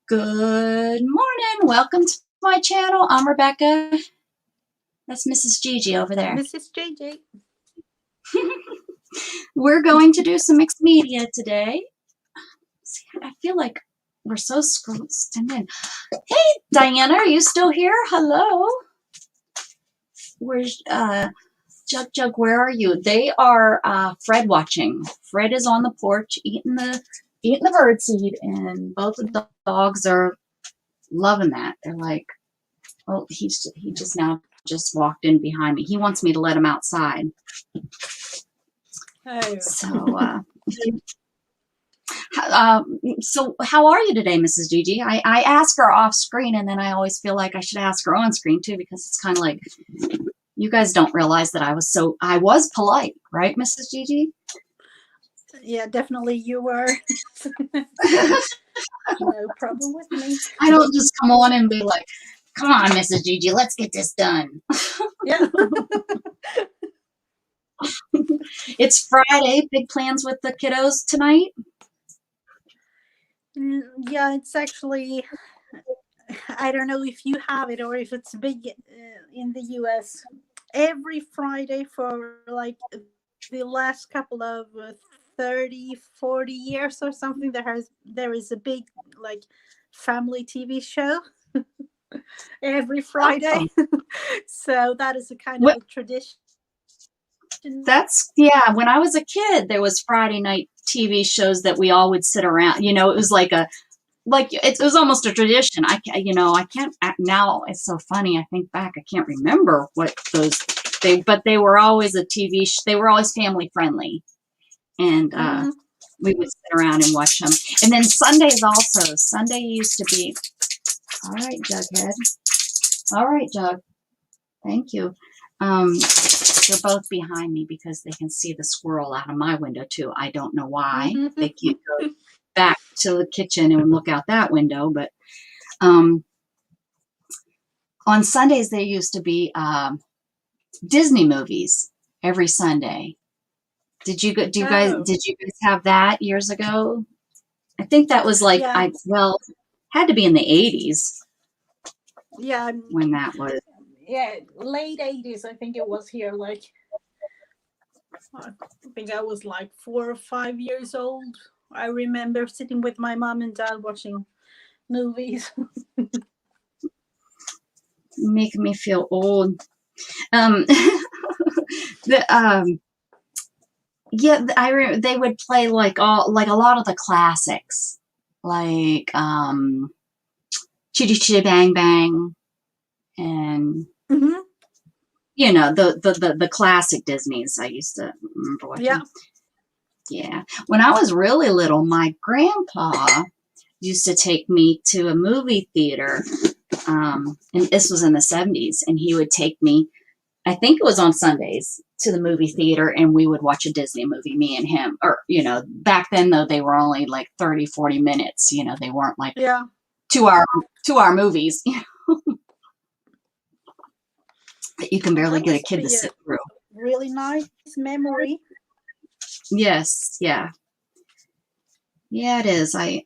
Good morning. Welcome to my channel. I'm Rebecca. That's Mrs. Gigi over there. Mrs. JJ. We're going to do some mixed media today. See, I feel like we're so screwed in. Hey, Diana, are you still here? Hello. Where's Jug? Where are you? They are Fred watching. Fred is on the porch eating the birdseed, and both of the dogs are loving that. They're like, oh, he just walked in behind me. He wants me to let him outside. Oh. So how are you today, Mrs. Gigi? I ask her off screen, and then I always feel like I should ask her on screen too, because it's kind of like you guys don't realize that I was polite, right, Mrs. Gigi? Yeah, definitely you were. No problem with me. I don't just come on and be like, come on, Mrs. Gigi, let's get this done. Yeah. It's Friday. Big plans with the kiddos tonight? Yeah, it's actually, I don't know if you have it or if it's big in the US. Every Friday for like the last couple of 30, 40 years or something, there is a big like family TV show every Friday. So that is a kind of a tradition. Yeah, when I was a kid, there was Friday night TV shows that we all would sit around. You know, it was like it was almost a tradition. I can't now. It's so funny. I think back, I can't remember what but they were always a TV. They were always family friendly, and we would sit around and watch them. And then Sundays also. Sunday used to be. All right, Jughead. All right, Jug. Thank you. They're both behind me because they can see the squirrel out of my window too. I don't know why. They can't go back to the kitchen and look out that window, but on Sundays there used to be Disney movies every Sunday. Did you guys have that years ago? I think that was like had to be in the 80s. Yeah, when that was. Yeah, late 80s, I think it was here. Like, I think I was like 4 or 5 years old. I remember sitting with my mom and dad watching movies. Making me feel old. They would play like a lot of the classics, like Chitty Chitty Bang Bang, and you know the classic Disneys. I used to remember watching. Yeah. When I was really little, my grandpa used to take me to a movie theater, and this was in the 70s, and he would take me, I think it was on Sundays, to the movie theater, and we would watch a Disney movie, me and him. Or, back then, though, they were only like 30, 40 minutes. They weren't like 2-hour movies. That you can barely get a kid to sit through. Really nice memory. Yes, yeah. Yeah, it is. I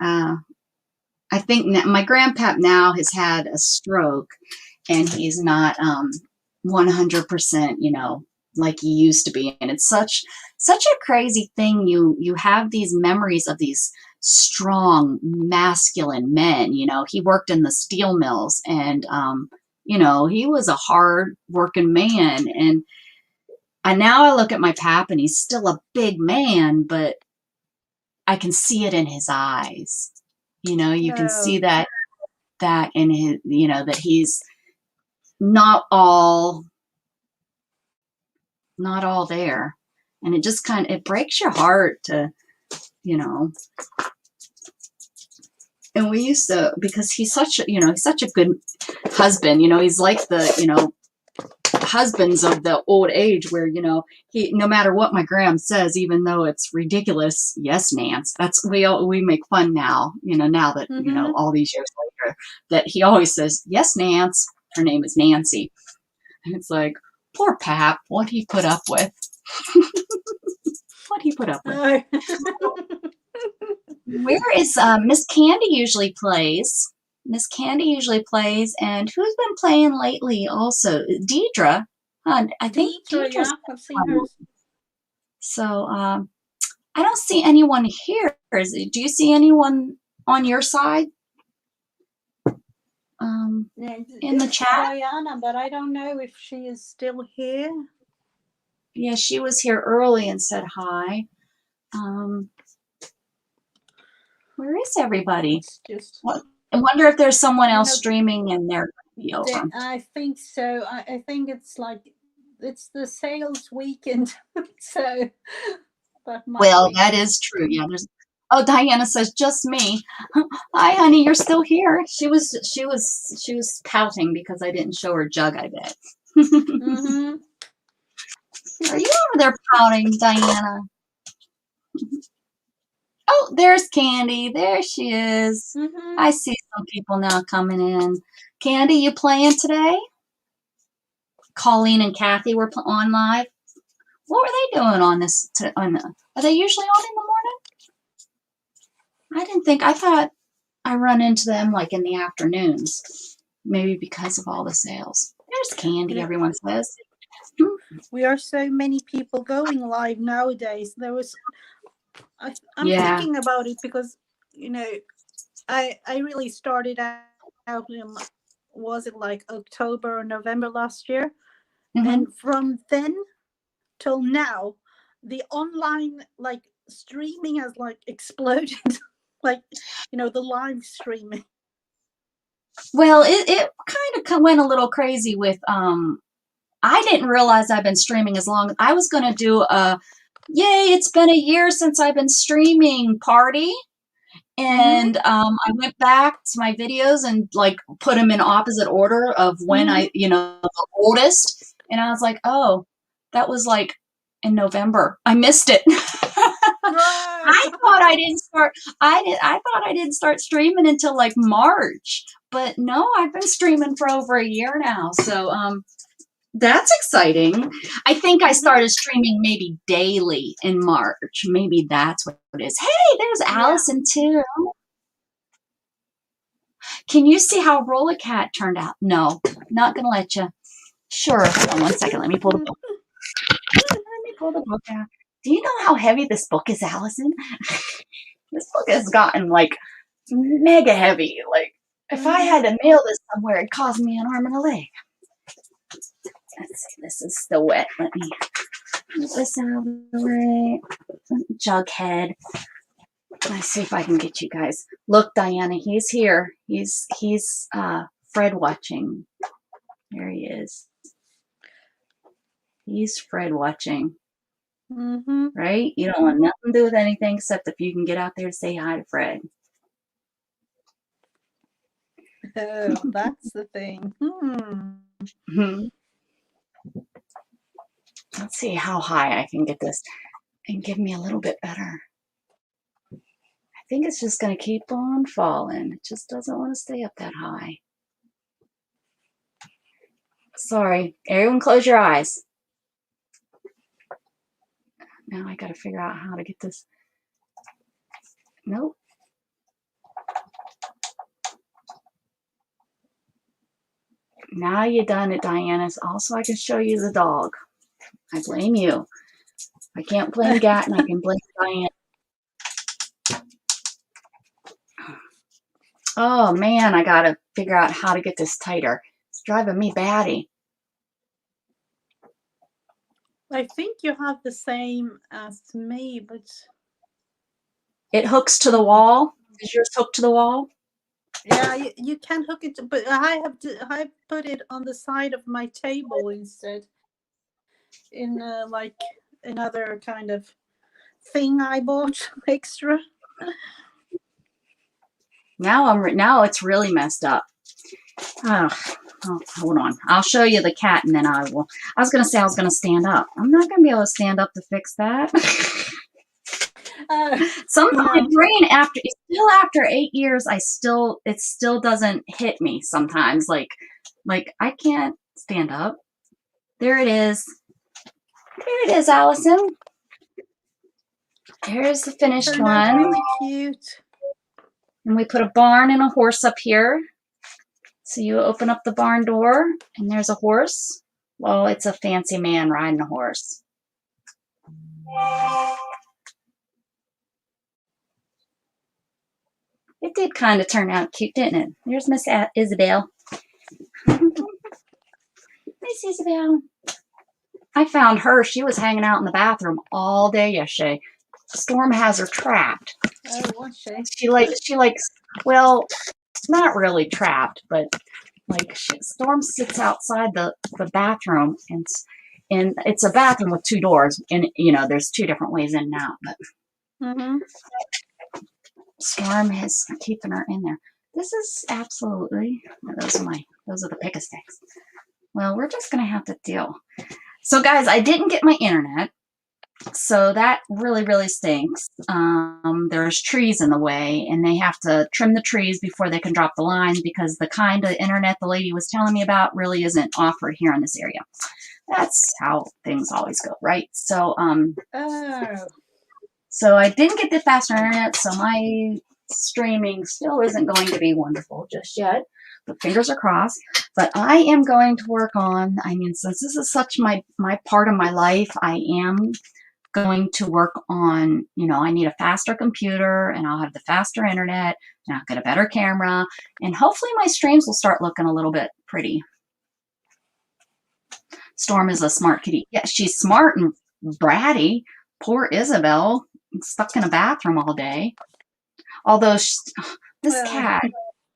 think my grandpap now has had a stroke, and he's not 100%, like he used to be. And it's such a crazy thing. You have these memories of these strong, masculine men. He worked in the steel mills, and he was a hard working man. And now I look at my pap, and he's still a big man, but I can see it in his eyes. You can see that in his, that he's not all there. And it just it breaks your heart to, and we used to, because he's such a good husband. He's like the, husbands of the old age where, he, no matter what my gram says, even though it's ridiculous, yes, Nance, that's, we make fun now, now that, all these years later, that he always says, yes, Nance. Her name is Nancy. And it's like, poor Pap, what he put up with. What he put up with. Where is Miss Candy usually plays? Miss Candy usually plays, and who's been playing lately also? Deidre. I think Deidre, Deidre's yeah, I've seen her. playing. So I don't see anyone here. Do you see anyone on your side in the It's chat? Diana, but I don't know if she is still here. Yeah, she was here early and said hi. Where is everybody? It's just, I wonder if there's someone else streaming and they're over. I think so. I think it's like it's the sales weekend, so that might Well, be. that is true. Yeah, there's. Oh, Diana says just me. Hi, honey, you're still here. She was pouting because I didn't show her jug. I bet. Mm-hmm. Are you over there pouting, Diana? Oh, there's Candy. There she is. Mm-hmm. I see some people now coming in. Candy, you playing today? Colleen and Kathy were on live. What were they doing on this? Are they usually on in the morning? I didn't think. I thought I run into them like in the afternoons, maybe because of all the sales. There's Candy, everyone says. We are so many people going live nowadays. I'm thinking about it because, I really started out in, was it like October or November last year? And from then till now, the online like streaming has like exploded. Like, the live streaming. Well, it kind of went a little crazy with I didn't realize I've been streaming as long. I was going to do a yay, it's been a year since I've been streaming party. And I went back to my videos and like put them in opposite order of when the oldest. And I was like, oh, that was like in November. I missed it. I thought I didn't start streaming until like March. But no, I've been streaming for over a year now. So that's exciting. I think I started streaming maybe daily in March. Maybe that's what it is. Hey, there's Allison too. Can you see how Roll a Cat turned out? No, not gonna let you. Sure. Hold on 1 second. Let me pull the book. Out. Do you know how heavy this book is, Allison? This book has gotten like mega heavy. Like if I had to mail this somewhere, it'd cost me an arm and a leg. Let's see. This is still wet. Let me get this out of the way. Jughead. Let's see if I can get you guys. Look, Diana, he's here. He's Fred watching. There he is. He's Fred watching. Right? You don't want nothing to do with anything except if you can get out there to say hi to Fred. Oh, that's the thing. Let's see how high I can get this and give me a little bit better. I think it's just going to keep on falling. It just doesn't want to stay up that high. Sorry. Everyone close your eyes. Now I got to figure out how to get this. Nope. Now you done it, Diana. Also, I can show you the dog. I blame you. I can't blame Gatton. I can blame Diana. Oh, man. I got to figure out how to get this tighter. It's driving me batty. I think you have the same as me, but it hooks to the wall. Is yours hooked to the wall? Yeah, you can hook it, but I put it on the side of my table instead, in like another kind of thing I bought extra. Now it's really messed up. Oh, hold on. I'll show you the cat and then I will. I was going to say I was going to stand up. I'm not going to be able to stand up to fix that. Sometimes my brain after 8 years, it still doesn't hit me sometimes. Like I can't stand up. There it is. There it is, Allison. Here's the finished Turned out one. really cute. And we put a barn and a horse up here. So you open up the barn door, and there's a horse. Well, it's a fancy man riding a horse. It did kind of turn out cute, didn't it? There's Miss Isabel. Miss Isabel. I found her. She was hanging out in the bathroom all day yesterday. Storm has her trapped. Oh, was she? She likes, well, not really trapped, but like Storm sits outside the bathroom, and it's a bathroom with two doors, and there's two different ways in and out, but Storm is keeping her in there. This is absolutely, those are the pick sticks. Well, we're just gonna have to deal. So guys, I didn't get my internet, so that really, really stinks. There's trees in the way, and they have to trim the trees before they can drop the lines, because the kind of internet the lady was telling me about really isn't offered here in this area. That's how things always go, right? So, so I didn't get the faster internet, so my streaming still isn't going to be wonderful just yet. But fingers are crossed. But I am going to work on, since this is such my part of my life, I am going to work on, I need a faster computer, and I'll have the faster internet, and I'll get a better camera, and hopefully my streams will start looking a little bit pretty. Storm is a smart kitty. Yeah, she's smart and bratty. Poor Isabel, stuck in a bathroom all day. Although this cat,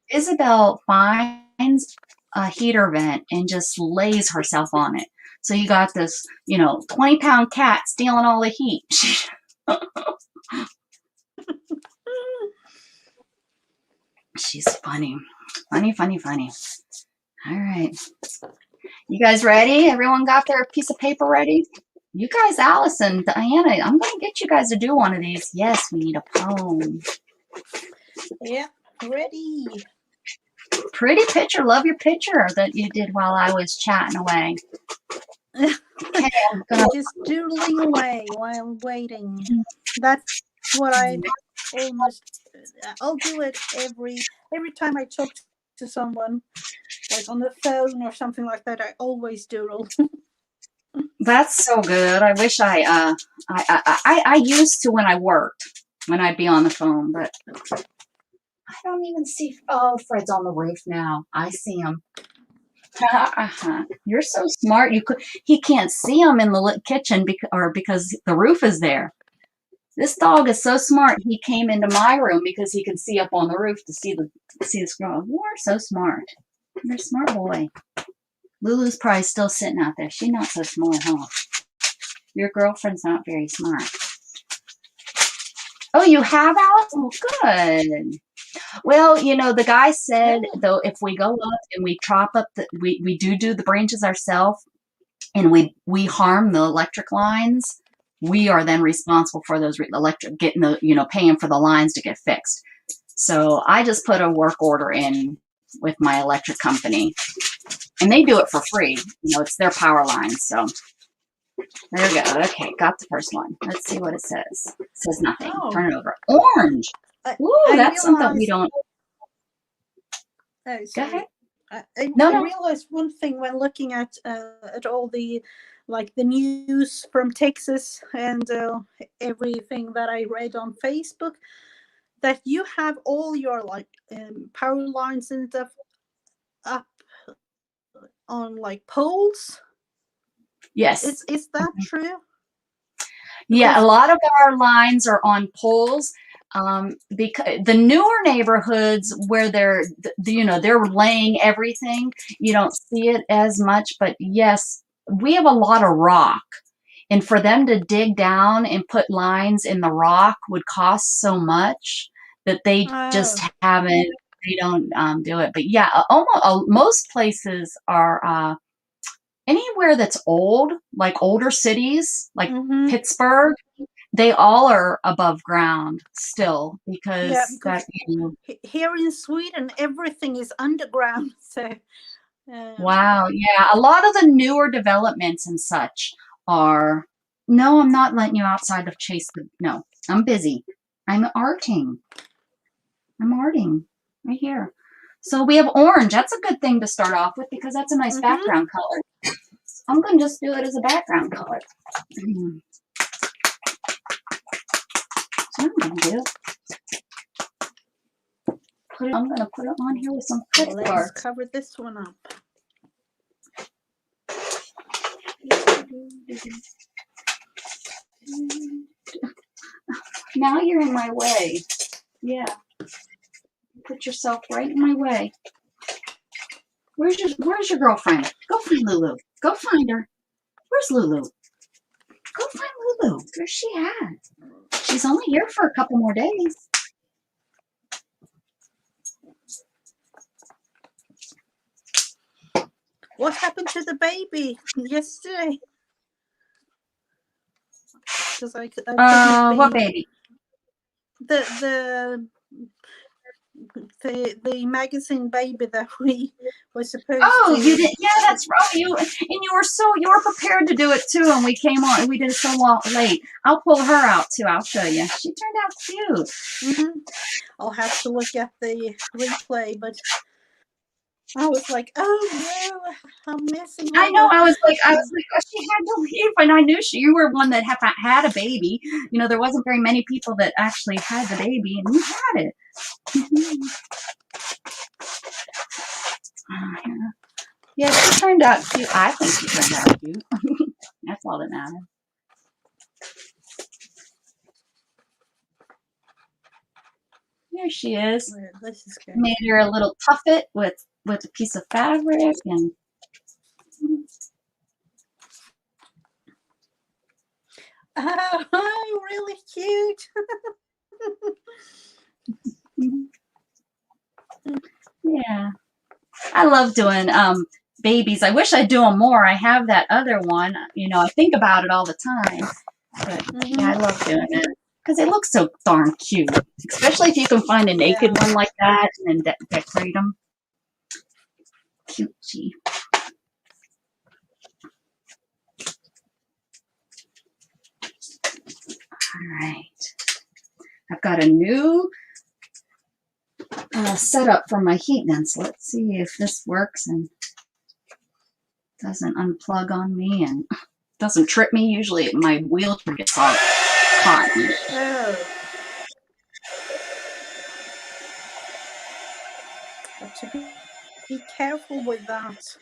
Isabel, finds a heater vent and just lays herself on it. So you got this, 20-pound cat stealing all the heat. She's funny. Funny. All right. You guys ready? Everyone got their piece of paper ready? You guys, Allison, Diana, I'm going to get you guys to do one of these. Yes, we need a poem. Yeah, ready. Pretty picture. Love your picture that you did while I was chatting away. Okay, just doodling away while I'm waiting. That's what I'll do it every time I talk to someone, like on the phone or something like that. I always doodle. That's so good. I wish I used to when I worked, when I'd be on the phone, but I don't even see. Oh, Fred's on the roof now. I see him. You're so smart. He can't see him in the kitchen because the roof is there. This dog is so smart. He came into my room because he could see up on the roof to see the squirrel. You are so smart. You're a smart boy. Lulu's probably still sitting out there. She's not so smart, huh? Your girlfriend's not very smart. Oh, you have, Alice? Oh, good. Well, the guy said, though, if we go up and we chop up we do the branches ourselves, and we harm the electric lines, we are then responsible for those getting paying for the lines to get fixed. So I just put a work order in with my electric company, and they do it for free. It's their power lines. So there we go. Okay, got the first one. Let's see what it says. It says nothing. Oh. Turn it over. Orange. Ooh, that's something we don't. Oh, go ahead. I realized one thing when looking at all the the news from Texas and everything that I read on Facebook, that you have all your power lines and stuff up on poles. Yes. Is that true? Yeah, a lot of our lines are on poles. Because the newer neighborhoods where they're laying everything, you don't see it as much. But yes, we have a lot of rock, and for them to dig down and put lines in the rock would cost so much that they just haven't. They don't do it. But yeah, almost most places are anywhere that's old, like older cities, like Pittsburgh. They all are above ground still because here in Sweden everything is underground. So wow, yeah, a lot of the newer developments and such are. No, I'm not letting you outside to chase the. No, I'm busy. I'm arting. I'm arting right here. So we have orange. That's a good thing to start off with because that's a nice Mm-hmm. background color. I'm going to just do it as a background color. So I'm going to do. I'm going to put it on here with some credit Let's cards. cover this one up. Now you're in my way. Yeah. Put yourself right in my way. Where's your girlfriend? Go find Lulu. Go find her. Where's Lulu? Go find Lulu. Where's she at? She's only here for a couple more days. What happened to the baby yesterday? Because I What baby? The magazine baby that we were supposed Oh, to. you did? Yeah, that's right. You were prepared to do it too, and we came on. We did it so late. I'll pull her out too. I'll show you. She turned out cute. Mm-hmm. I'll have to look at the replay, but I was like, oh no, I'm missing. I know. I was like, oh, she had to leave, and I knew you were one that had a baby. You know, there wasn't very many people that actually had the baby, and you had it. Yeah, she turned out cute. I think she turned out cute. That's all that matters. There she is. This is good. Made her a little tuffet with a piece of fabric and. Oh, really cute. Yeah, I love doing babies. I wish I'd do them more. I have that other one. You know, I think about it all the time. But yeah, I love doing it because they look so darn cute. Especially if you can find a naked one like that and then decorate them. Cutesy. All right. I've got a new setup for my heat gun, so let's see if this works and doesn't unplug on me and doesn't trip me. Usually my wheelchair gets all caught. Oh. Have to be careful with that.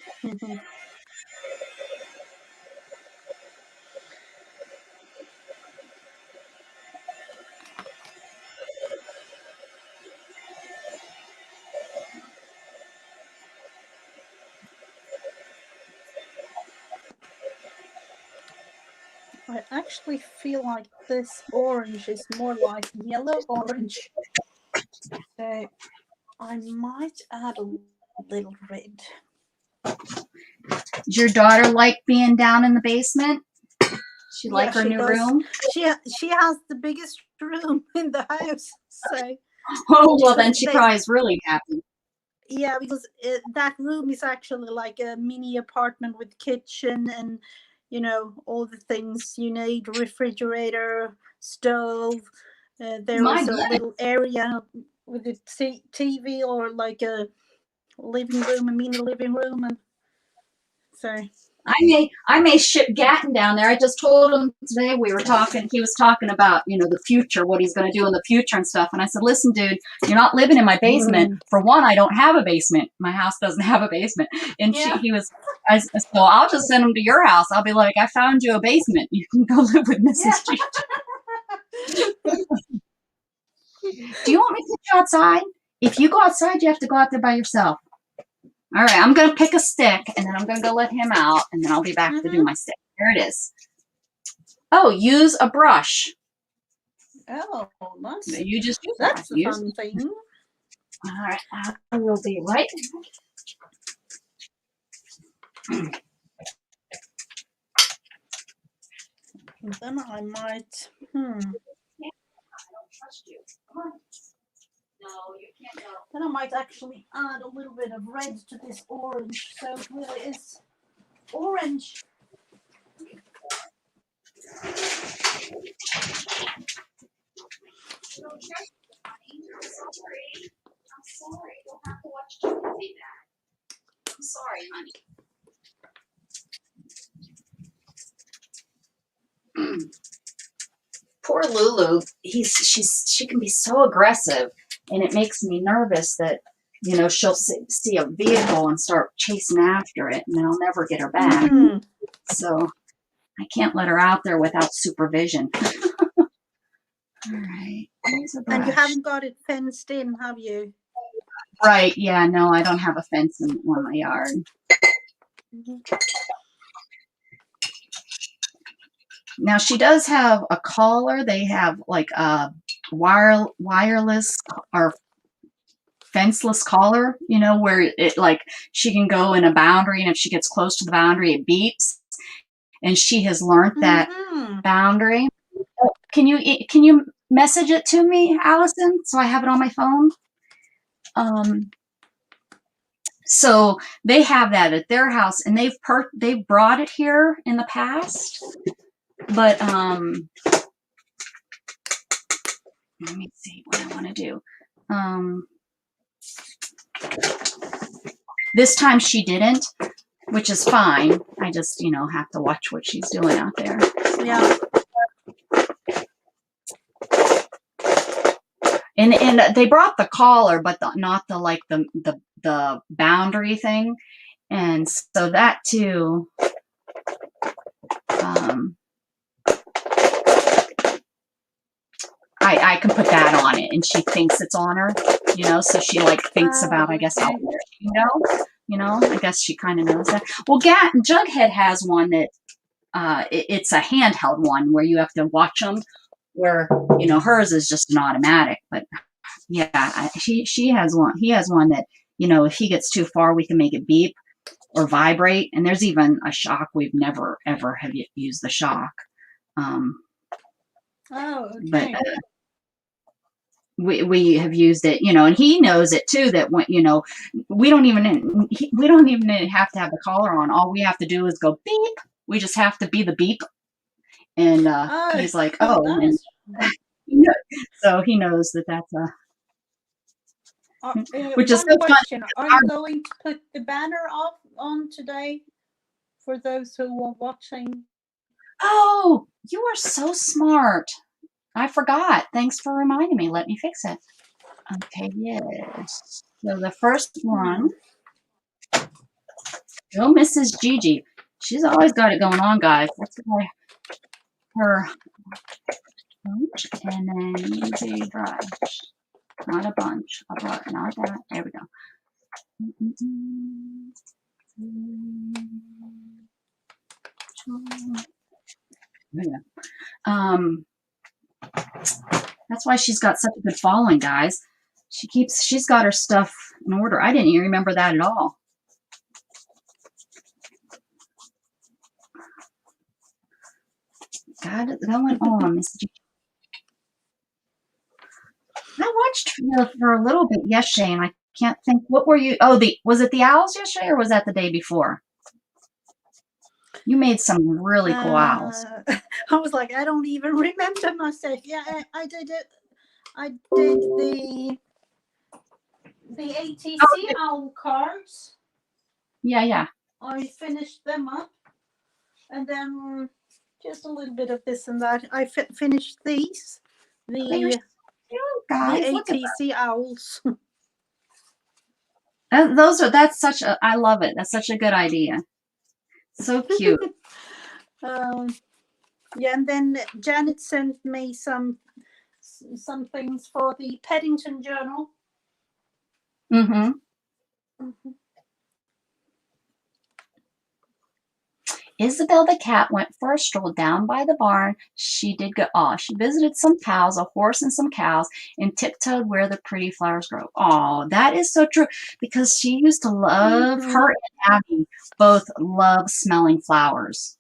I actually feel like this orange is more like yellow orange. So I might add a little red. Does your daughter like being down in the basement? She like her new room? She has the biggest room in the house. So oh, well then she probably is really happy. Yeah, because that room is actually like a mini apartment with kitchen and, you know, all the things you need, refrigerator, stove. There is a little area with a TV or like a living room, a mini living room. And so I may ship Gatton down there. I just told him today he was talking about, you know, the future, what he's going to do in the future and stuff. And I said, listen, dude, you're not living in my basement. For one, I don't have a basement. My house doesn't have a basement. And so I'll just send him to your house. I'll be like, I found you a basement. You can go live with Mrs. Gigi. Do you want me to put you outside? If you go outside, you have to go out there by yourself. All right, I'm going to pick a stick, and then I'm going to go let him out, and then I'll be back to do my stick. There it is. Oh, use a brush. Oh, you just use that's a fun thing. All right, I will be right. And then I might. I don't trust you. Come on. No, you can't go. Then I might actually add a little bit of red to this orange, so it really is I'm sorry. I'm sorry. You'll have to watch TV back. I'm sorry, honey. Poor Lulu. She can be so aggressive, and it makes me nervous that she'll see a vehicle and start chasing after it, and I'll never get her back. Mm. So I can't let her out there without supervision. All right. And you haven't got it fenced in, have you? Right. Yeah. No, I don't have a fence in my yard. Now she does have a collar. They have like a wireless or fenceless collar, where it like she can go in a boundary, and if she gets close to the boundary, it beeps. And she has learned that boundary. Can you message it to me, Allison, so I have it on my phone? So they have that at their house, and they've brought it here in the past, but let me see what I want to do. This time she didn't, which is fine. I just have to watch what she's doing out there. Yeah. And they brought the collar, but not the boundary thing, and so that too. I can put that on it, and she thinks it's on her, so she like thinks about, I guess, how far she can go. I guess she kind of knows that. Well, Jughead has one that it's a handheld one where you have to watch them. Where hers is just an automatic, but yeah, she has one. He has one that if he gets too far, we can make it beep or vibrate. And there's even a shock. We've never ever have used the shock. Okay. But we have used it, and he knows it too. That when we don't even have to have the collar on. All we have to do is go beep. We just have to be the beep, and he's like, oh, and so he knows that that's which is so question. fun. Are you going to put the banner off on today for those who are watching? Oh, you are so smart. I forgot. Thanks for reminding me. Let me fix it. Okay, yes. So the first one, go Mrs. Gigi. She's always got it going on, guys. That's why her bunch, and then use a brush. Not a bunch. A brush, not that. There we go. That's why she's got such a good following, guys. She's got her stuff in order. I didn't even remember that at all. Got it going on, Miss G. I watched you for a little bit yesterday, and I can't think. What were you? Oh, was it the owls yesterday, or was that the day before? You made some really cool owls. I was like, I don't even remember myself. Yeah, I did it. I did the ATC owl cards. Yeah. I finished them up, and then just a little bit of this and that. I finished these. The ATC owls. I love it. That's such a good idea. So cute. Yeah, and then Janet sent me some things for the Paddington Journal. Isabel the cat went for a stroll down by the barn. She did go. She visited some cows, a horse and some cows, and tiptoed where the pretty flowers grow. Oh, that is so true, because she used to love her and Abby both love smelling flowers.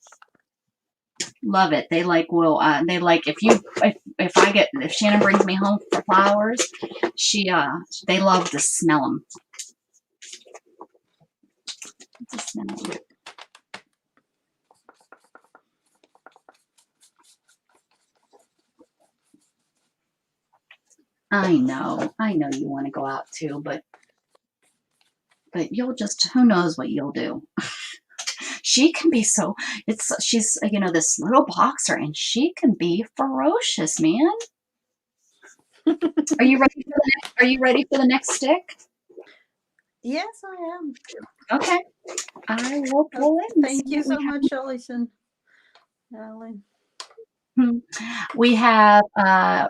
Love it. They like if Shannon brings me home for flowers, they love to smell them. I know you want to go out too, but you'll just, who knows what you'll do. She can be so, she's, this little boxer, and she can be ferocious, man. Are you ready for the next stick? Yes, I am. Okay. I will pull it. Thank you so much, Alison. We have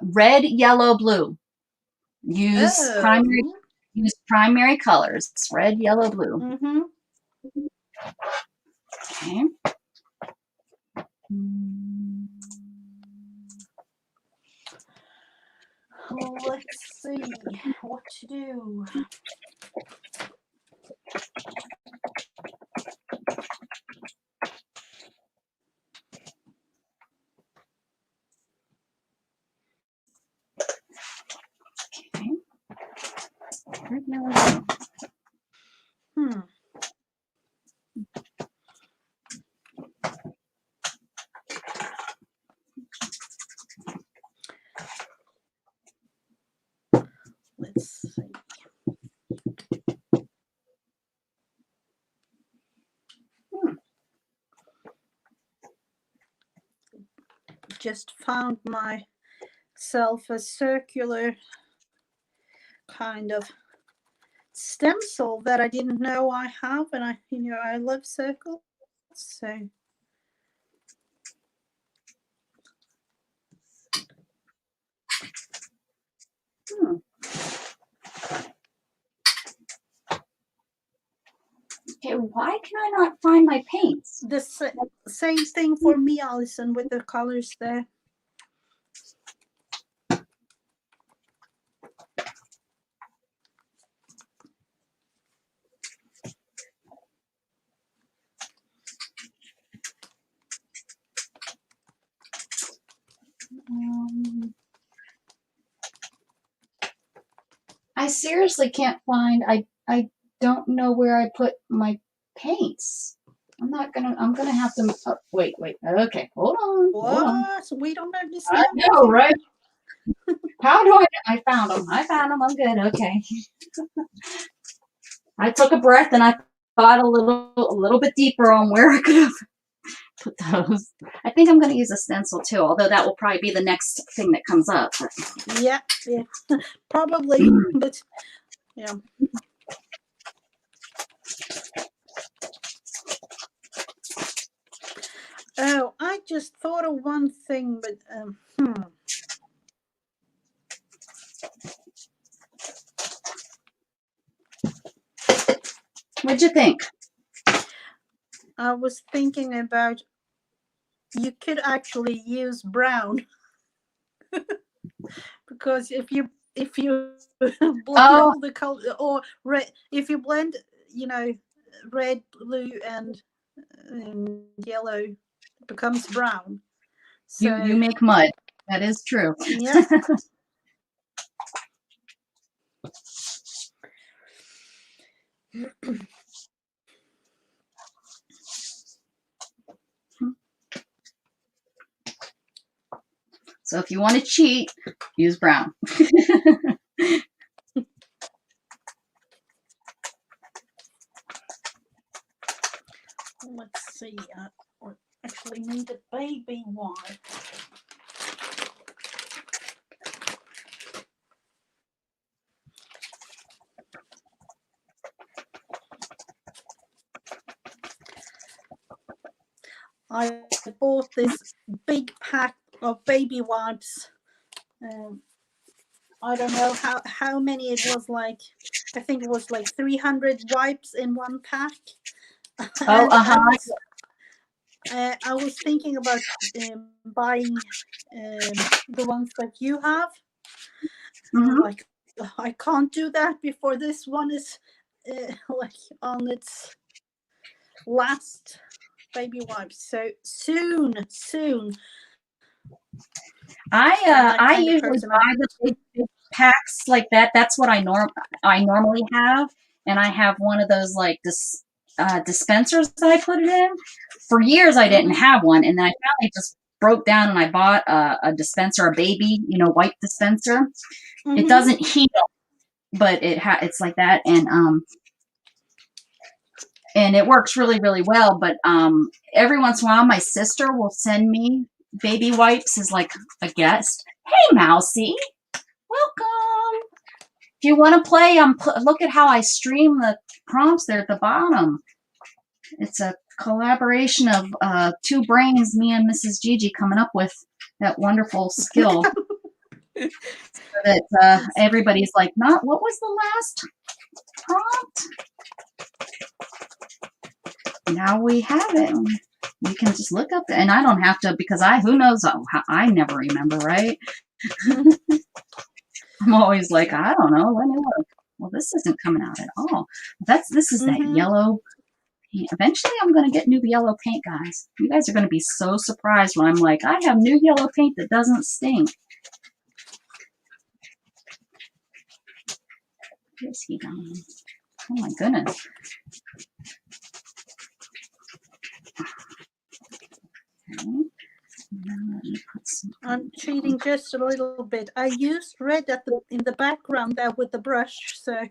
red, yellow, blue. Use primary colors. It's red, yellow, blue. Mm-hmm. Okay. Let's see what to do. Okay. Red, yellow, blue. Let's see. Just found myself a circular kind of stencil that I didn't know I have, and I love circles, so. Okay, why can I not find my paints? The same thing for me, Alison, with the colors there. I seriously can't find, I don't know where I put my paints. I'm gonna have to, wait, okay, hold on. What? We don't understand. I know, right? How do I found them, I'm good, okay. I took a breath and I thought a little bit deeper on where I could have put those. I think I'm gonna use a stencil too, although that will probably be the next thing that comes up. Yeah, probably, but yeah. Oh, I just thought of one thing, but What'd you think? I was thinking about you could actually use brown because if you blend all the color, or red, if you blend, red, blue, and yellow, it becomes brown. So you make mud. That is true. Yeah. So if you want to cheat, use brown. Let's see. I actually need a baby wipe. I bought this big pack of baby wipes. I don't know how many it was, like, I think it was like 300 wipes in one pack. Oh, I was thinking about buying the ones that you have. Like, I can't do that before this one is like on its last baby wipes. So soon. I usually buy the big packs like that. That's what I normally have, and I have one of those like dispensers that I put it in. For years, I didn't have one, and then I finally just broke down and I bought a dispenser, a baby, wipe dispenser. Mm-hmm. It doesn't heal, but it's like that. And it works really, really well. But every once in a while, my sister will send me baby wipes as like a guest. Hey, Mousy, welcome. If you want to play, look at how I stream the prompts there at the bottom. It's a collaboration of two brains, me and Mrs. Gigi, coming up with that wonderful skill. So that everybody's like, what was the last prompt? Now we have it. You can just look up, and I don't have to, because who knows, I never remember, right? I'm always like, I don't know, let me look. Well, this isn't coming out at all. This is that yellow paint. Eventually I'm going to get new yellow paint, guys. You guys are going to be so surprised when I'm like, I have new yellow paint that doesn't stink. Where's he going? Oh my goodness. Okay. I'm cheating just a little bit. I used red in the background there with the brush, so.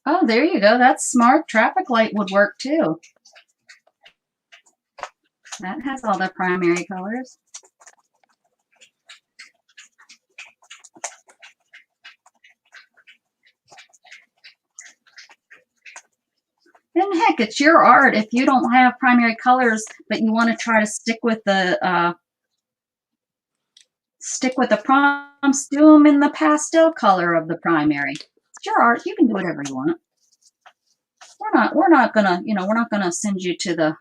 Oh, there you go. That's smart. Traffic light would work too. That has all the primary colors. And heck, it's your art. If you don't have primary colors, but you want to try to stick with the prompts, do them in the pastel color of the primary. It's your art. You can do whatever you want. We're not gonna send you to the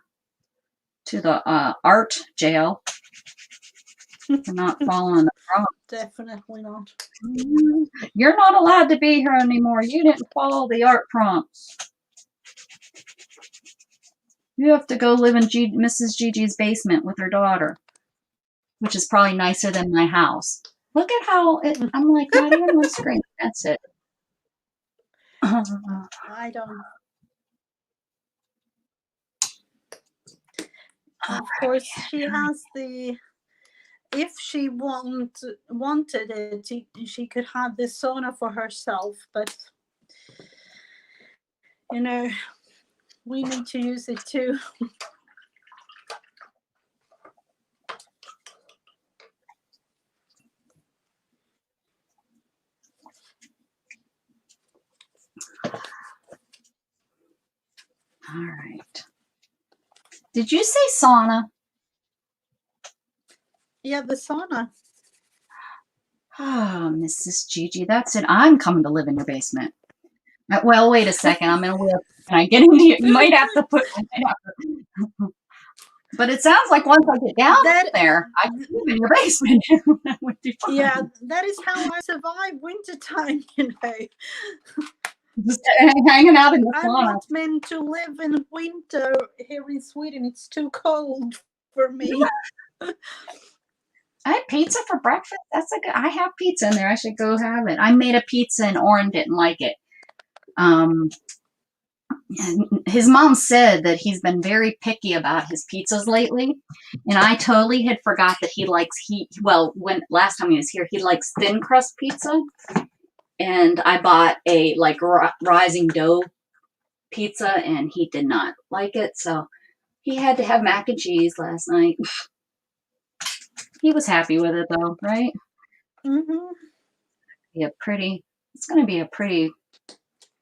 art jail for not following the prompts. Definitely not. You're not allowed to be here anymore. You didn't follow the art prompts. You have to go live in Mrs. Gigi's basement with her daughter, which is probably nicer than my house. Look at how I'm like, not even on screen. That's it. I don't. Of course, she has if she wanted it, she could have the sauna for herself, but we need to use it too. All right. Did you say sauna? Yeah, the sauna. Oh, Mrs. Gigi, that's it. I'm coming to live in your basement. Well, wait a second. I'm in a wheel. Can I get into you? You might have to put. But it sounds like once I get down there, I can live in your basement. That would be fun. Yeah, that is how I survive wintertime, Just hanging out in the sauna. I'm not meant to live in winter here in Sweden. It's too cold for me. I had pizza for breakfast. I have pizza in there. I should go have it. I made a pizza and Oren didn't like it. His mom said that he's been very picky about his pizzas lately, and I totally had forgot that when last time he was here, he likes thin crust pizza, and I bought a rising dough pizza, and he did not like it, so he had to have mac and cheese last night. He was happy with it though, right? Mm-hmm. It's going to be a pretty.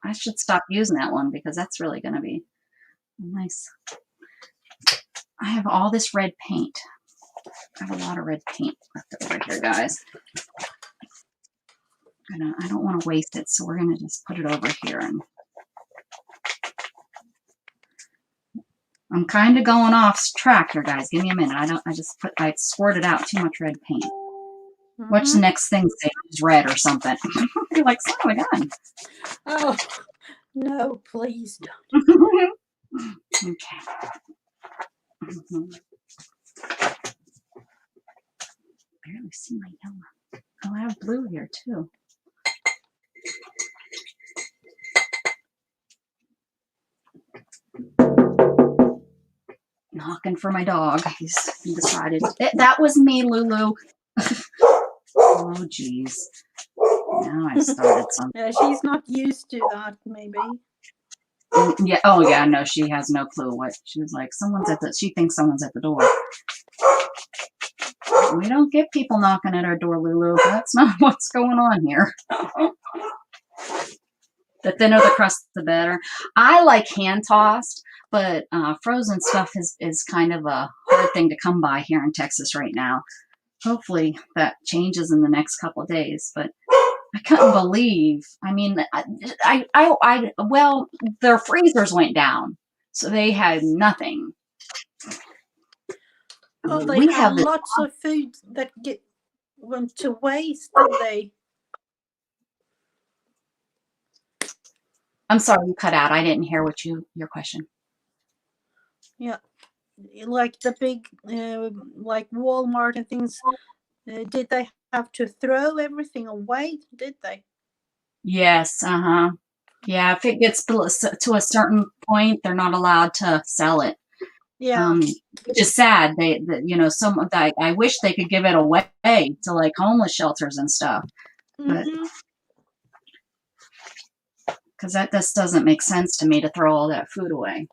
I should stop using that one because that's really going to be nice. I have all this red paint. I have a lot of red paint left over here, guys. I don't want to waste it, so we're going to just put it over here. And I'm kind of going off track here, guys. Give me a minute. I squirted out too much red paint. Mm-hmm. What's the next thing? Say it's red or something. You're like, son of a gun. Oh, no, please don't. Okay. Mm-hmm. see my yellow. Oh, I have blue here too. Knocking for my dog. He decided. That was me, Lulu. Oh, geez. Now I started something. Yeah, she's not used to that, maybe. Yeah. Oh, yeah. No, she has no clue what. She was like, she thinks someone's at the door. We don't get people knocking at our door, Lulu. That's not what's going on here. The thinner the crust, the better. I like hand tossed, but frozen stuff is kind of a hard thing to come by here in Texas right now. Hopefully that changes in the next couple of days, but I couldn't believe. I mean, well, their freezers went down, so they had nothing. Oh, they have lots of food that went to waste, did they? I'm sorry, you cut out. I didn't hear your question. Yeah, like the big, like Walmart and things. Did they have to throw everything away? Did they? Yes. Yeah. If it gets to a certain point, they're not allowed to sell it. Yeah. Which is sad. I wish they could give it away to like homeless shelters and stuff, but because that just doesn't make sense to me to throw all that food away.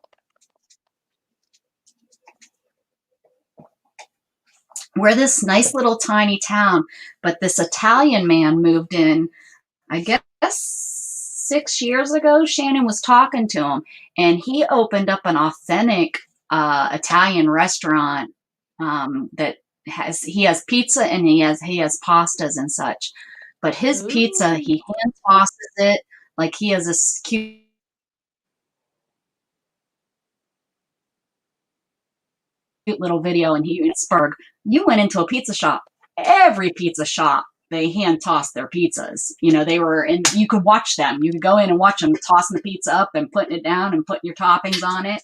We're this nice little tiny town, but this Italian man moved in, I guess 6 years ago. Shannon was talking to him, and he opened up an authentic Italian restaurant that he has pizza and he has pastas and such. But his pizza, he hand tosses it like he has a cute little video, and he Pittsburgh. You went into a pizza shop. Every pizza shop, they hand toss their pizzas. They were, and you could watch them. You could go in and watch them tossing the pizza up and putting it down and putting your toppings on it.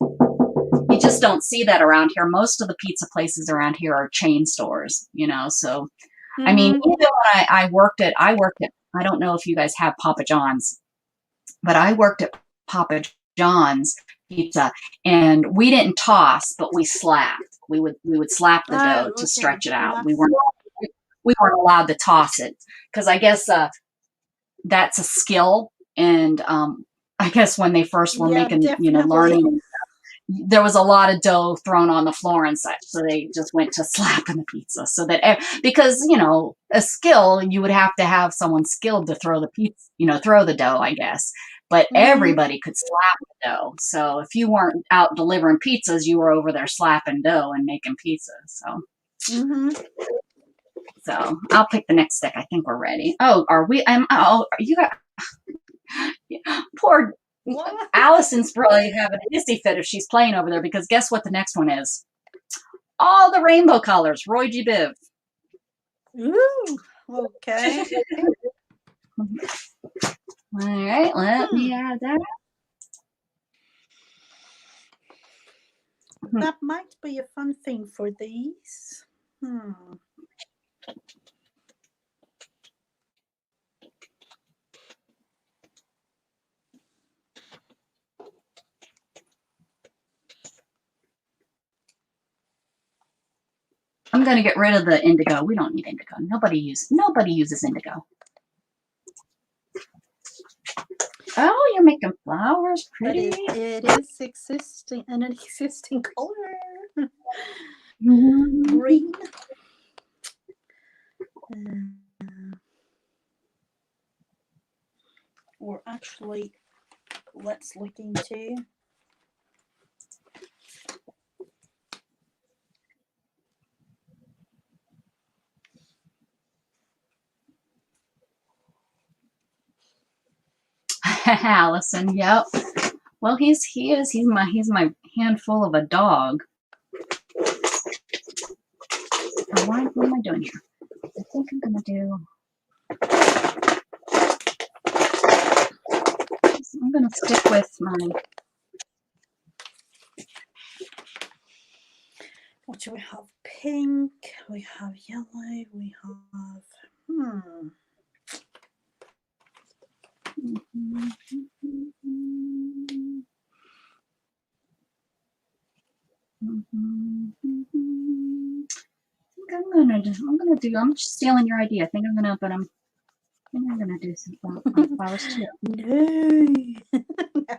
You just don't see that around here. Most of the pizza places around here are chain stores, so I mean, even when I worked at, I don't know if you guys have Papa John's, but I worked at Papa John's pizza, and we didn't toss, but we slapped. We would slap the dough to stretch it out. Yeah. We weren't allowed to toss it because I guess that's a skill, and I guess when they first were making, learning, there was a lot of dough thrown on the floor and such, so they just went to slapping the pizza. So that because a skill, you would have to have someone skilled to throw the pizza, throw the dough, I guess. But everybody could slap the dough. So if you weren't out delivering pizzas, you were over there slapping dough and making pizzas. So I'll pick the next stick. I think we're ready. Oh, are we? You got poor. What? Allison's probably having a hissy fit if she's playing over there, because guess what the next one is? All the rainbow colors. Roy G. Biv. Ooh, okay. All right, let me add that. That might be a fun thing for these. I'm going to get rid of the indigo. We don't need indigo. Nobody uses indigo. Oh, you're making flowers pretty. But it is an existing color. Green. Or actually, let's look into. Allison, yep. Well, he's my handful of a dog. What am I doing here? I think I'm gonna do. I'm gonna stick with my. What do we have? pink, we have yellow, we have I'm just stealing your idea. I think I'm gonna do some flowers too. No.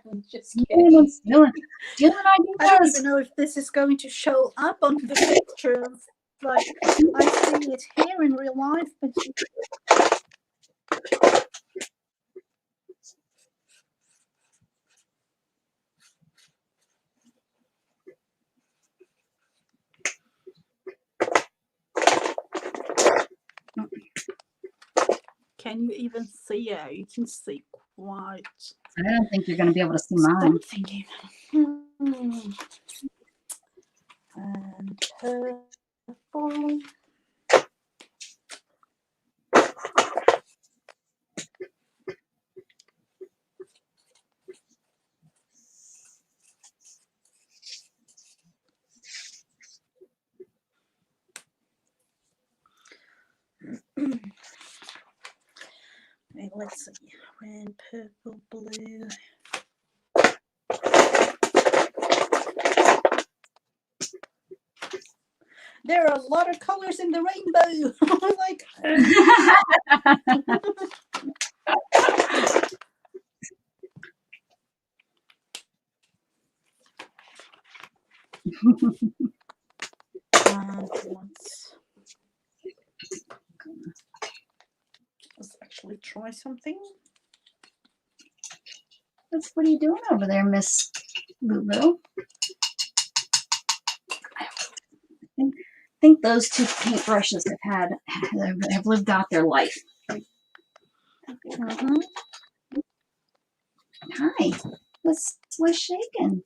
I'm just Yeah, kidding. stealing I don't ideas. even know if this is going to show up on the pictures. Like, I see it here in real life, but can you even see it? You can see quite. I don't think you're gonna be able to see mine. Something even. And purple. Okay, let's see. Red, purple, blue. There are a lot of colors in the rainbow. Like, let's actually try something. What are you doing over there, Miss Lulu? I think those two paintbrushes have lived out their life. Hi. What's shaking?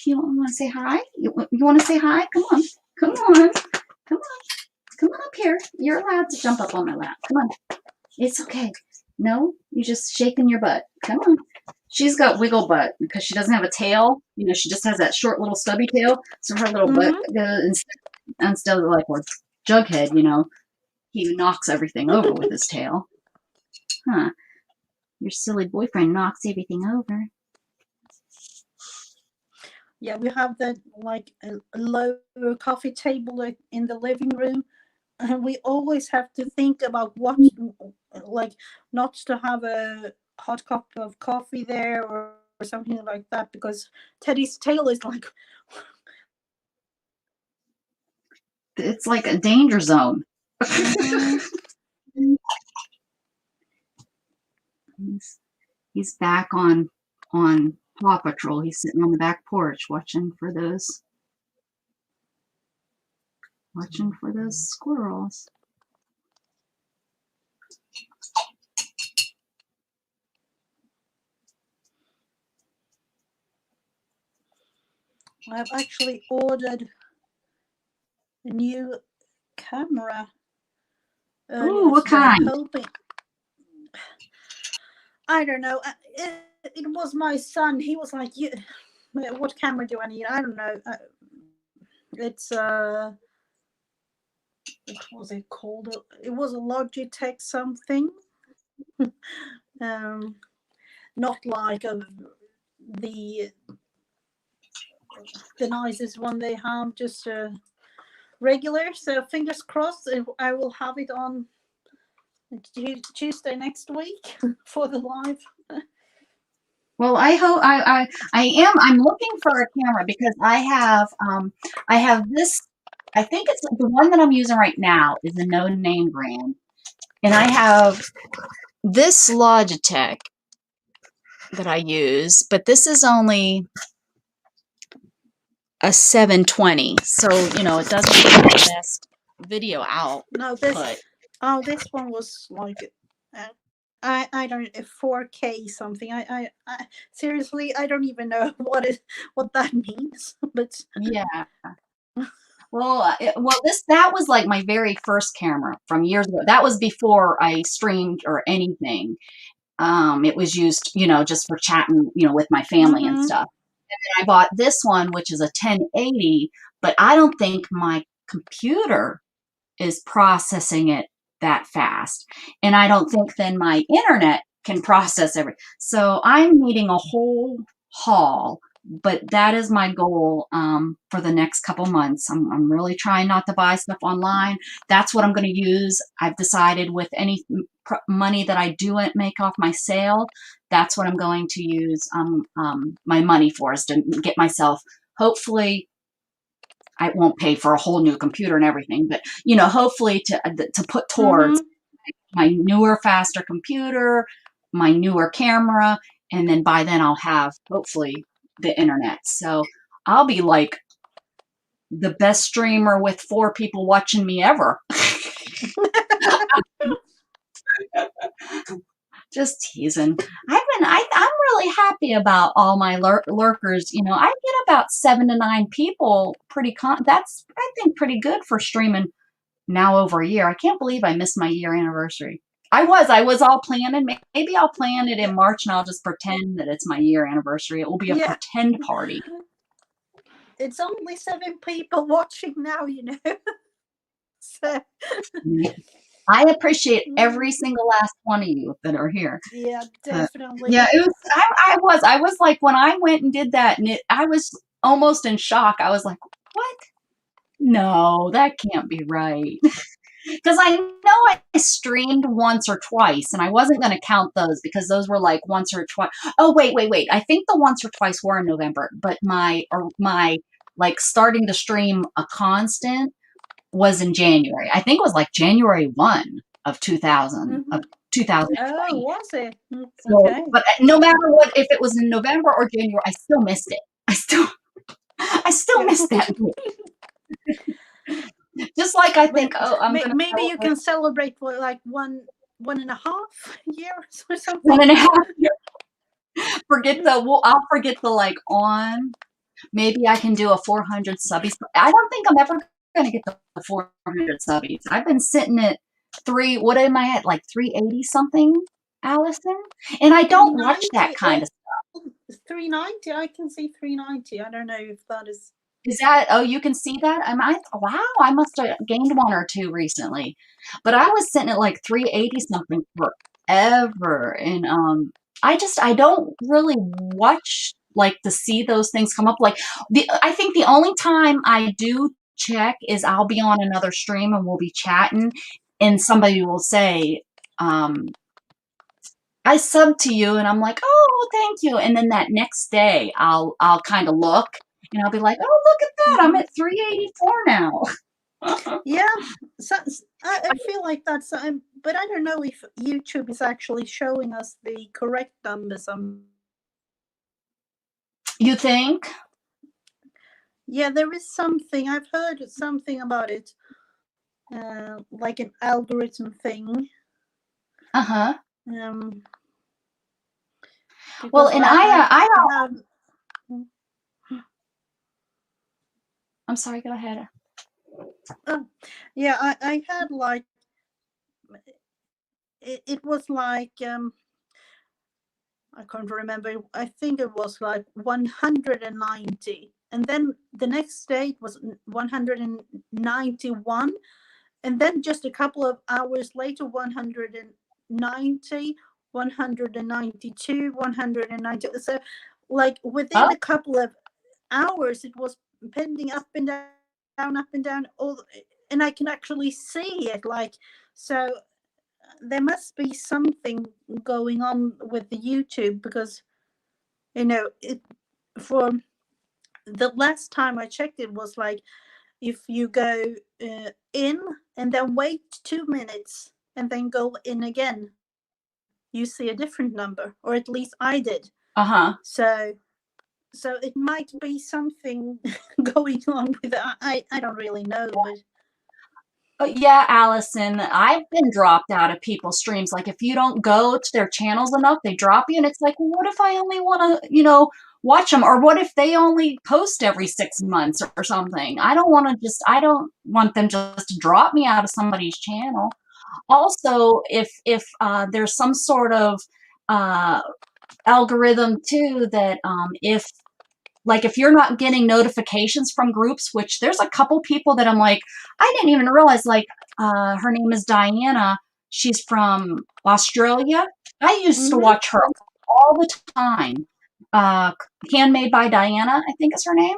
You want to say hi? You want to say hi? Come on. Come on. Come on. Come on up here. You're allowed to jump up on my lap. Come on. It's okay. No, you're just shaking your butt. Come on. She's got wiggle butt because she doesn't have a tail. You know, she just has that short little stubby tail. So her little butt goes instead of like with Jughead, you know, he knocks everything over with his tail. Huh. Your silly boyfriend knocks everything over. Yeah, we have that like a low coffee table in the living room, and we always have to think about what, like, not to have a hot cup of coffee there or something like that, because Teddy's tail is like. It's like a danger zone. He's back on Paw Patrol. He's sitting on the back porch watching for those squirrels. I've actually ordered a new camera. Ooh, what kind? Hoping. I don't know. It was my son. He was like, what camera do I need? I don't know. It's what was it called? It was a Logitech something. Not like the nicest one they have, just regular. So fingers crossed, I will have it on Tuesday next week for the live. Well, I hope I'm looking for a camera because I have this. I think it's the one that I'm using right now is a no-name brand, and I have this Logitech that I use, but this is only a 720, so you know it doesn't have the best video out. No, this one was like I don't 4K something. I seriously I don't even know what that means. But yeah. Well, that was like my very first camera from years ago. That was before I streamed or anything. It was used, you know, just for chatting, you know, with my family and stuff. I bought this one, which is a 1080, but I don't think my computer is processing it that fast. And I don't think then my internet can process everything. So I'm needing a whole haul, but that is my goal for the next couple months. I'm really trying not to buy stuff online. That's what I'm going to use. I've decided with any money that I do make off my sale, that's what I'm going to use my money for, is to get myself, hopefully, I won't pay for a whole new computer and everything, but hopefully to put towards my newer, faster computer, my newer camera, and then by then I'll have hopefully the internet. So I'll be like the best streamer with 4 people watching me ever. Just teasing. I'm really happy about all my lurkers. I get about 7 to 9 people. That's, I think, pretty good for streaming now over a year. I can't believe I missed my year anniversary. I was all planning. Maybe I'll plan it in March and I'll just pretend that it's my year anniversary. It will be a pretend party. It's only 7 people watching now, So I appreciate every single last one of you that are here. Yeah, definitely. Yeah, it was. I was like, when I went and did that, and I was almost in shock. I was like, what? No, that can't be right. Because I know I streamed once or twice, and I wasn't going to count those because those were like once or twice. Oh, wait. I think the once or twice were in November, but my like starting to stream a constant was in January. I think it was like January 1 of 2000 of 2020. Oh, was it? So, Okay. but no matter what, if it was in November or January, I still missed it. I still missed that. Just like I think, maybe you can celebrate for like 1.5 years or something. 1.5 years. I'll forget the like on. Maybe I can do a 400 subbies. I don't think I'm ever going to get the 400 subbies. I've been sitting at what am I at? Like 380 something, Allison? And I don't watch that kind of stuff. 390. I can see 390. I don't know if that is. Is that, oh, you can see that? Wow, I must have gained 1 or 2 recently. But I was sitting at like 380 something forever. And I don't really watch like to see those things come up. Like I think the only time I do check is I'll be on another stream and we'll be chatting and somebody will say, I sub to you, and I'm like, oh, thank you. And then that next day I'll kind of look and I'll be like, oh, look at that. I'm at 384 now. Yeah. So, I feel like that's, but I don't know if YouTube is actually showing us the correct numbers. You think? Yeah, there is something. I've heard something about it, like an algorithm thing. Uh-huh. Well, and I'm sorry, go ahead. Yeah, I had like, it was like, I can't remember. I think it was like 190. And then the next day it was 191. And then just a couple of hours later, 190, 192, 190. So like within a couple of hours, it was pending up and down, and I can actually see it. Like, so there must be something going on with the YouTube, because for the last time I checked, it was like if you go in and then wait 2 minutes and then go in again, you see a different number, or at least I did. So it might be something going on with it. I don't really know, but yeah, Allison, I've been dropped out of people's streams. Like, if you don't go to their channels enough, they drop you. And it's like, well, what if I only want to, watch them? Or what if they only post every 6 months or something? I don't want them just to drop me out of somebody's channel. Also, if there's some sort of algorithm too that if like if you're not getting notifications from groups, which there's a couple people that I'm like, I didn't even realize, like, her name is Diana. She's from Australia. I used to Mm-hmm. watch her all the time. Uh, Handmade by Diana, I think is her name.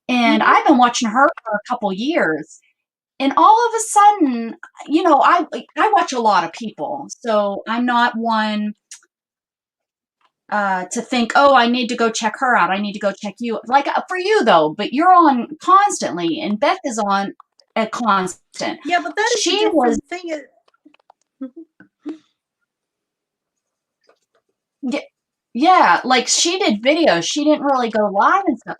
And Mm-hmm. I've been watching her for a couple years. And all of a sudden, I watch a lot of people. So I'm not one to think, oh, I need to go check her out. I need to go check you. Like for you though, but you're on constantly, and Beth is on a constant. Yeah, but that is a She was, different thing. yeah, like she did videos. She didn't really go live and stuff.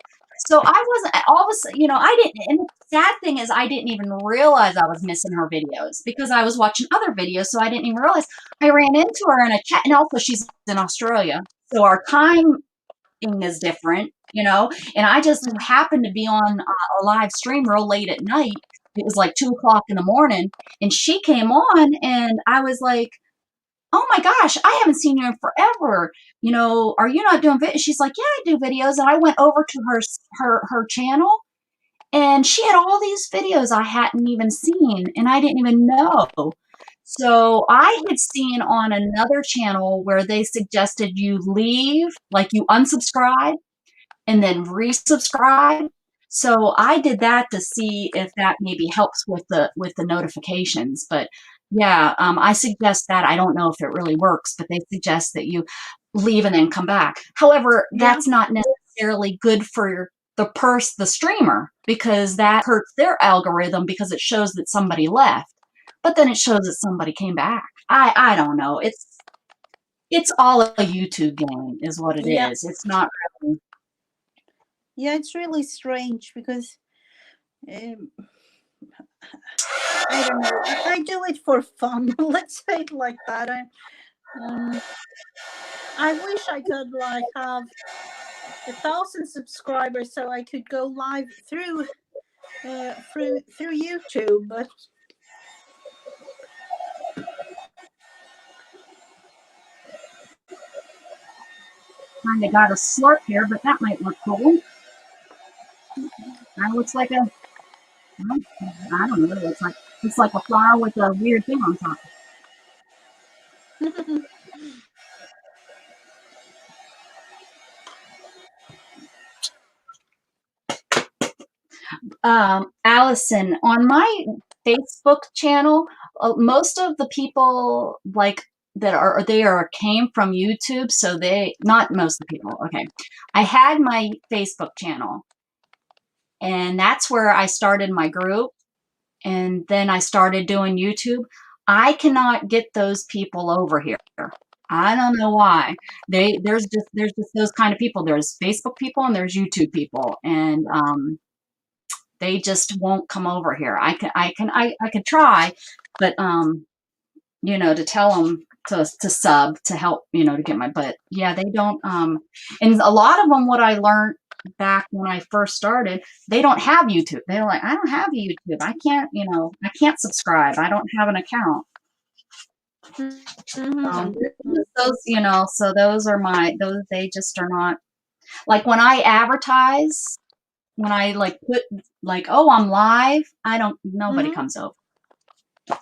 So I wasn't all of a sudden, I didn't. And the sad thing is, I didn't even realize I was missing her videos because I was watching other videos. So I didn't even realize. I ran into her in a chat, and also she's in Australia, so our time is different, and I just happened to be on a live stream real late at night. It was like 2 o'clock in the morning, and she came on, and I was like, oh my gosh, I haven't seen you in forever. Are you not doing videos? She's like, yeah, I do videos. And I went over to her channel, and she had all these videos I hadn't even seen, and I didn't even know. So I had seen on another channel where they suggested you leave, like you unsubscribe and then resubscribe. So I did that to see if that maybe helps with the notifications. But yeah, I suggest that. I don't know if it really works, but they suggest that you leave and then come back. However, Yeah. that's not necessarily good for the streamer, because that hurts their algorithm because it shows that somebody left, but then it shows that somebody came back. I don't know. It's all a YouTube game is what it Yeah. is. It's not really. Yeah, it's really strange because um, I don't know. I do it for fun. Let's say it like that. Um, I wish I could like have 1,000 subscribers so I could go live through YouTube, but Kind of got a slurp here, but that might look cool. That looks like I don't know. It's like a flower with a weird thing on top. Allison, on my Facebook channel, most of the people like that are there came from YouTube. So they, not most of the people. Okay. I had my Facebook channel, and that's where I started my group. And then I started doing YouTube. I cannot get those people over here. I don't know why. There's just those kind of people. There's Facebook people and there's YouTube people, and they just won't come over here. I could try, but to tell them to sub to help, to get my, but yeah, they don't. And a lot of them, what I learned back when I first started, they don't have YouTube. They're like, I don't have YouTube. I can't subscribe. I don't have an account. Mhm. Those, so those are those, they just are not, like when I advertise, when I like put like, oh, I'm live, nobody Mhm. comes over.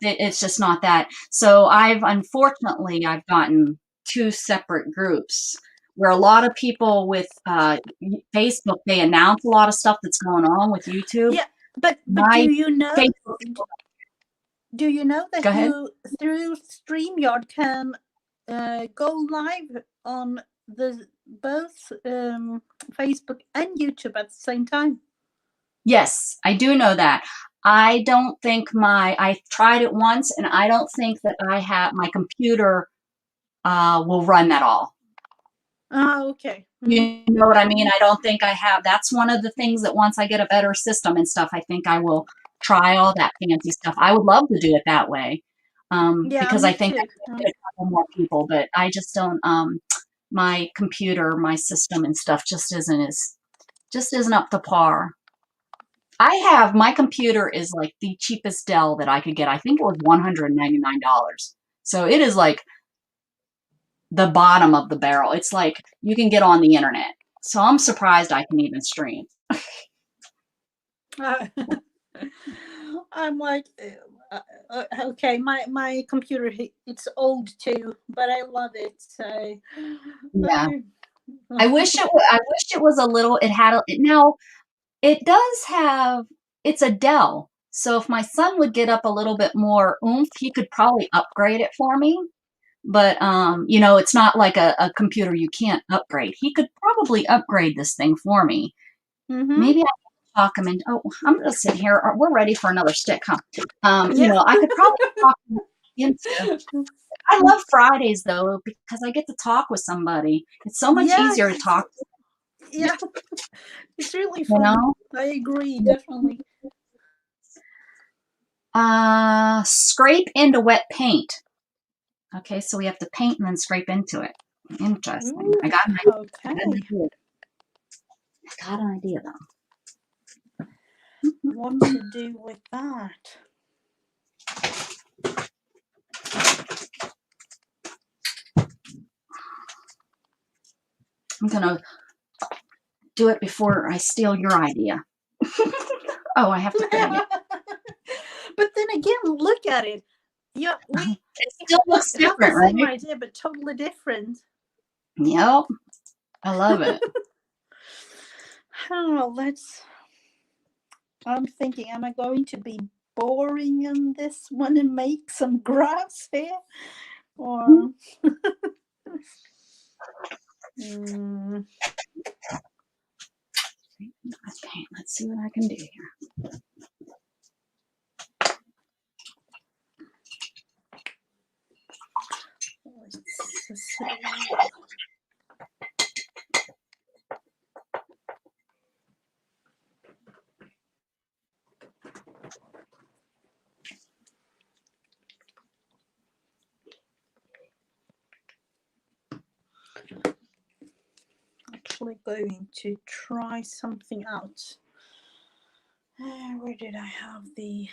It's just not that. So unfortunately, I've gotten two separate groups where a lot of people with Facebook, they announce a lot of stuff that's going on with YouTube. Yeah, but My Facebook, do you know go that ahead. you through StreamYard can go live on the both Facebook and YouTube at the same time? Yes, I do know that. I don't think I tried it once, and I don't think that I have my computer will run that all. Oh, okay. You know what I mean? I don't think I have. That's one of the things that once I get a better system and stuff, I think I will try all that fancy stuff. I would love to do it that way, Yeah, because I me think I too. can get a couple more people, but I just don't. My computer, my system and stuff just isn't up to par. I have, my computer is like the cheapest Dell that I could get. I think it was $199. So it is like the bottom of the barrel. It's like you can get on the internet. So I'm surprised I can even stream. Uh, I'm like, okay, my computer it's old too, but I love it. So, Yeah. I, I wish it was a little, it had, now it does have, it's a Dell. So if my son would get up a little bit more oomph, he could probably upgrade it for me. But, it's not like a computer you can't upgrade. He could probably upgrade this thing for me. mm-hmm. Maybe I can talk him into, oh, I'm going to sit here. We're ready for another stick, huh? Yeah. I could probably talk him into, I love Fridays though, because I get to talk with somebody. It's so much Yeah, easier to talk, yeah, it's really you fun. know? I agree, definitely. Scrape into wet paint. Okay, so we have to paint and then scrape into it. Interesting. Ooh, I got an okay. idea. I got an idea What to do with that? I'm gonna do it before I steal your idea. Oh, I have to put it. But then again, look at it. Yeah, we It still looks have the different, same right? idea, but totally different. Yep. I love it. Oh, I'm thinking, am I going to be boring on this one and make some grass here? Or mm, Okay, let's see what I can do here. let's see. Actually going to try something out. Where did I have the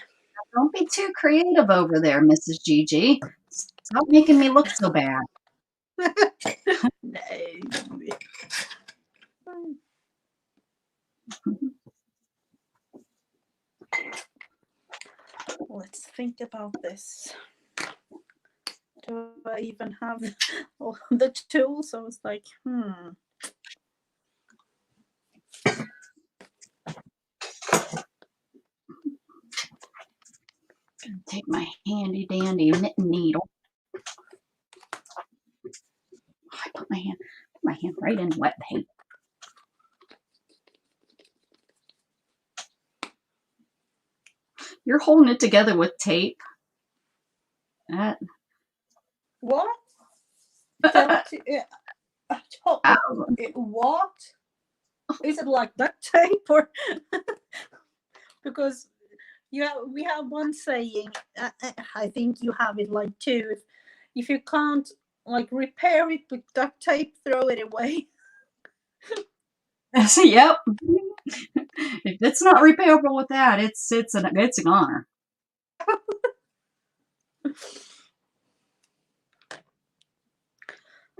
Don't be too creative over there, Mrs. Gigi. Stop making me look so bad. no. Let's think about this. Do I even have all the tools? I was like, Take my handy dandy knitting needle. I put my hand right in wet paint. You're holding it together with tape. That, what? What? Is it like duct tape or because we have one saying. I think you have it like too. If you can't like repair it with duct tape, throw it away. yep. If it's not repairable with that, it's an honor.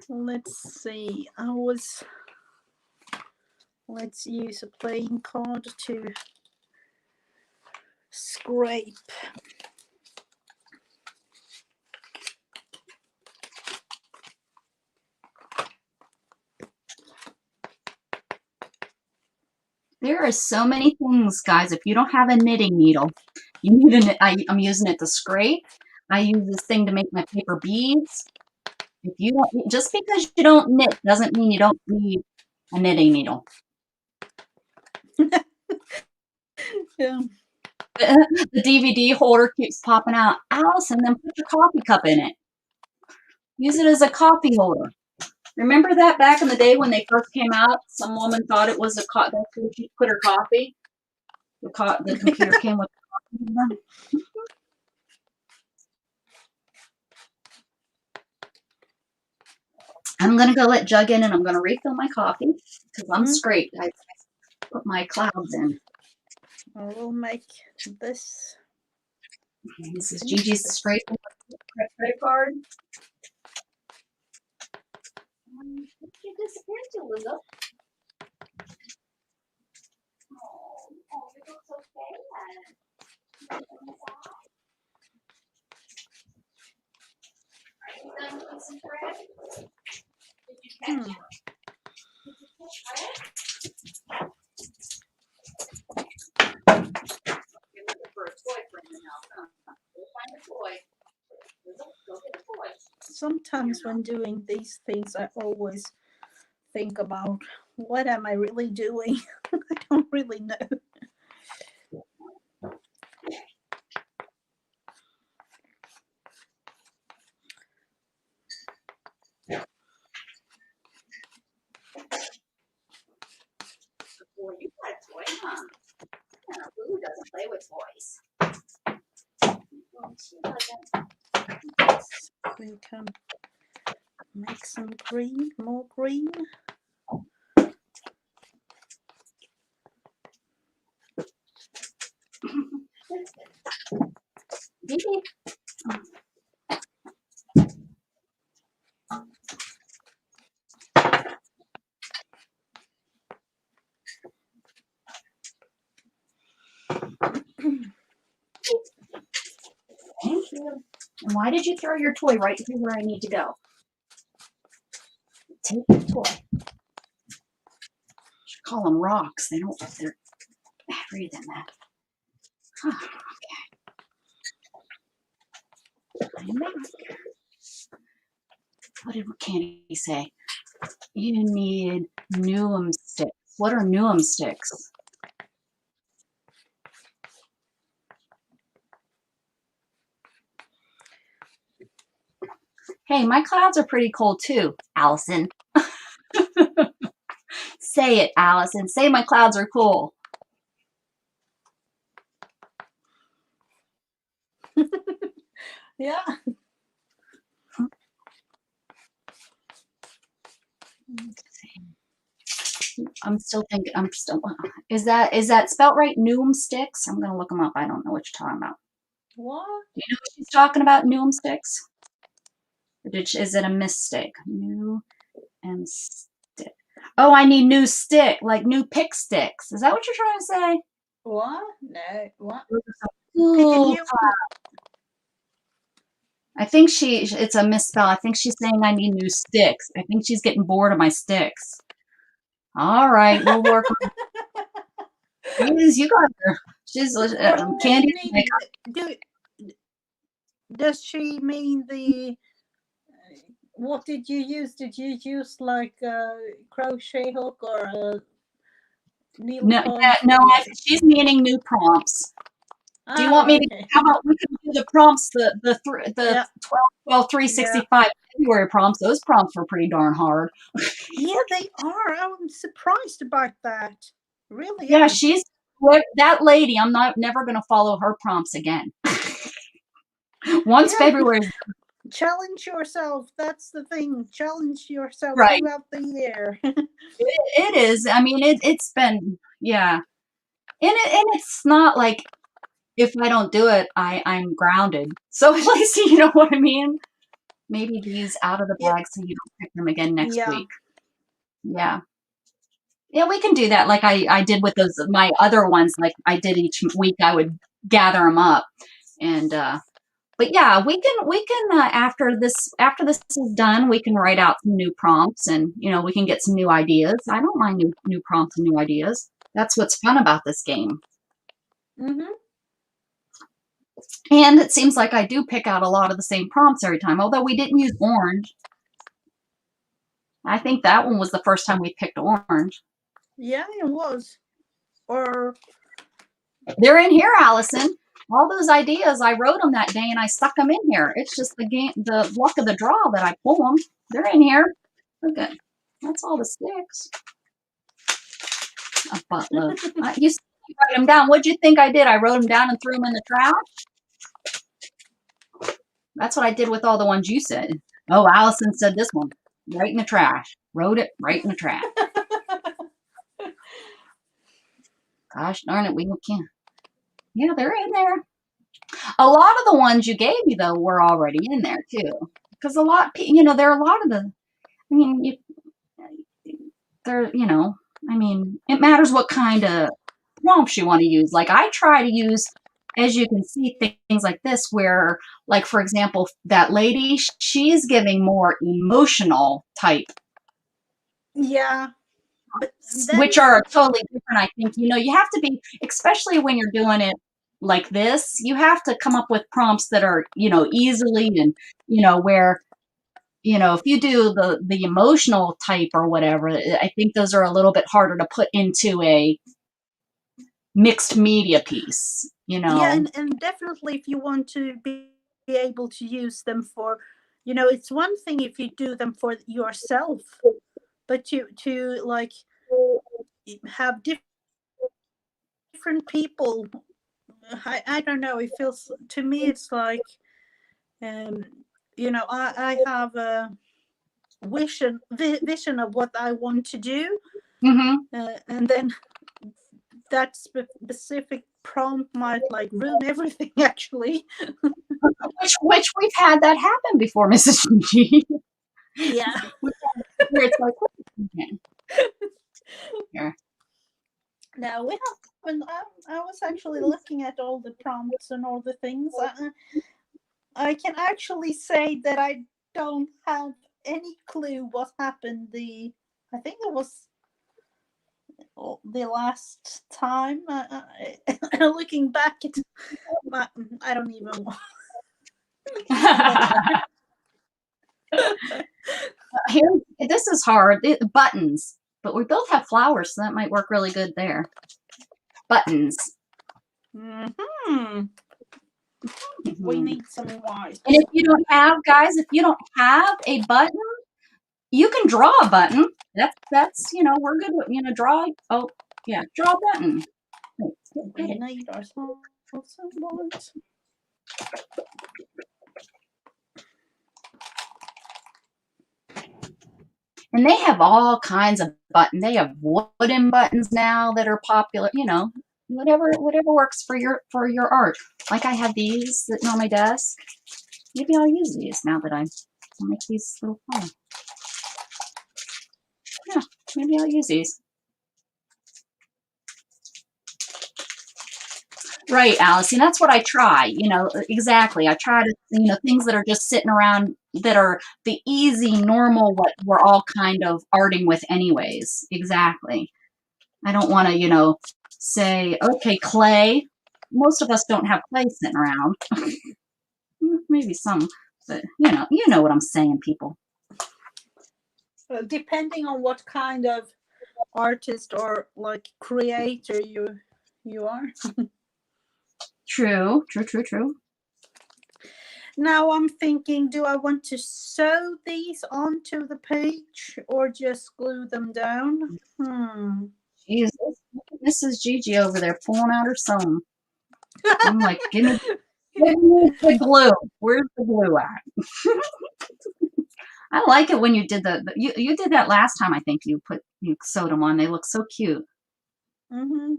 Let's see. Let's use a playing card to scrape. There are so many things, guys. If you don't have a knitting needle, you need I'm using it to scrape. I use this thing to make my paper beads. If you don't, just because you don't knit doesn't mean you don't need a knitting needle. Yeah. The DVD holder keeps popping out. Allison, then put your coffee cup in it. Use it as a coffee holder. Remember that back in the day when they first came out, some woman thought it was that's where she put her coffee. The computer came with a coffee holder. I'm gonna go let Jug in, and I'm gonna refill my coffee because I'm scraped. I put my clouds in. I will make this. This is Gigi's scraping credit card. She disappeared, Elizabeth. Hmm. Sometimes when doing these things, I always think about what am I really doing? I don't really know. Boy, you got a toy, huh? Yeah, Lulu doesn't play with toys. We can make some green, more green. Gigi. Thank you. And why did you throw your toy right through where I need to go? Take the toy. Should call them rocks. They're heavier than that. Huh, okay. I'm back. What did Candy say? You need Newham sticks. What are Newham sticks? Hey, my clouds are pretty cool too, Allison. Say it, Allison. Say my clouds are cool. Yeah. I'm still thinking. Is that spelt right? Newham sticks. I'm gonna look them up. I don't know what you're talking about. What? Do you know what she's talking about? Newham sticks. Or is it a mistake? New and stick. Oh, I need new stick, like new pick sticks. Is that what you're trying to say? What? No. What? Pick a new. I think it's a misspell. I think she's saying I need new sticks. I think she's getting bored of my sticks. All right, we'll work on it. You got her. She's Candy. Does she mean the? What did you use? Did you use like a crochet hook or a needle? No, she's meaning new prompts. Do you want me to? How about we can do the prompts, the 12 365 February prompts? Those prompts were pretty darn hard. Yeah, they are. I'm surprised about that. Really? Yeah, she's that lady. I'm never going to follow her prompts again. Once February. Challenge yourself. That's the thing. Challenge yourself throughout the year. It is. I mean, it's been, yeah. And it's not like if I don't do it, I'm grounded. So at least you know what I mean. Maybe these out of the bag so you don't pick them again next week. Yeah. Yeah, we can do that. Like I did with my other ones. Like I did each week, I would gather them up, and but yeah, we can after this is done, we can write out some new prompts, and we can get some new ideas. I don't mind new prompts and new ideas. That's what's fun about this game. Mm-hmm. And it seems like I do pick out a lot of the same prompts every time, although we didn't use orange. I think that one was the first time we picked orange. Yeah, it was. Or they're in here, Allison. All those ideas, I wrote them that day and I stuck them in here. It's just the luck of the draw that I pull them. They're in here. Look at that's all the sticks. A buttload. You write them down. What'd you think I did? I wrote them down and threw them in the trash. That's what I did with all the ones you said. Oh, Allison said this one. Right in the trash. Wrote it right in the trash. Gosh darn it, we can't. Yeah, they're in there. A lot of the ones you gave me, though, were already in there, too. Because there are a lot of the, I mean, it matters what kind of prompts you want to use. Like I try to use, as you can see, things like this where, like, for example, that lady, she's giving more emotional type, Yeah, but then which are totally different. I think, you have to be, especially when you're doing it like this, you have to come up with prompts that are, easily and, where, if you do the emotional type or whatever, I think those are a little bit harder to put into a mixed media piece, yeah, and definitely if you want to be able to use them for, it's one thing if you do them for yourself, but to like have different people, I don't know, it feels to me it's like, um I have a vision of what I want to do, hmm and then that specific prompt might like ruin everything actually. which we've had that happen before, Mrs. Gigi. Yeah. Where it's like, okay, here. Now we haven't. I was actually looking at all the prompts and all the things. I can actually say that I don't have any clue what happened. I think it was the last time. Looking back at, I don't even. Here, this is hard. Buttons, but we both have flowers, so that might work really good there. Buttons. Mm-hmm. We need some white. And if you don't have, guys, if you don't have a button, you can draw a button. That's we're good with draw. Oh yeah, draw a button. We need ourselves some white. And they have all kinds of buttons. They have wooden buttons now that are popular. Whatever works for your art. Like I have these sitting on my desk. Maybe I'll use these now that I'll make these little fun. Yeah, maybe I'll use these. Right, Alice. And that's what I try. Exactly. I try to, things that are just sitting around that are the easy, normal, what we're all kind of arting with anyways. Exactly. I don't want to, say, okay, clay. Most of us don't have clay sitting around. Maybe some, but you know what I'm saying, people. Depending on what kind of artist or like creator you are. True, true, true, true. Now I'm thinking, do I want to sew these onto the page or just glue them down? Jesus, look at Mrs. Gigi over there pulling out her sewing. I'm like, give me the glue. Where's the glue at? I like it when you did you did that last time. I think you sewed them on. They look so cute. Mm-hmm.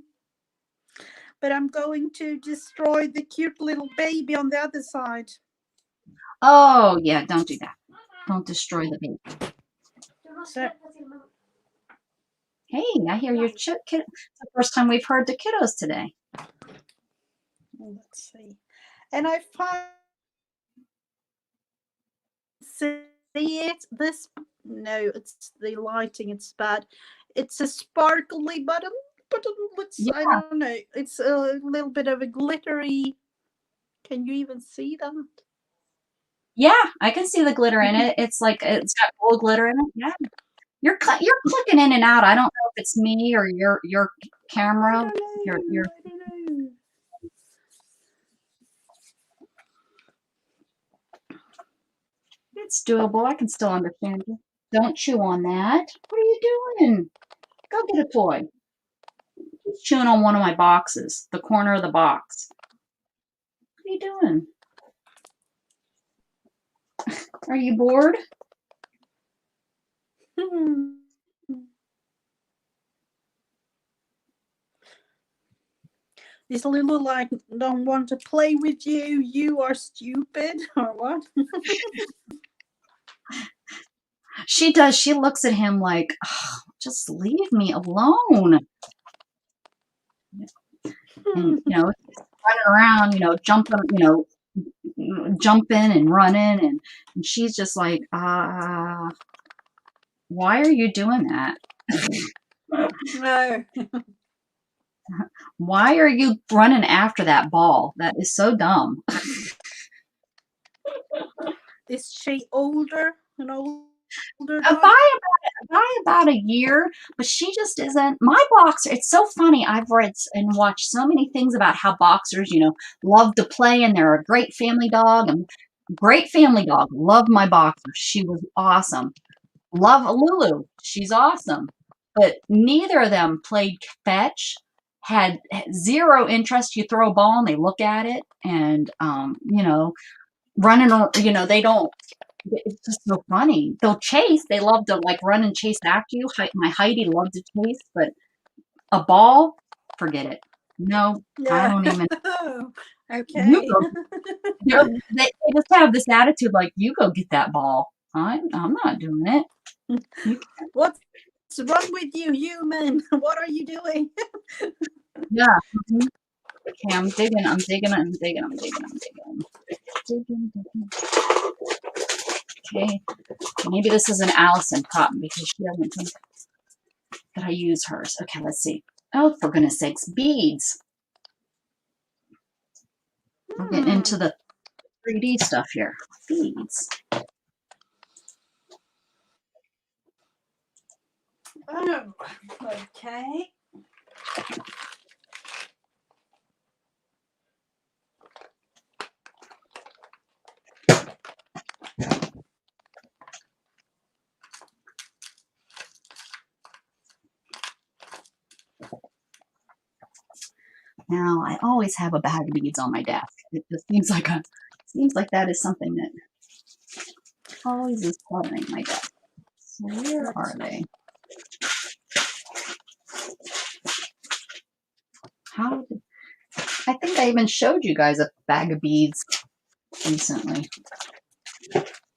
But I'm going to destroy the cute little baby on the other side. Oh yeah, don't do that. Don't destroy the baby. So, Hey, I hear your kid. It's the first time we've heard the kiddos today. let's see. And I find see it. This no, it's the lighting. It's bad. It's a sparkly button. Yeah, I don't know. It's a little bit of a glittery. Can you even see that? yeah, I can see the glitter in it. It's like it's got gold glitter in it. Yeah, you're clicking in and out. I don't know if it's me or your camera. Your I don't know. It's doable. I can still understand you. Don't chew on that. What are you doing? Go get a toy. He's chewing on one of my boxes, the corner of the box. What are you doing? Are you bored? This little like don't want to play with you. You are stupid, or what? She does. She looks at him like, oh, just leave me alone. And he's running around, jumping, jumping and running, and she's just like, why are you doing that? No. Why are you running after that ball? That is so dumb. Is she older? An older Uh, dog? by by about a year, but she just isn't. My boxer, it's so funny. I've read and watched so many things about how boxers, love to play and they're a great family dog and great family dog. Love my boxer. She was awesome. Love Lulu. She's awesome. But neither of them played fetch, had zero interest. You throw a ball and they look at it and, running, they don't. It's just so funny. They'll chase. They love to like run and chase after you. My Heidi loved to chase, but a ball, forget it. No, I Yeah. don't even. You Okay. go. They just have this attitude like you go get that ball. I'm not doing it. You, What's wrong with you, human? What are you doing? yeah. Mhm. Okay, I'm digging. I'm digging. I'm digging. I'm digging. I'm digging. Digging, digging. Okay, maybe this is an Allison cotton because she doesn't think that I use hers. Okay, let's see. Oh, for goodness sakes, beads. We're getting into the 3D stuff here. Beads. Oh, okay. Now, I always have a bag of beads on my desk. It just seems like that is something that always is cluttering my desk. So where are they? I think I even showed you guys a bag of beads recently.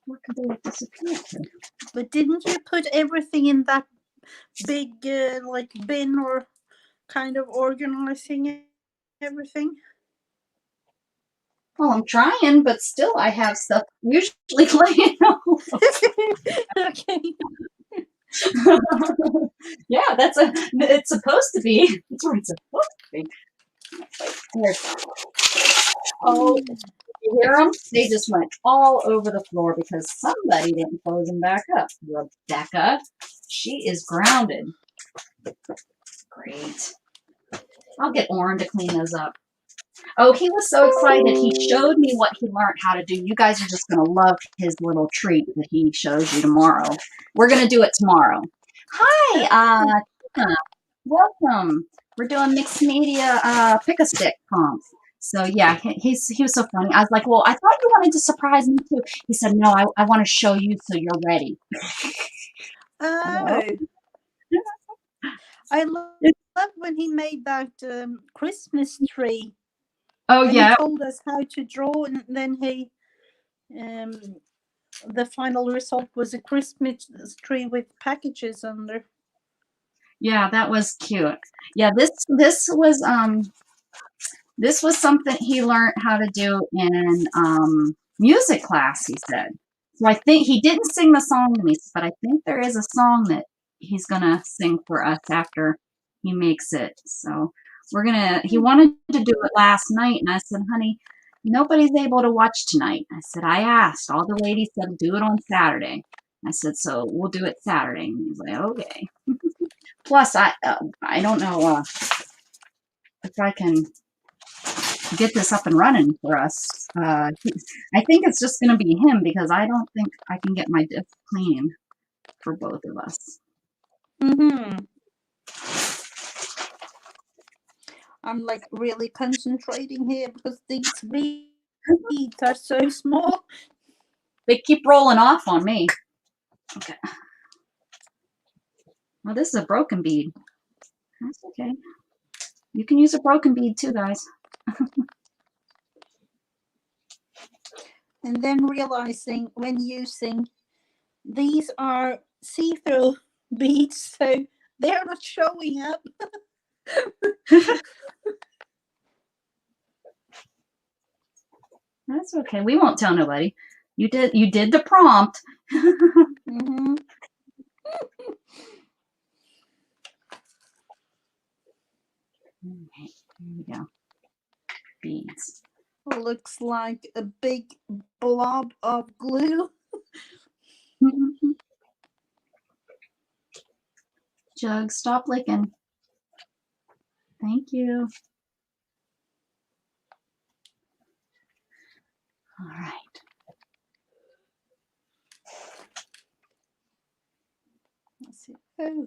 Where could they have disappeared to? But didn't you put everything in that big like bin or kind of organizing everything? Well, I'm trying, but still I have stuff usually laying all Okay. yeah, it's supposed to be. That's where it's supposed to be. Here. Oh, you hear them? They just went all over the floor because somebody didn't close them back up. Becca, she is grounded. Great. I'll get Oren to clean those up. Oh, he was so excited. He showed me what he learned how to do. You guys are just going to love his little treat that he shows you tomorrow. We're going to do it tomorrow. Hi, Tina. Welcome. We're doing mixed media pick-a-stick comp. So yeah, he was so funny. I was like, well, I thought you wanted to surprise me too. He said, no, I want to show you so you're ready. Oh, I love when he made that Christmas tree. Oh When he yeah, told us how to draw, and then um, the final result was a Christmas tree with packages under. yeah, that was cute. Yeah, this was something he learned how to do in music class, he said. So I think he didn't sing the song to me, but I think there is a song that he's going to sing for us after he makes it. So he wanted to do it last night, and I said, honey, nobody's able to watch tonight. I said, I asked. All the ladies said, do it on Saturday. I said, so we'll do it Saturday. And he's like, okay. Plus, I don't know if I can get this up and running for us. I think it's just going to be him because I don't think I can get my diff clean for both of us. Mm-hmm. I'm like really concentrating here because these beads are so small. They keep rolling off on me. Okay. Well, this is a broken bead. That's okay. You can use a broken bead too, guys. And then realizing when using these are see-through beads, so they're not showing up. That's okay. We won't tell nobody. You did the prompt. Mm-hmm. Okay, here we go. Beads. Looks like a big blob of glue. Jug, stop licking. Thank you. All right. Let's see. Oh.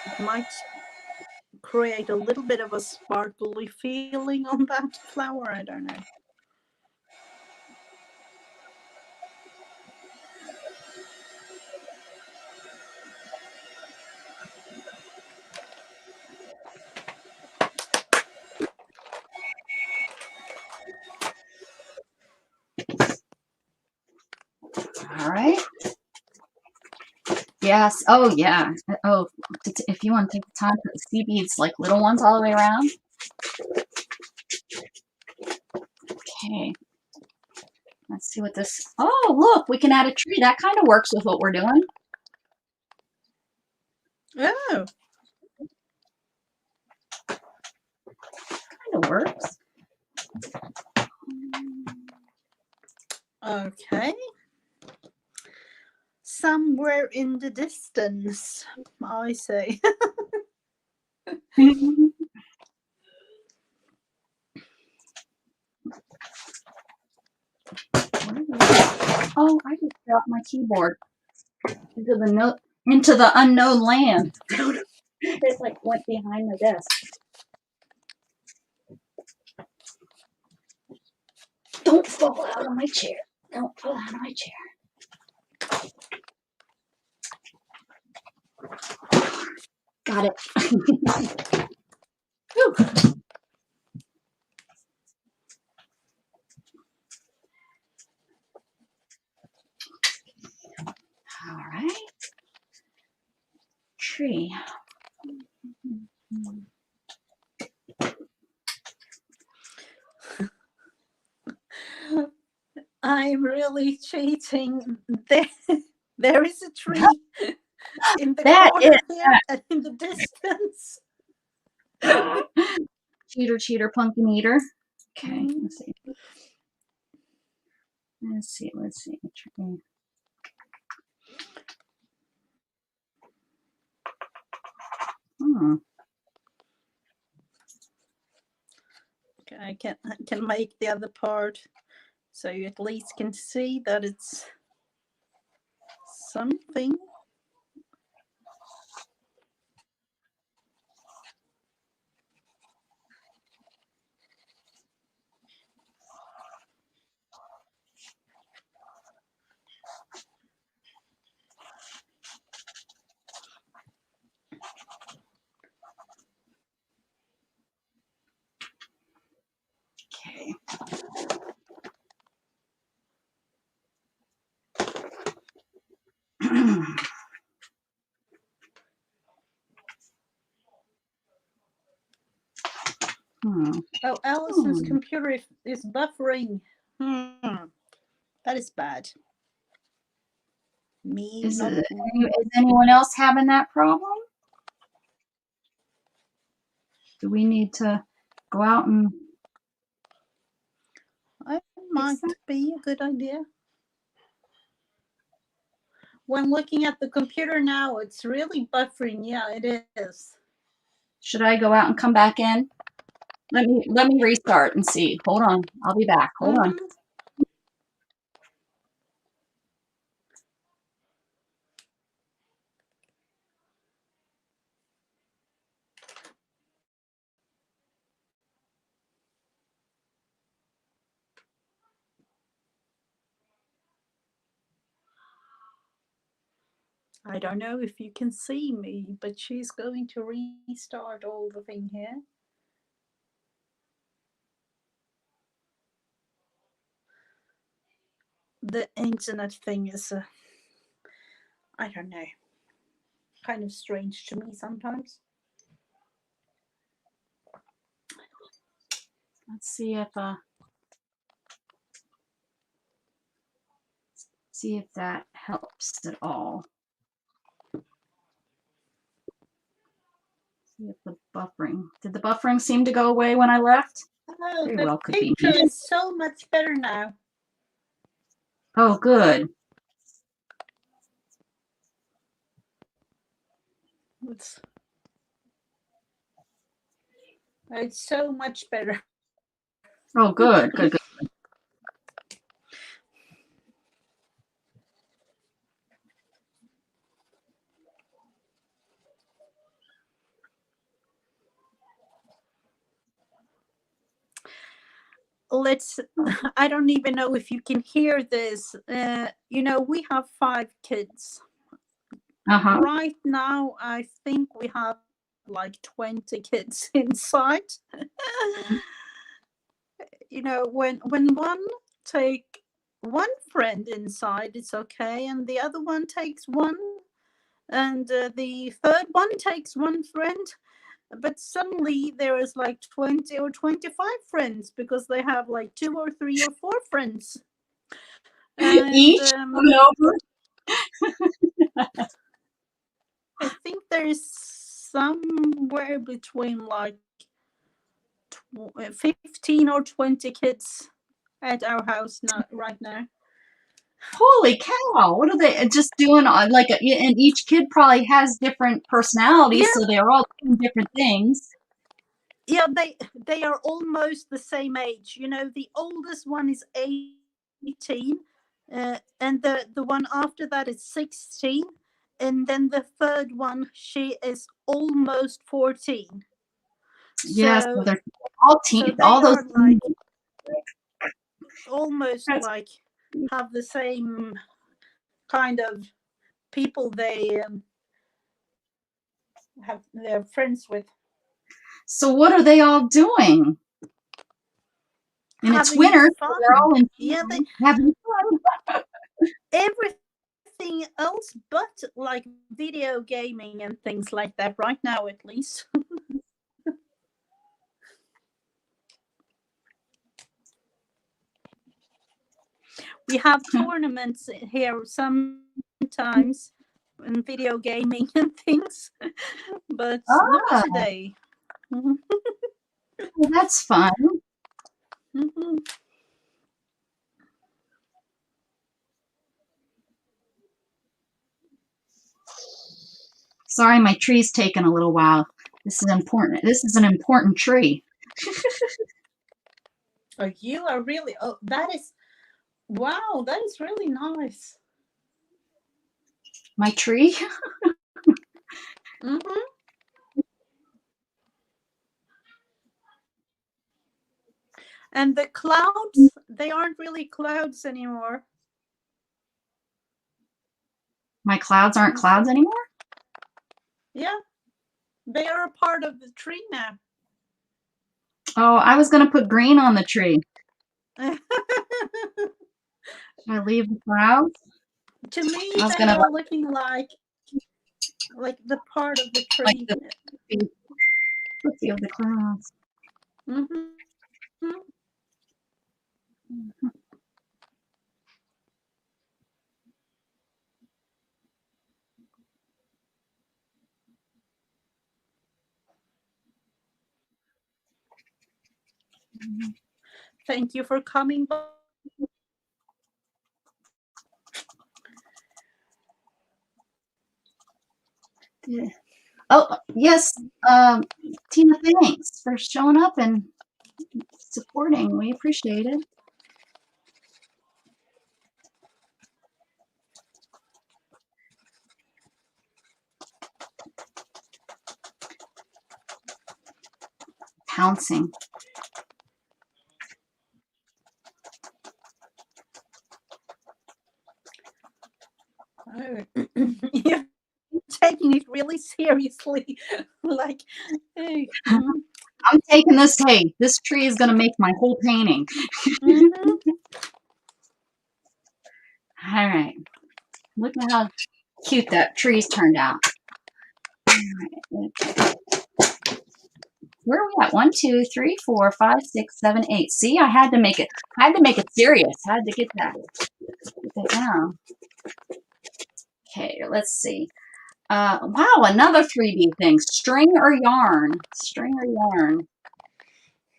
It might create a little bit of a sparkly feeling on that flower. I don't know. All right. Yes. Oh, yeah. Oh, if you want to take the time to put the sea beads, like little ones all the way around. Okay. Let's see what this. Oh, look, we can add a tree. That kind of works with what we're doing. Oh. Kind of works. Okay. Somewhere in the distance, I say. Oh, I just dropped my keyboard into the unknown land. It like went behind my desk. Don't fall out of my chair. Don't fall out of my chair. Got it. All right. Tree. I'm really cheating. There is a tree in the That is corner here and in the distance. cheater, cheater, pumpkin eater. Okay, let's see. Let's see. Let's see. Hmm. Okay, I can make the other part so you at least can see that it's something. Okay. Oh, Allison's computer is buffering. That is bad. Me, Is not. anyone else having that problem? Do we need to go out and It might be a good idea. When looking at the computer now, it's really buffering. Yeah, it is. should I go out and come back in? Let me restart and see. Hold on. I'll be back. Hold on. I don't know if you can see me, but she's going to restart all the thing here. the internet thing is, I don't know, kind of strange to me sometimes. Let's see if that helps at all. See if the buffering. Did the buffering seem to go away when I left? Oh, Very the well could be. picture is so much better now. Oh, good. It's so much better. Oh, good, good, good. I don't even know if you can hear this. We have 5 kids. Uh-huh. Right now, I think we have like 20 kids inside. When one take one friend inside, it's okay, and the other one takes one, and the third one takes one friend. But suddenly there is like 20 or 25 friends because they have like 2 or 3 or 4 friends. And Each over. I think there is somewhere between like 15 or 20 kids at our house right now. Holy cow! What are they just doing? And each kid probably has different personalities, Yeah. so they're all doing different things. Yeah, they are almost the same age. The oldest one is 18, and the one after that is 16, and then the third one, she is almost 14. Yes, so So they're all so they all those are like almost like have the same kind of people they're friends with. So what are they all doing? And it's Having winter, so they're fun. all in Yeah, they having fun. everything else but like video gaming and things like that right now, at least. We have tournaments here sometimes in video gaming and things, but not Ah, today. well, that's fun. Mhm. Sorry, my tree's taking a little while. This is important. This is an important tree. Oh, you are really, that is, wow, that is really nice. My tree? Mm-hmm. And the clouds, they aren't really clouds anymore. My clouds aren't clouds anymore? Yeah, they are a part of the tree now. Oh, I was going to put green on the tree. Should I leave the clouds? To me, I was they going to are looking like the part of the like tree. let's see of the clouds. Mm-hmm. Thank you for coming by. Yeah. Oh, yes. Tina, thanks for showing up and supporting. We appreciate it. Pouncing. Oh. You're taking it really seriously. Like, hey. I'm taking this. Hey, this tree is going to make my whole painting. Mm-hmm. All right. Look at how cute that tree's turned out. All right. Where are we at? 1, 2, 3, 4, 5, 6, 7, 8. See, I had to make it. I had to make it serious. I had to get that down. Okay, let's see. Wow, another 3D thing. String or yarn? String or yarn?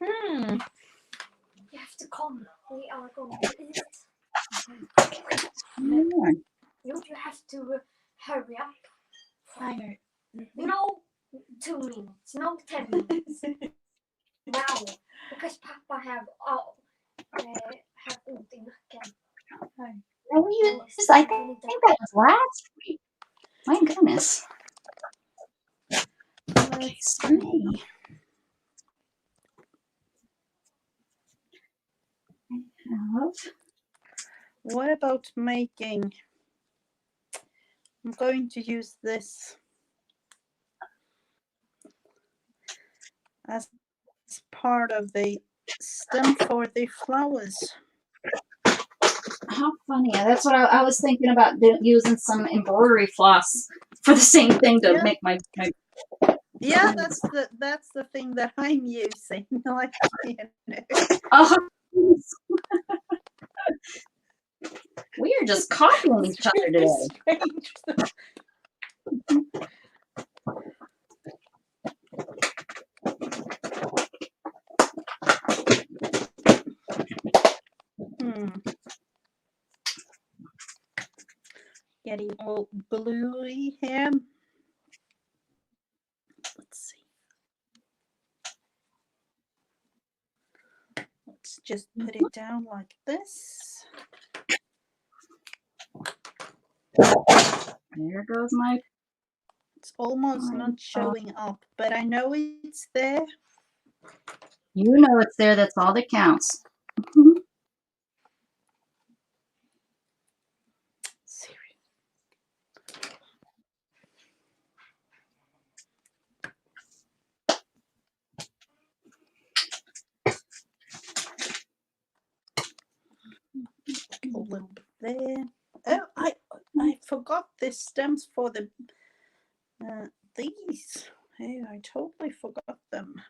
Hmm. You have to come. We are going to eat. Yarn. You have to hurry up. Fine. No 2 minutes, no 10 minutes. Now, because Papa have ont i nacken. I think that was last week. My goodness. Okay, string. What about making? I'm going to use this as part of the stem for the flowers. How funny. That's what I was thinking about using some embroidery floss for the same thing to make my Yeah, that's the thing that I'm using. Like, you know. Oh, we are just copying each other today. Strange. Getting all bluey here. Let's see. Let's just put it down like this. There goes my. It's almost not showing up, but I know it's there. You know it's there. That's all that counts. A little bit there. Oh, I forgot this stems for the these. Hey, I totally forgot them.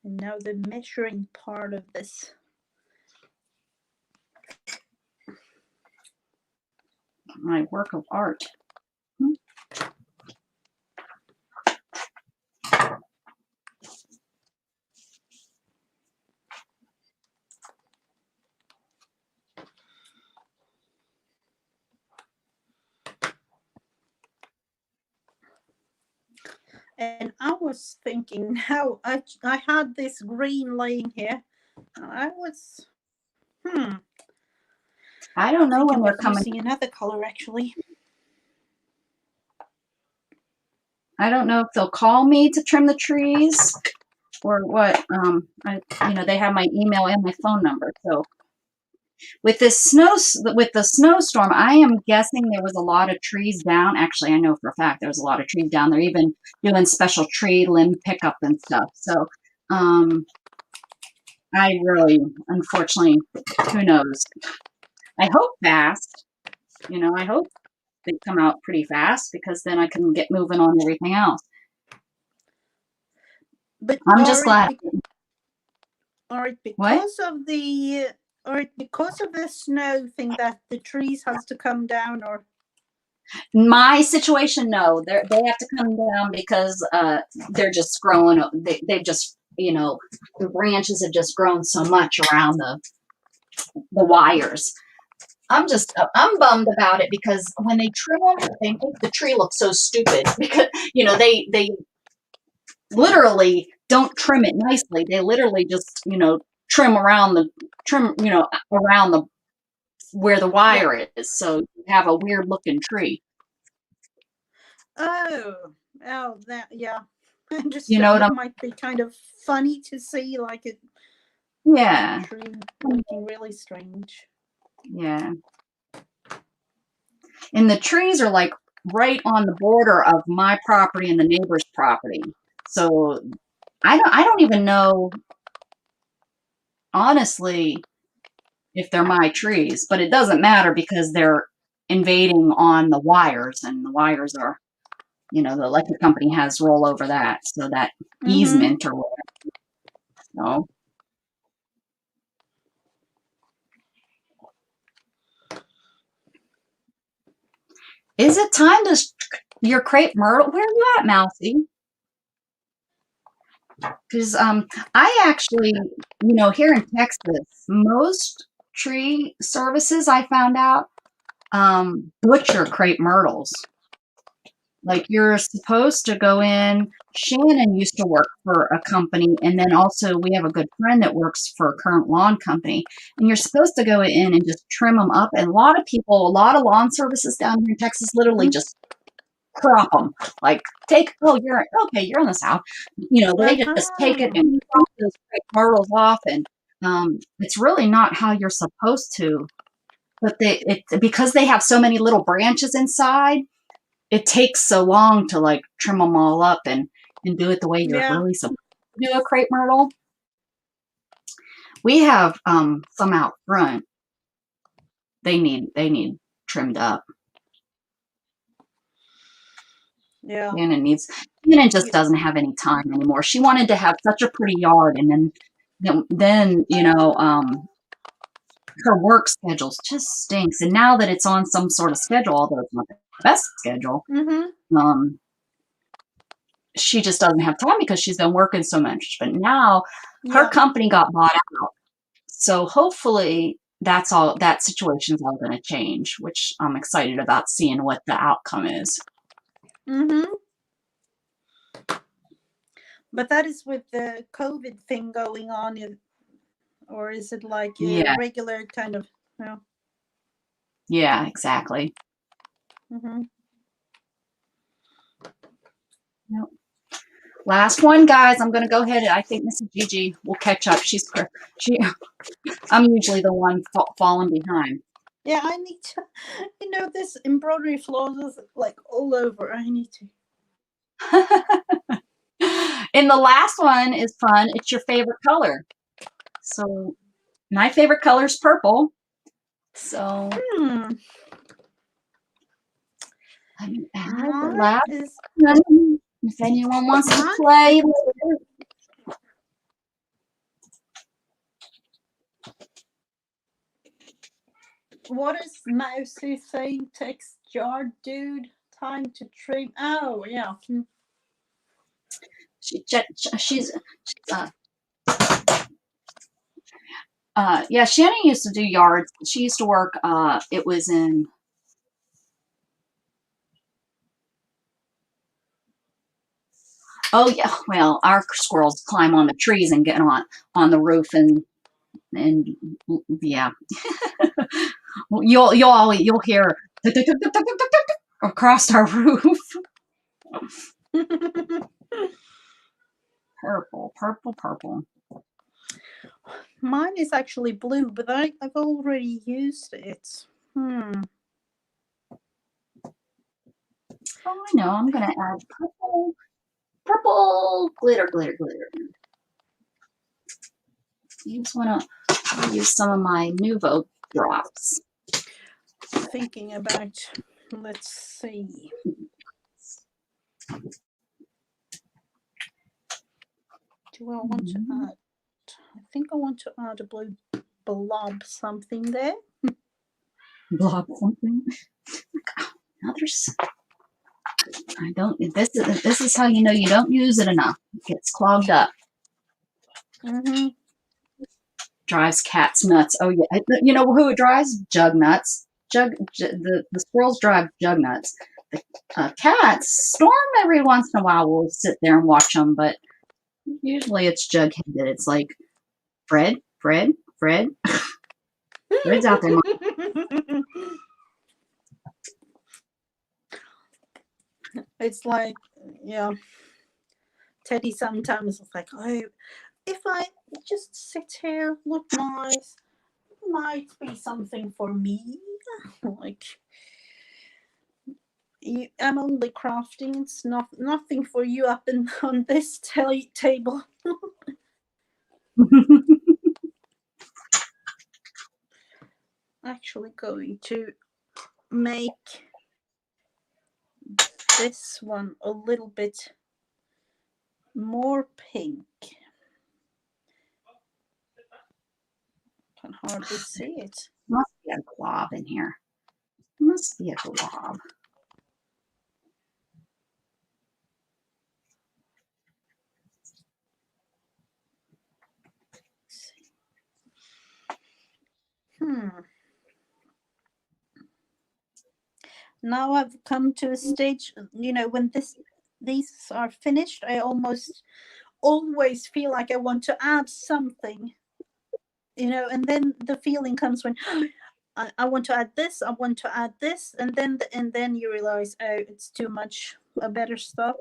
And now the measuring part of this. My work of art. And I was thinking now I had this green laying here. And I was I don't know when they're coming. using another color actually. I don't know if they'll call me to trim the trees or what. They have my email and my phone number. So with the snowstorm, I am guessing there was a lot of trees down. Actually, I know for a fact there was a lot of trees down. They're even doing special tree limb pickup and stuff. So I really, unfortunately, who knows? I hope fast. I hope they come out pretty fast because then I can get moving on everything else. But I'm just glad. Because of the snow thing that the trees has to come down, or my situation, no, they have to come down because they're just growing. They've just the branches have just grown so much around the wires. I'm bummed about it because when they trim them, they make the tree look so stupid because they literally don't trim it nicely. They literally just trim around the where the wire is, so you have a weird looking tree. Oh, that I just It might be kind of funny to see, like it. Yeah, tree looking really strange. Yeah. And the trees are like right on the border of my property and the neighbor's property. So I don't even know, honestly, if they're my trees, but it doesn't matter because they're invading on the wires, and the wires are, the electric company has roll over that, so that easement or whatever. So, is it time to your crepe myrtle? Where are you at, Mousy? Because I actually, here in Texas, most tree services I found out butcher crepe myrtles. Like, you're supposed to go in. Shannon used to work for a company, and then also we have a good friend that works for a current lawn company. And you're supposed to go in and just trim them up. And a lot of lawn services down here in Texas literally just crop them. Like, you're in the South. They just take it and crop those crepe myrtles off, and it's really not how you're supposed to. But because they have so many little branches inside, it takes so long to like trim them all up and do it the way you're really supposed to do a crepe myrtle. We have some out front. They need trimmed up. Yeah. Shannon just doesn't have any time anymore. She wanted to have such a pretty yard, and then her work schedule just stinks. And now that it's on some sort of schedule, although it's not the best schedule, she just doesn't have time because she's been working so much. But now her company got bought out. So hopefully that situation's all going to change, which I'm excited about seeing what the outcome is. But that is with the COVID thing going on, or is it like a regular kind of, Yeah, exactly. Yep. Last one, guys. I'm going to go ahead. I think Mrs. Gigi will catch up. I'm usually the one falling behind. Yeah, I need to, this embroidery flows is like all over. I need to. And the last one is fun. It's your favorite color. So my favorite color is purple. So let me add the last one. If anyone wants to play. What is Mousy saying? Text jar dude. Time to trim. Oh, yeah. Shannon used to do yards. She used to work, it was in, oh yeah, well, our squirrels climb on the trees and get on the roof, and yeah. You'll hear across our roof. Purple. Mine is actually blue, but I've already used it. Oh, I know. I'm going to add purple glitter. You just want to use some of my Nuvo drops. Thinking about, let's see. Do I want to add? I think I want to add a blue blob something there. Blob something. Others. I don't. This is how you know you don't use it enough. It gets clogged up. Drives cats nuts. Oh yeah. You know who it drives? Jug nuts. The squirrels drive Jug nuts. The cats, Storm, every once in a while will sit there and watch them, but usually it's Jughead that it's like, Fred. Fred's out there. It's like, Teddy sometimes is like, oh, if I just sit here, look nice, might be something for me. Like, I'm only crafting. It's nothing for you up on this table. Actually going to make this one a little bit more pink. Can hardly see it. Must be a glob in here. Must be a glob. Now I've come to a stage, when these are finished, I almost always feel like I want to add something, and then the feeling comes when I want to add this, I want to add this, and then you realize, oh, it's too much. I better stop.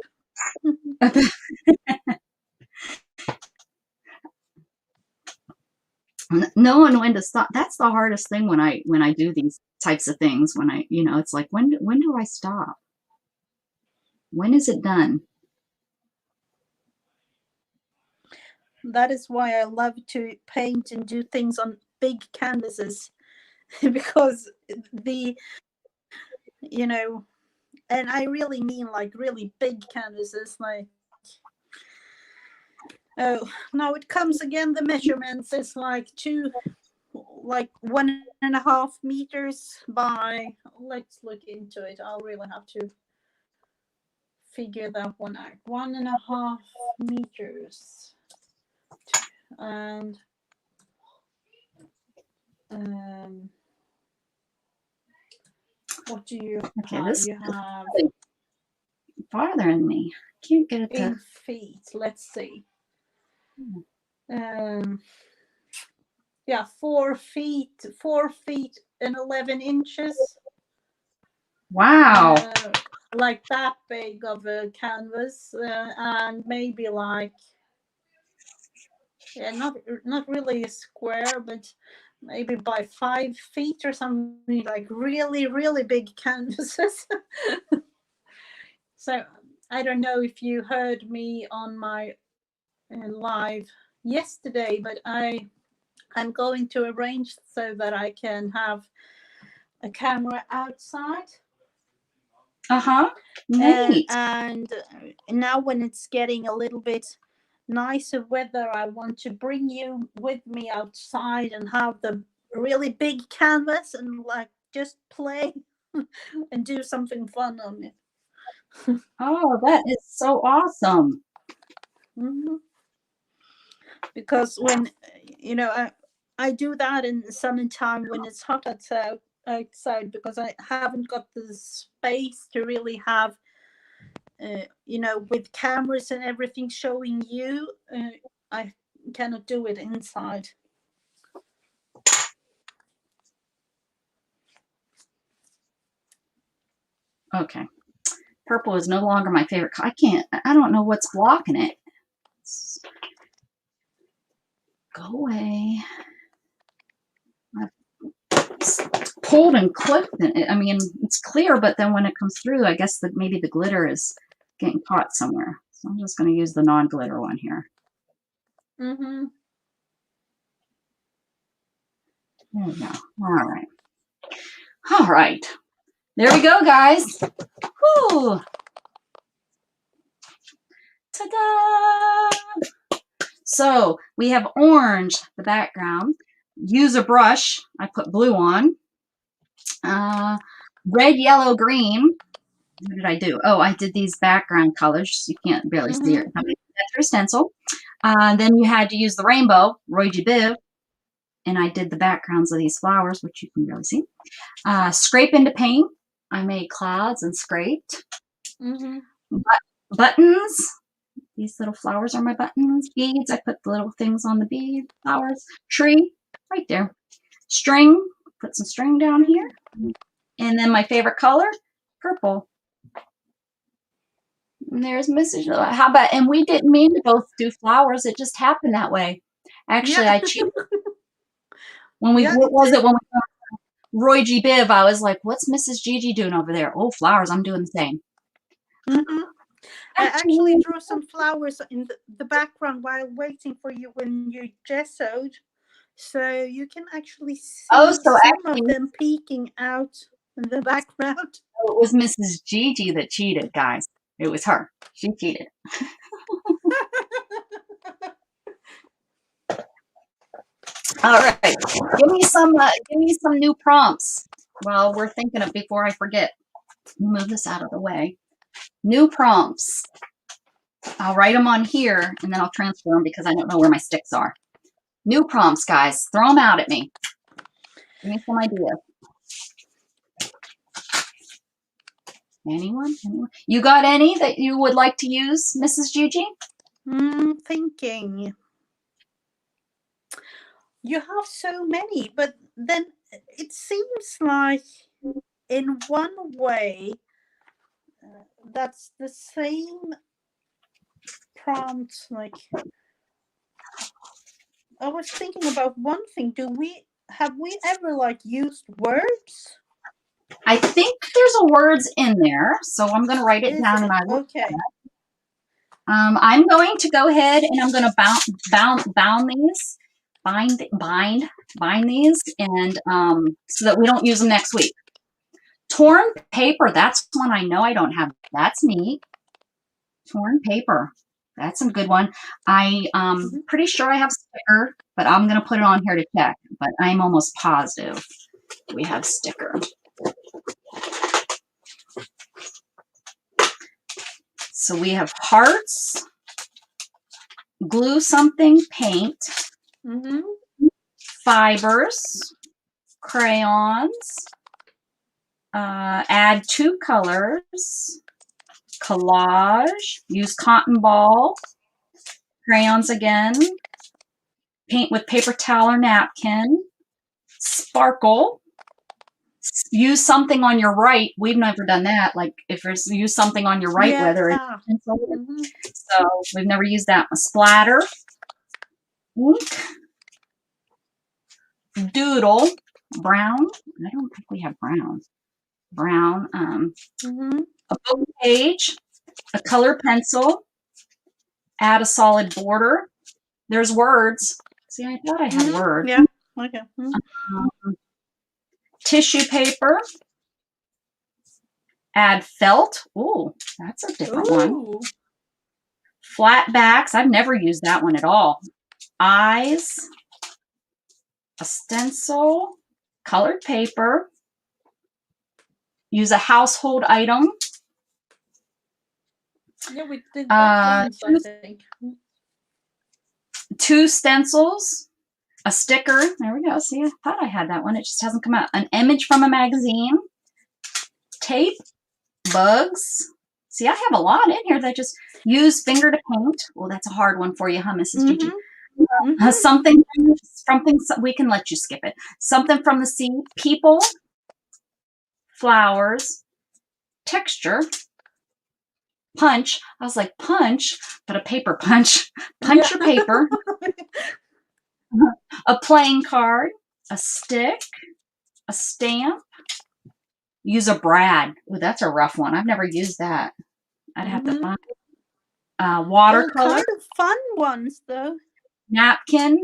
Knowing when to stop, that's the hardest thing when I do these types of things. When I, it's like, when do I stop? When is it done? That is why I love to paint and do things on big canvases, because and I really mean like really big canvases, like, oh, now it comes again, the measurements is like 1.5 meters by, let's look into it. I'll really have to figure that one out. 1.5 meters. And what do you have? This you have farther than me. I can't get it in feet. Let's see. 4 feet, 4 feet and 11 inches. Wow. Like that big of a canvas, and maybe like, not really a square, but maybe by 5 feet or something, like really, really big canvases. So I don't know if you heard me on my live yesterday, but I'm going to arrange so that I can have a camera outside. Neat. And now when it's getting a little bit nicer weather, I want to bring you with me outside and have the really big canvas and like just play and do something fun on it. Oh, that is so awesome. Mm-hmm. Because when I do that in the summertime when it's hot outside, because I haven't got the space to really have with cameras and everything showing you, I cannot do it inside. Okay. Purple is no longer my favorite. I don't know what's blocking it. Go away. I've pulled and clipped it. I mean, it's clear, but then when it comes through, I guess that maybe the glitter is getting caught somewhere. So I'm just going to use the non-glitter one here. Mm-hmm. There we go. All right. All right. There we go, guys. Whew. Ta-da! So we have orange, the background. Use a brush. I put blue on. Red, yellow, green. What did I do? Oh, I did these background colors. You can't barely see it. I did that through stencil. Then you had to use the rainbow, Roy G. Biv. And I did the backgrounds of these flowers, which you can really see. Scrape into paint. I made clouds and scraped. Buttons. These little flowers are my buttons. Beads. I put the little things on the bead flowers. Tree. Right there. String. Put some string down here. And then my favorite color, purple. And there's Mrs. How about, and we didn't mean to both do flowers. It just happened that way. Actually, I cheated. When we, what was it when Roy G. Biv, I was like, what's Mrs. Gigi doing over there? Oh, flowers. I'm doing the same. Mm-hmm. I actually drew some flowers in the background while waiting for you when you gessoed. So you can actually see so some actually, of them peeking out in the background. it was Mrs. Gigi that cheated, guys. It was her. She cheated. All right. Give me some new prompts while we're thinking of before I forget. Move this out of the way. New prompts. I'll write them on here and then I'll transfer them because I don't know where my sticks are. New prompts, guys. Throw them out at me. Give me some ideas. Anyone? You got any that you would like to use, Mrs. Gigi? Thinking. You have so many, but then it seems like in one way that's the same prompt. Like, I was thinking about one thing. Have we ever like used words? I think there's a words in there, so I'm going to write it down and I will. Okay. I'm going to go ahead and I'm going to bind these, and so that we don't use them next week. Torn paper, that's one I know I don't have. That's neat. Torn paper, that's a good one. I'm pretty sure I have sticker, but I'm going to put it on here to check. But I'm almost positive we have sticker. So we have hearts, glue something, paint, fibers, crayons, add 2 colors, collage, use cotton ball, crayons again, paint with paper towel or napkin, sparkle, use something on your right. We've never done that. Like if there's use something on your right, whether it's pencil. So we've never used that. A splatter, ink, doodle, brown. I don't think we have brown. Brown. A book page, a colored pencil, add a solid border. There's words. See, I thought I had words. Yeah. Okay. Tissue paper. Add felt. Ooh, that's a different one. Flat backs. I've never used that one at all. Eyes. A stencil. Colored paper. Use a household item. Yeah, we did that once, I think. 2 stencils. A sticker. There we go. See, I thought I had that one. It just hasn't come out. An image from a magazine. Tape. Bugs. See, I have a lot in here that just use finger to paint. Well, that's a hard one for you, huh, Mrs. Gigi? Something, we can let you skip it. Something from the sea. People. Flowers. Texture. Punch. I was like, punch, but a paper punch. Punch your paper. A playing card. A stick. A stamp. Use a brad. Ooh, that's a rough one. I've never used that. I'd have to find watercolor. Kind of fun ones though. Napkin,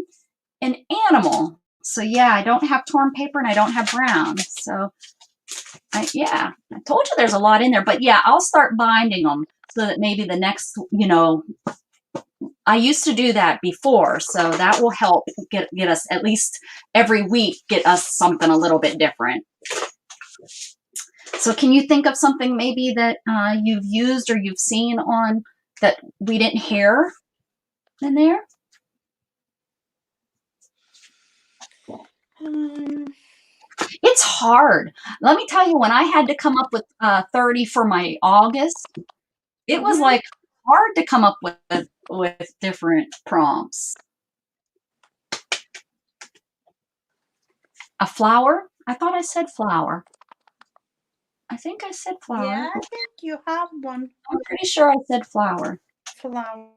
an animal. So yeah, I don't have torn paper and I don't have brown. So I told you there's a lot in there. But yeah, I'll start binding them so that maybe the next, I used to do that before, so that will help get us at least every week, get us something a little bit different. So can you think of something maybe that you've used or you've seen on that we didn't hear in there? It's hard. Let me tell you, when I had to come up with 30 for my August, it was like hard to come up with different prompts. A flower? I thought I said flower. I think I said flower. Yeah, I think you have one. I'm pretty sure I said flower. Flower.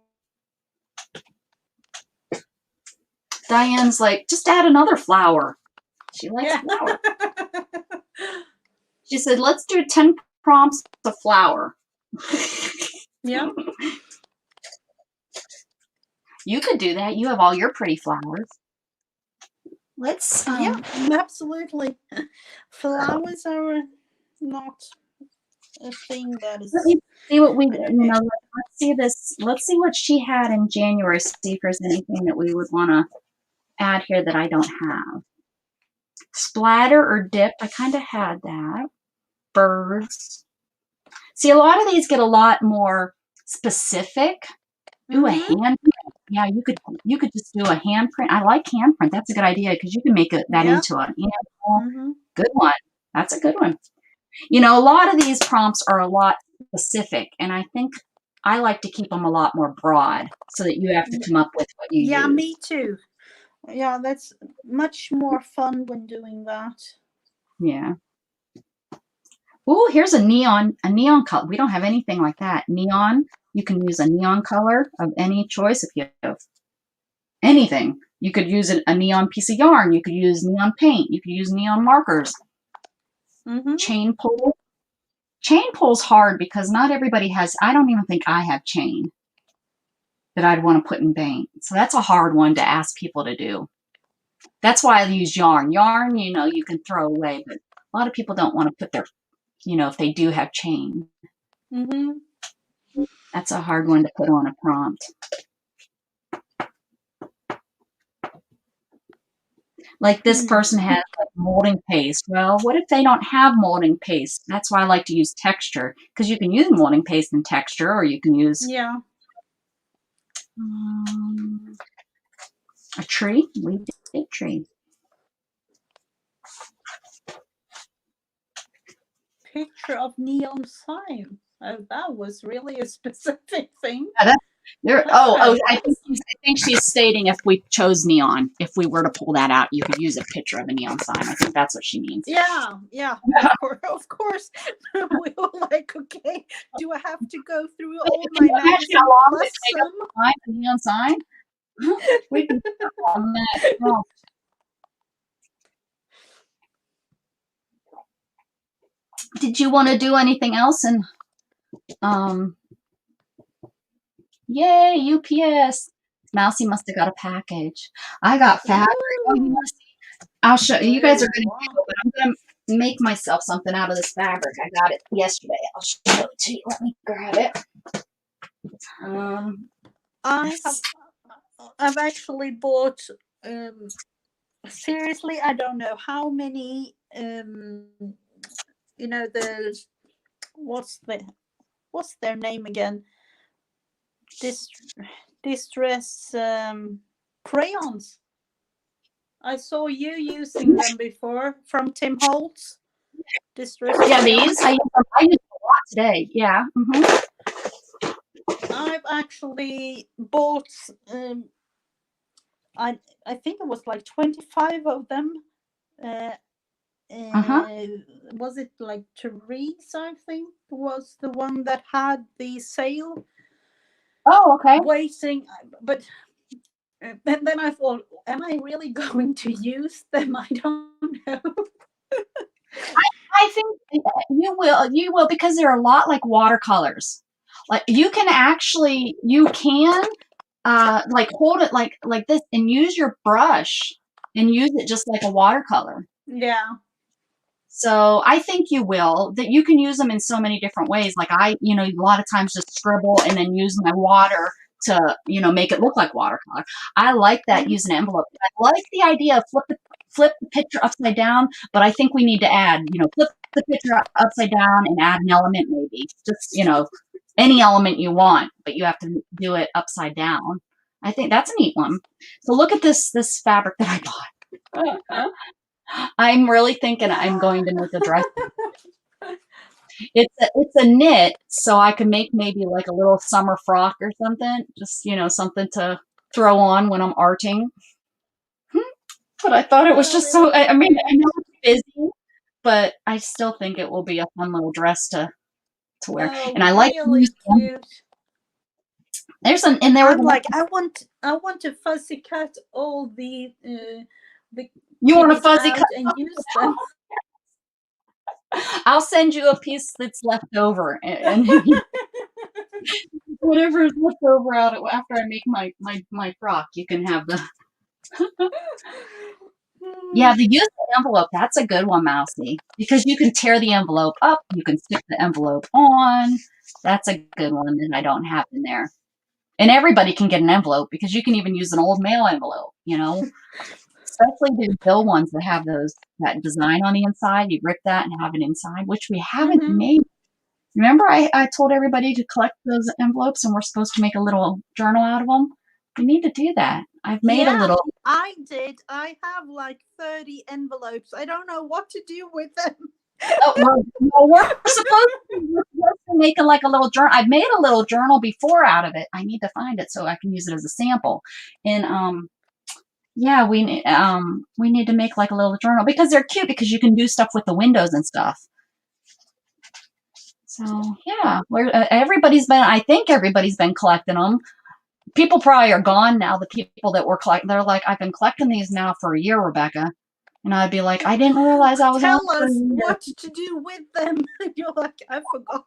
Diane's like, just add another flower. She likes Yeah. flower. She said, let's do 10 prompts of flower. Yeah. You could do that. You have all your pretty flowers. Let's Yeah, absolutely. Flowers are not a thing that is. let me see what we, I don't know. let's see this. Let's see what she had in January. See if there's anything that we would want to add here that I don't have. Splatter or dip. I kind of had that. Birds. See, a lot of these get a lot more specific. Ooh, a handprint. Yeah, you could just do a handprint. I like handprint. That's a good idea because you can make that Yeah. into an animal. Good one. That's a good one. You know, a lot of these prompts are a lot specific, and I think I like to keep them a lot more broad so that you have to come up with what you Yeah, use. me too. Yeah, that's much more fun when doing that. Yeah. Ooh, here's a neon color. We don't have anything like that. Neon. You can use a neon color of any choice if you have anything. You could use a neon piece of yarn. You could use neon paint. You could use neon markers. Chain pull. Chain pull's hard because not everybody has, I don't even think I have chain that I'd want to put in paint. So that's a hard one to ask people to do. That's why I use yarn. Yarn, you know, you can throw away, but a lot of people don't want to put their, you know, if they do have chain. That's a hard one to put on a prompt. Like this person has like molding paste. Well, what if they don't have molding paste? That's why I like to use texture because you can use molding paste and texture, or you can use a tree. We did tree. Picture of neon sign. Oh, that was really a specific thing. Yeah, I think she's stating if we chose neon, if we were to pull that out, you could use a picture of a neon sign. I think that's what she means. Yeah, of course. We were like, okay, do I have to go through all my magazine plus some? A neon sign? We can on that. Oh. Did you want to do anything else? And yay, UPS. Mousy must have got a package. I got fabric. Oh, you want to see? I'll show you. You guys are going to do it, but I'm going to make myself something out of this fabric. I got it yesterday. I'll show it to you. Let me grab it. I've actually bought, seriously, I don't know how many, you know, what's their name again? Distress crayons. I saw you using them before from Tim Holtz. Distress crayons. These I use a lot today. Yeah. I've actually bought I think it was like 25 of them. Was it like Therese, I think, was the one that had the sale? Oh, okay. Waiting, but and then I thought, am I really going to use them? I don't know. I think you will because they're a lot like watercolors. Like you can like hold it like this and use your brush and use it just like a watercolor. Yeah. So I think you will, that you can use them in so many different ways. Like a lot of times just scribble and then use my water to, make it look like watercolor. I like that using an envelope. I like the idea of flip the picture upside down, but I think we need to add, flip the picture upside down and add an element maybe. Just, any element you want, but you have to do it upside down. I think that's a neat one. So look at this fabric that I bought. I'm really thinking I'm going to make a dress. It's a knit, so I can make maybe like a little summer frock or something. Just something to throw on when I'm arting. But I thought it was just so. I mean, I know it's busy, but I still think it will be a fun little dress to wear. And I like really cute. I want to fuzzy cut all the You dig want a it fuzzy out cut? and use them. I'll send you a piece that's left over, and whatever is left over out after I make my frock, you can have the. Yeah, the use the envelope, that's a good one, Mousy, because you can tear the envelope up, you can stick the envelope on. That's a good one that I don't have in there. And everybody can get an envelope because you can even use an old mail envelope, especially the bill ones that have that design on the inside. You rip that and have it inside, which we haven't Mm-hmm. made. Remember, I told everybody to collect those envelopes and we're supposed to make a little journal out of them? We need to do that. I've made a Yeah, little. I did. I have like 30 envelopes. I don't know what to do with them. Oh, we're supposed to make like a little journal. I've made a little journal before out of it. I need to find it so I can use it as a sample. And yeah, we need to make like a little journal because they're cute because you can do stuff with the windows and stuff. So yeah, I think everybody's been collecting them. People probably are gone now. The people that were collecting, they're like, I've been collecting these now for a year, Rebecca. And I'd be like, I didn't realize I was on Tell us what to do with them. You're like, I forgot.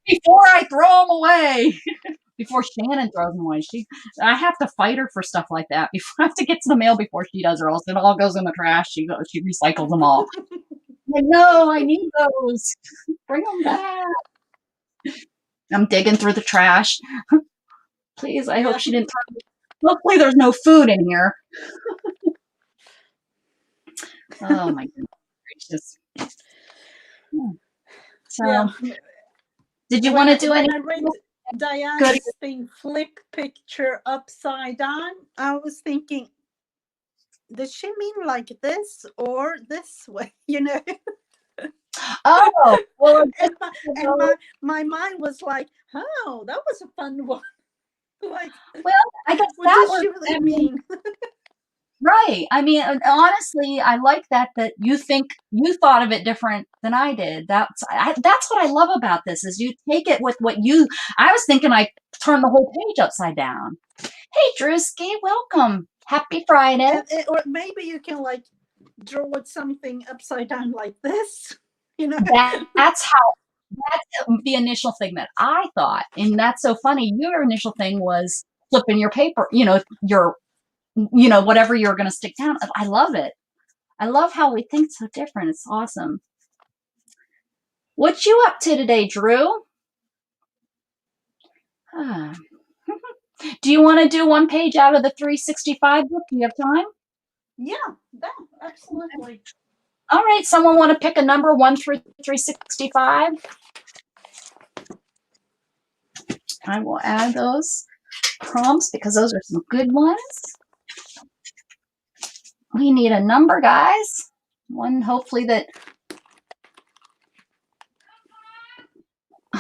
Before I throw them away. Before Shannon throws them away. I have to fight her for stuff like that. I have to get to the mail before she does, or else it all goes in the trash. She recycles them all. Like, no, I need those. Bring them back. I'm digging through the trash. Please, I hope she didn't throw. Hopefully there's no food in here. Oh my goodness gracious. So, yeah. did you want to do when any? I read Diana's thing, flip picture upside down, I was thinking, does she mean like this or this way? Oh, well, and my mind was like, oh, that was a fun one. Like, well, I guess what that does she really mean? Right. I mean, honestly, I like that you thought of it different than I did. That's what I love about this is you take it with I was thinking I turned the whole page upside down. Hey, Drewski, welcome. Happy Friday. Or maybe you can like draw something upside down like this, That's the initial thing that I thought. And that's so funny. Your initial thing was flipping your paper, whatever you're going to stick down. I love it. I love how we think so different. It's awesome. What you up to today, Drew? Do you want to do one page out of the 365 book? Do you have time? Yeah, absolutely. All right. Someone want to pick a number 1 through 365? I will add those prompts because those are some good ones. We need a number, guys. One, hopefully that.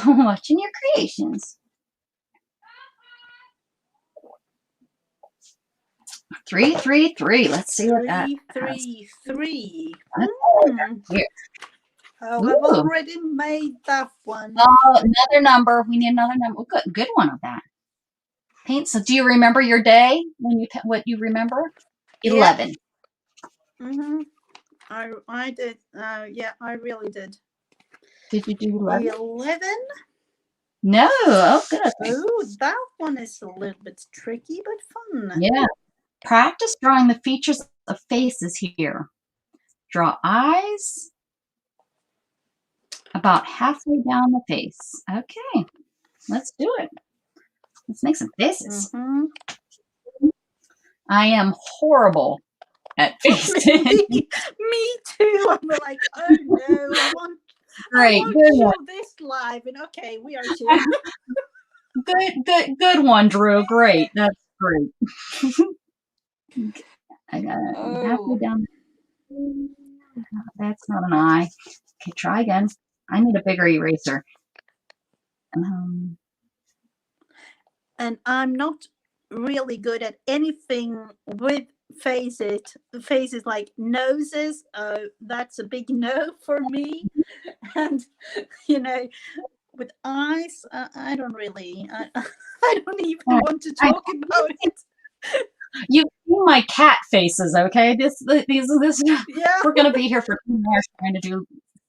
Watching your creations. 333. Let's see what that. 333. Here. Oh, I've already made that one. Oh, another number. We need another number. Good one of that. Paint. So, do you remember your day what you remember? 11. Mm-hmm. I did. Yeah, I really did. Did you do 11? 11? No. Oh, good. Oh, that one is a little bit tricky, but fun. Yeah. Practice drawing the features of faces here. Draw eyes about halfway down the face. Okay. Let's do it. Let's make some faces. Mm-hmm. I am horrible at faces. Me too. I'm like, oh no, I want to show this live. And okay, we are too. Good one, Drew. Great. That's great. I got it halfway down. That's not an eye. Okay, try again. I need a bigger eraser. And I'm not really good at anything with faces like noses. That's a big no for me. And with eyes, I don't really. I don't even want to talk about it. my cat faces, okay? This Yeah. we're gonna be here for 2 hours trying to do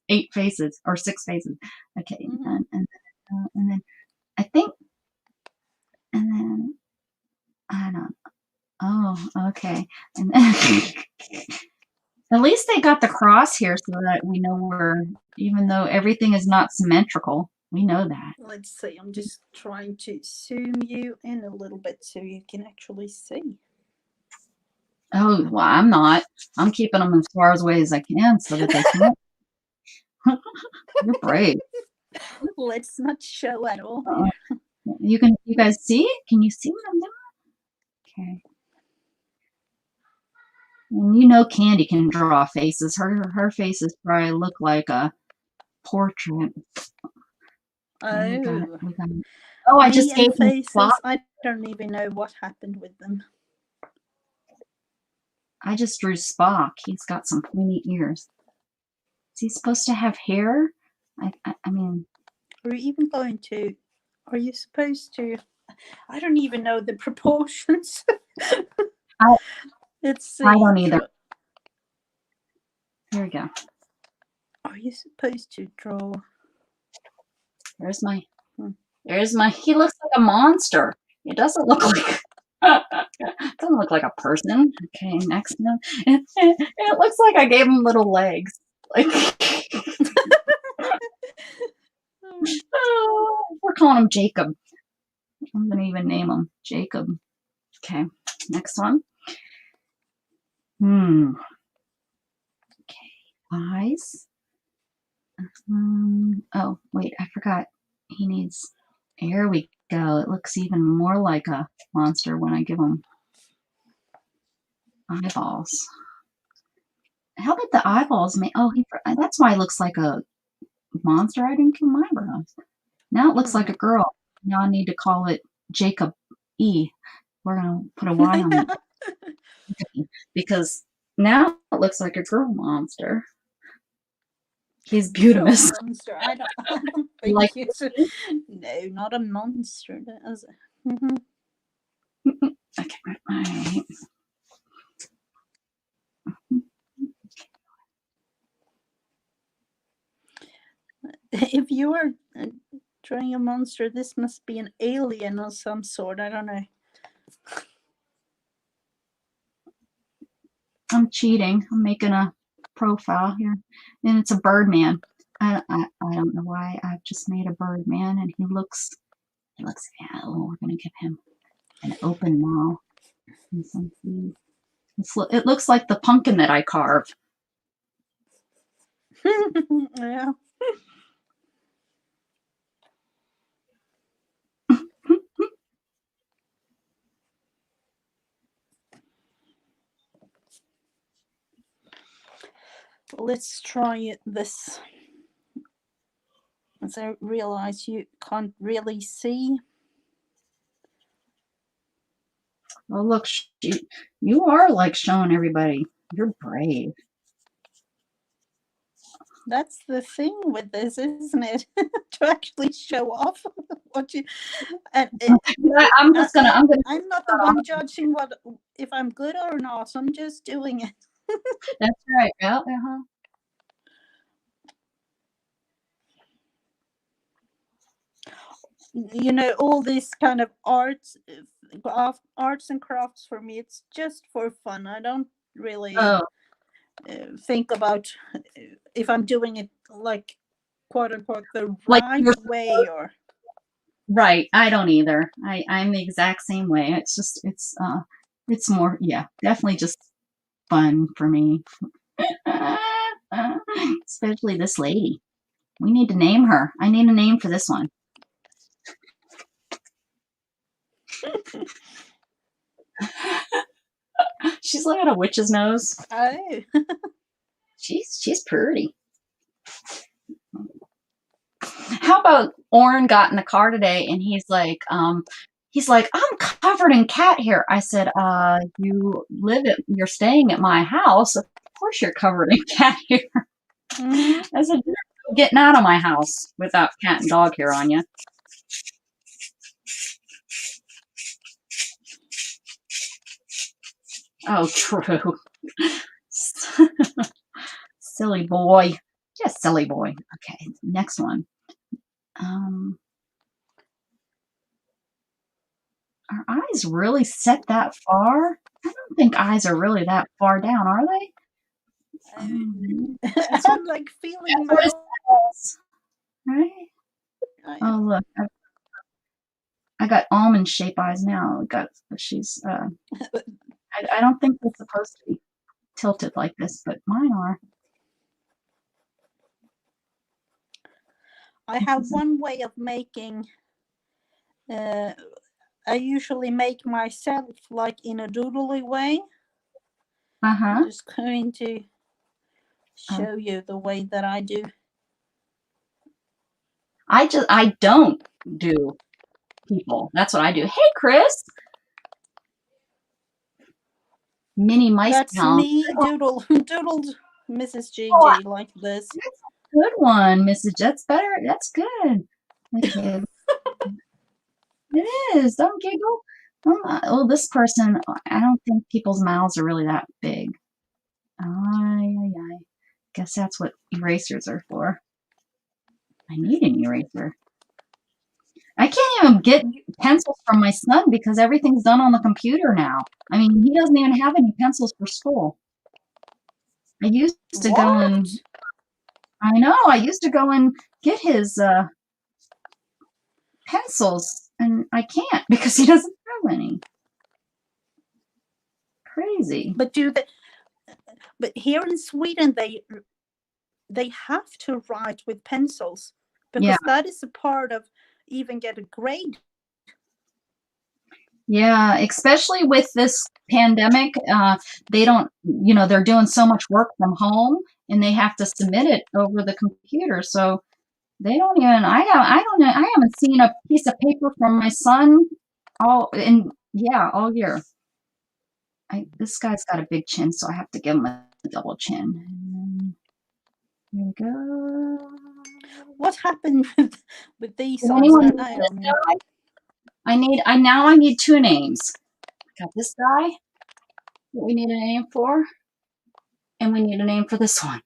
8 faces or 6 faces. Okay, Mhm. and then I think, and then I don't. Oh, okay. And then at least they got the cross here so that we know even though everything is not symmetrical, we know that. Let's see. I'm just trying to zoom you in a little bit so you can actually see. Oh, well, I'm not. I'm keeping them as far away as I can so that they can't. You're brave. Let's not show at all. You guys see it? Can you see what I'm doing? Okay. And you know Candy can draw faces. Her faces probably look like a portrait. Oh, we got it. Oh, We got it. Oh, I me just gave and him Spock. faces. I don't even know what happened with them. I just drew Spock. He's got some pointy ears. Is he supposed to have hair? I mean, Are you even going to? Are you supposed to? I don't even know the proportions. I Let's see. don't either. Here we go. Are you supposed to draw? There's my. He looks like a monster. It doesn't look like. Doesn't look like a person. Okay, next one. It looks like I gave him little legs. Like we're calling him Jacob. I'm gonna even name him Jacob. Okay, next one. Okay, eyes. Oh wait, I forgot. He needs. Here we go. It looks even more like a monster when I give him eyeballs. How about the eyeballs? Oh, that's why it looks like a monster. I didn't give him eyebrows. Now it looks like a girl. Now I need to call it Jacob E. We're gonna put a Y on it because now it looks like a girl monster. He's beautiful. Monster. I don't think Like it's no, not a monster. okay, all right. If you are drawing a monster, this must be an alien of some sort. I don't know. I'm cheating. I'm making a profile here, and it's a Birdman. I don't know why I've just made a Birdman, and he looks. Yeah, we're gonna give him an open mouth and some teeth. It looks like the pumpkin that I carved. Yeah. Let's try this. As I realize you can't really see. Oh, look, you are like showing everybody. You're brave. That's the thing with this, isn't it? To actually show off what you. And I'm gonna. I'm not the one judging if I'm good or not. I'm just doing it. That's right. Yeah. You know, all this kind of arts and crafts for me, it's just for fun. I don't really think about if I'm doing it like quote unquote the right way or right. I don't either. I'm the exact same way. It's more, yeah, definitely just fun for me. Especially this lady. We need to name her. I need a name for this one. She's like a witch's nose. oh. She's pretty. How about Orrin got in the car today and he's like, I'm covered in cat hair. I said, you're staying at my house. Of course you're covered in cat hair. I said, you're getting out of my house without cat and dog hair on you. Oh, true. Silly boy. Just silly boy. Okay, next one. Are eyes really set that far? I don't think eyes are really that far down, are they? That's what, I'm like feeling that's my what it says, right? own. Oh, look, I got almond shape eyes now. She's, I don't think they're supposed to be tilted like this, but mine are. I have one way of making. I usually make myself like in a doodly way. I'm just going to show you the way that I do. I don't do people. That's what I do. Hey, Chris. Mini mice That's pound. me doodled Mrs. Oh, Gigi like this. that's a good one, Mrs. That's better. That's good. Okay. It is. Don't giggle. Oh, this person, I don't think people's mouths are really that big. Ay. Guess that's what erasers are for. I need an eraser. I can't even get pencils from my son because everything's done on the computer now. I mean, he doesn't even have any pencils for school. I used to go and, I know, I used to go and get his pencils, and I can't because he doesn't have any. Crazy. But here in Sweden they have to write with pencils because that is a part of even get a grade. Yeah, especially with this pandemic, they don't, they're doing so much work from home and they have to submit it over the computer. So they don't even, I don't know, I haven't seen a piece of paper from my son all year. This guy's got a big chin, so I have to give him a double chin. Here we go. What happened with these Does ones? anyone I don't know. I need two names. Got this guy that we need a name for, and we need a name for this one.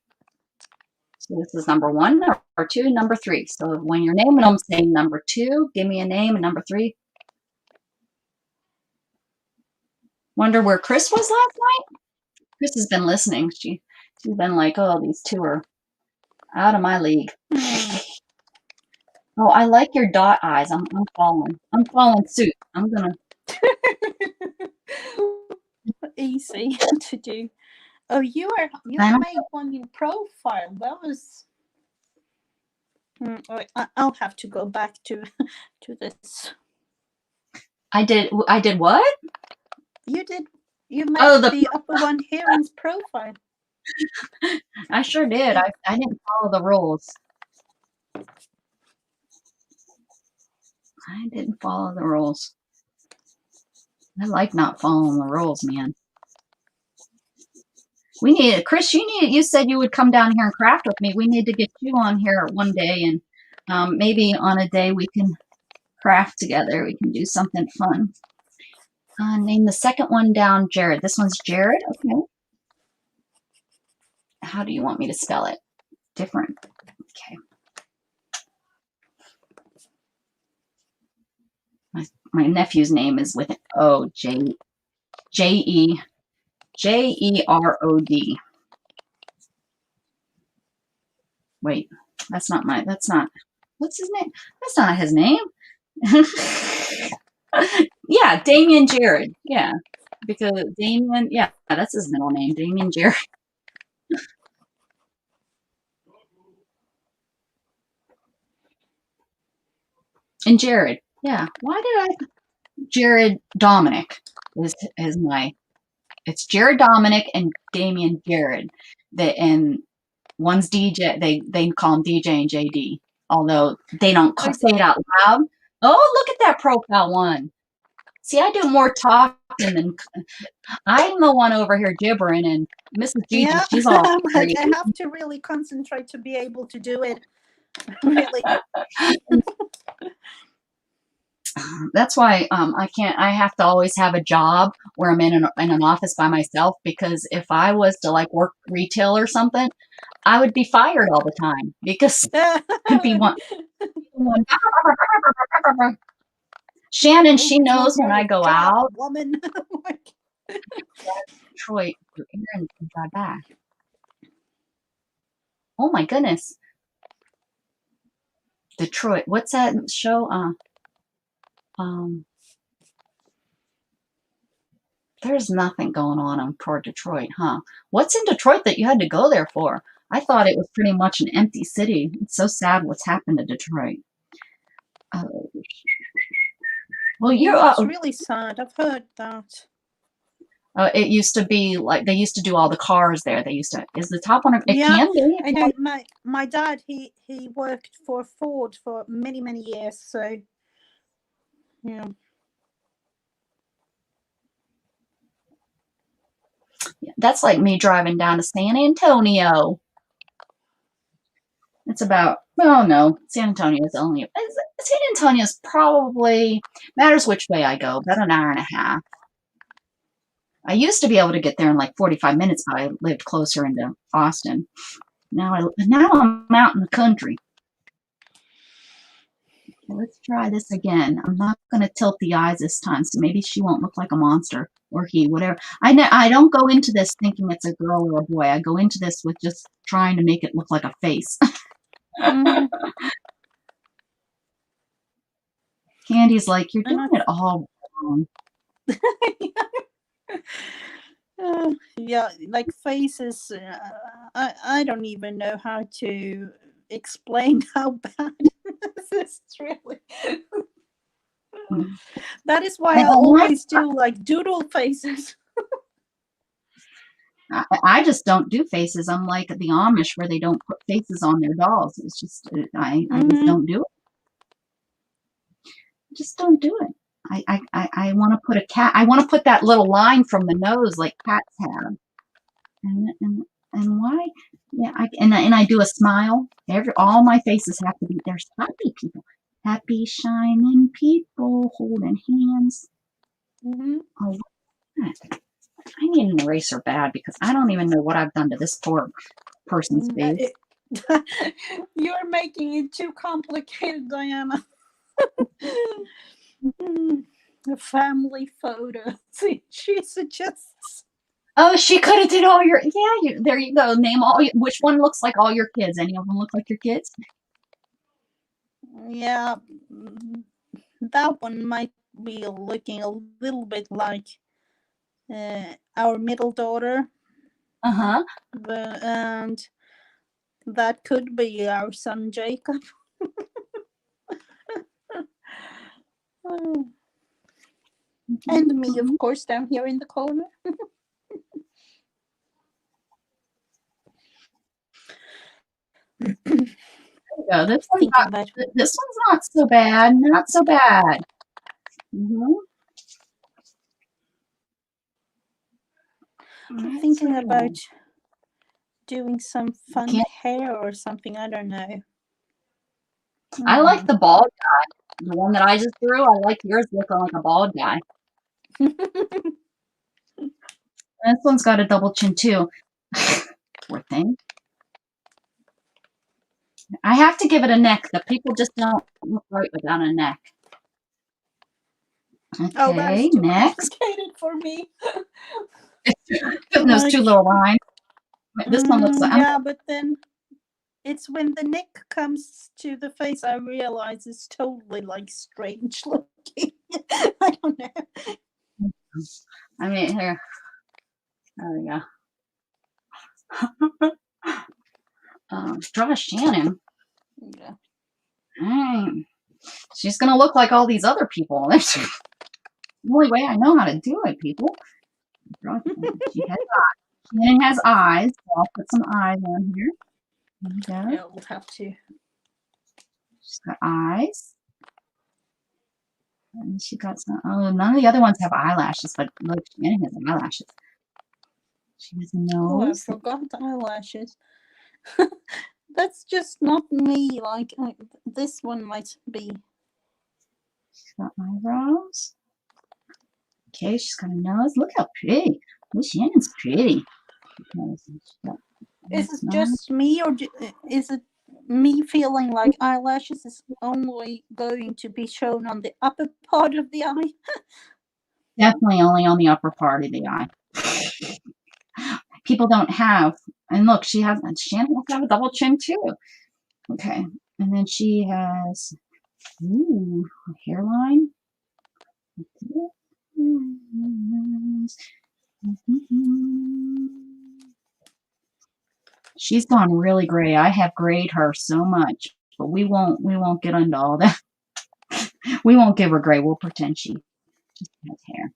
So this is number 1, number 2, number 3. So when you're naming them, say number 2, give me a name, and number 3. Wonder where Chris was last night? Chris has been listening. She's been like, oh, these two are out of my league. Oh, I like your dot eyes. I'm following suit. I'm gonna. Easy to do. Oh, you made one in profile. That was. I'll have to go back to this. I did what? You did. You made the upper one here in profile. I sure did. I didn't follow the rules. I didn't follow the rules. I like not following the rules, man. We need Chris. You said you would come down here and craft with me. We need to get you on here one day, and maybe on a day we can craft together. We can do something fun. Name the second one down, Jared. This one's Jared. Okay. How do you want me to spell it? Different. Okay. My nephew's name is with an O, J-E-R-O-D. Wait, that's not, what's his name? That's not his name. Yeah, Damien Jared. Yeah, because Damien, yeah, that's his middle name, Damien Jared. And Jared, yeah. Why did Jared Dominic is it's Jared Dominic and Damien Jared. And one's DJ, they call him DJ and JD, although they don't say it out loud. Oh, look at that profile one. See, I do more talking than I'm the one over here gibbering, and Mrs. Gigi, she's all crazy. I have to really concentrate to be able to do it. Really. That's why I have to always have a job where I'm in an office by myself, because if I was to like work retail or something, I would be fired all the time because I'd be one. Shannon, Oh, she come on, knows when get I a go job, out. woman. Detroit, your Aaron can drive back. Oh my goodness. Detroit. What's that show? Um, there's nothing going on toward Detroit, huh? What's in Detroit that you had to go there for? I thought it was pretty much an empty city. It's so sad what's happened to Detroit. Well, you're. Yeah, it's really sad. I've heard that. It used to be like they used to do all the cars there. They used to. Is the top one? It Yeah, can be. I know. My dad, he worked for Ford for many years. So yeah. That's like me driving down to San Antonio. It's about, oh no, San Antonio's San Antonio's probably, matters which way I go, about an hour and a half. I used to be able to get there in like 45 minutes, but I lived closer into Austin. Now I'm out in the country. Let's try this again. I'm not going to tilt the eyes this time, so maybe she won't look like a monster, or he, whatever. I don't go into this thinking it's a girl or a boy. I go into this with just trying to make it look like a face. Mhm. Candy's like, you're And doing it all wrong. yeah, like faces. I don't even know how to explain how bad this is really. That is why I always do like doodle faces. I just don't do faces. I'm like the Amish where they don't put faces on their dolls. It's just, I just don't do it. Just don't do it. I want to put a cat. I want to put that little line from the nose like cats have. And why? Yeah, and I do a smile. All my faces have to be. There's happy people, happy shining people holding hands. Oh, I need an eraser bad because I don't even know what I've done to this poor person's face. You're making it too complicated, Diana. A family photo. See, she suggests. Oh, she could have did all your, yeah, there you go. Name all, which one looks like all your kids? Any of them look like your kids? Yeah, that one might be looking a little bit like our middle daughter. Uh-huh. And that could be our son Jacob. And me, of course, down here in the corner. There you go. This one's not so bad. Not so bad. I'm thinking about doing some fun hair or something. I don't know. I like the bald guy. The one that I just drew. I like yours looking like a bald guy. This one's got a double chin too. Poor thing. I have to give it a neck. The people just don't look right without a neck. Okay, too next. complicated for me. Putting those two little lines. This one looks like. Yeah, but then it's when the neck comes to the face, I realize it's totally like strange looking. I don't know. I mean, here. There we go. Draw Shannon. Yeah. Dang. She's gonna look like all these other people. That's the only way I know how to do it, people. She has eyes. Shannon has eyes. So I'll put some eyes on here. There we go. Yeah, we'll have to. She's got eyes. And she got some. Oh, none of the other ones have eyelashes, but look, Shannon has eyelashes. She has a nose. Oh, I forgot the eyelashes. That's just not me. Like this one might be. She's got eyebrows. Okay, she's got a nose. Look how pretty. Oh, Shannon's pretty. Is it just me, or is it me feeling like eyelashes is only going to be shown on the upper part of the eye? Definitely only on the upper part of the eye. People don't have, and look, Shannon has to have a double chin too. Okay, and then she has, ooh, a hairline. She's gone really gray. I have grayed her so much, but we won't get into all that. We won't give her gray. We'll pretend she just has hair.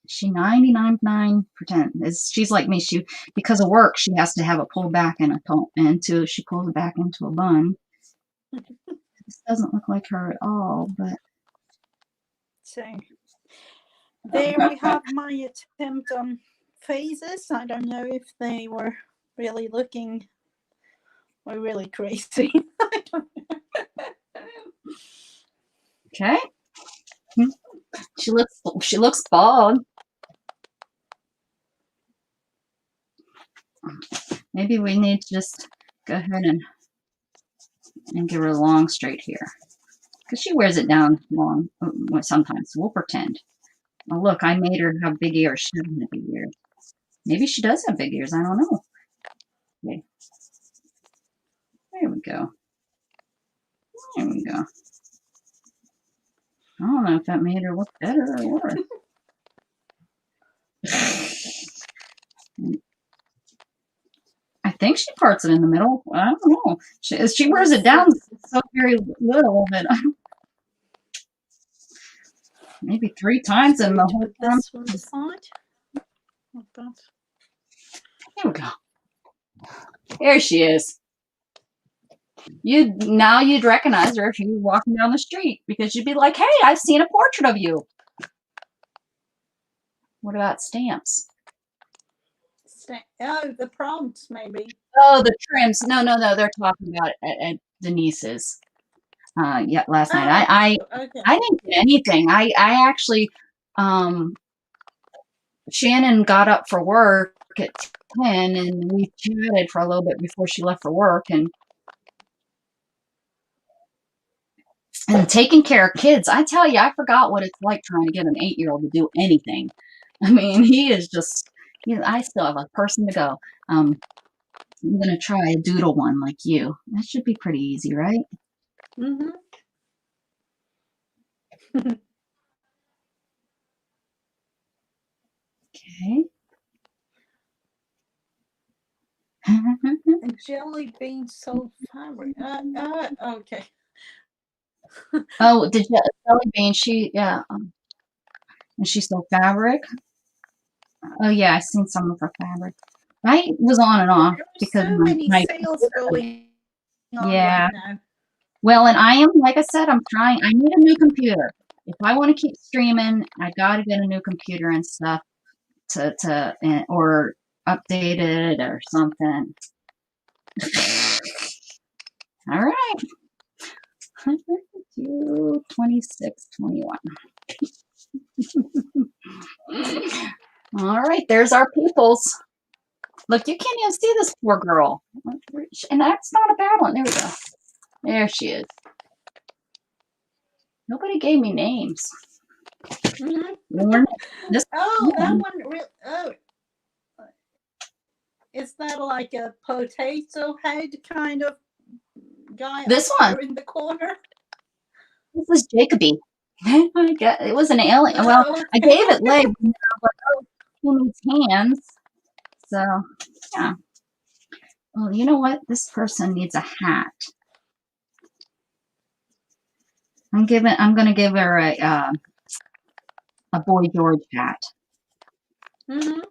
She 99.9% is, she's like me. She, because of work, she has to have it pulled back she pulls it back into a bun. This doesn't look like her at all, but So there we have my attempt on faces. I don't know if they were really looking or really crazy. I don't know. okay. She looks bald. Maybe we need to just go ahead and give her a long straight hair, because she wears it down long sometimes. We'll pretend. Oh, look, I made her have big ears. She doesn't have big ears. Maybe she does have big ears. I don't know. Okay. There we go. There we go. I don't know if that made her look better or worse. I think she parts it in the middle. I don't know. She wears it down so very little that maybe 3 times in the whole time. This one aside. Like that. There we go. There she is. You'd recognize her if you were walking down the street, because you'd be like, hey, I've seen a portrait of you. What about stamps? Oh, the prompts, maybe. Oh, the trims. No. They're talking about at Denise's. Yeah, last night. Okay. I didn't get anything. I actually, Shannon got up for work at 10, and we chatted for a little bit before she left for work, and taking care of kids. I tell you, I forgot what it's like trying to get an 8-year-old to do anything. I mean, he is just, I still have a person to go. I'm going to try a doodle one like you. That should be pretty easy, right? Mm-hmm. Okay. A jelly bean soul fabric. Okay. Oh, did you, jelly bean? Yeah. And she sold fabric. Oh yeah, I've seen some of her fabric. I was on and off because so many sales going on right now. Well, and I am, like I said, I need a new computer. If I want to keep streaming, I got to get a new computer and stuff or update it or something. All right. 26, 21. All right, there's our peoples. Look, you can't even see this poor girl. And that's not a bad one. There we go. There she is. Nobody gave me names. Mm-hmm. That one. Oh, is that like a potato head kind of guy? This one in the corner. This is Jacoby. It was an alien. Well, okay. I gave it legs. And I was like, oh, he needs hands. So, yeah. Well, you know what? This person needs a hat. I'm going to give her a Boy George hat. Mm-hmm.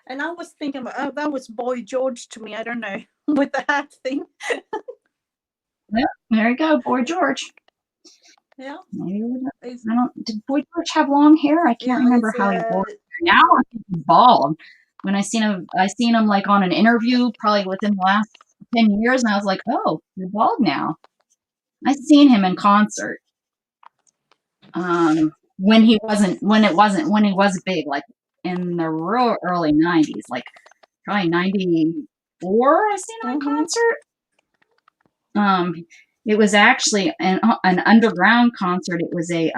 And I was thinking, that was Boy George to me. I don't know, with the hat thing. Yep, there you go, Boy George. Yeah. Maybe It's, I don't. Did Boy George have long hair? I can't yeah. remember how he wore it. Now I think he's bald. When I seen him like on an interview, probably within the last 10 years, and I was like, oh, you're bald now. I seen him in concert. When he was big, like in the real early 90s, like probably 94. I seen him in concert. It was actually an underground concert. It was a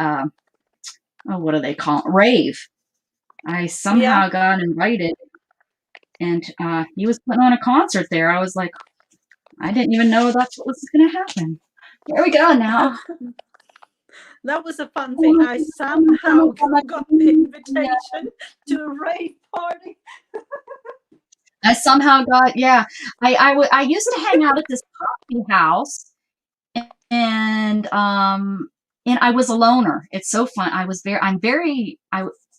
what do they call it? Rave. I somehow got invited, and he was putting on a concert there. I was like, I didn't even know that's what was going to happen. Here we go now. That was a fun thing. I somehow got the invitation to a rave party. I somehow got, yeah. I used to hang out at this coffee house, and I was a loner. It's so fun.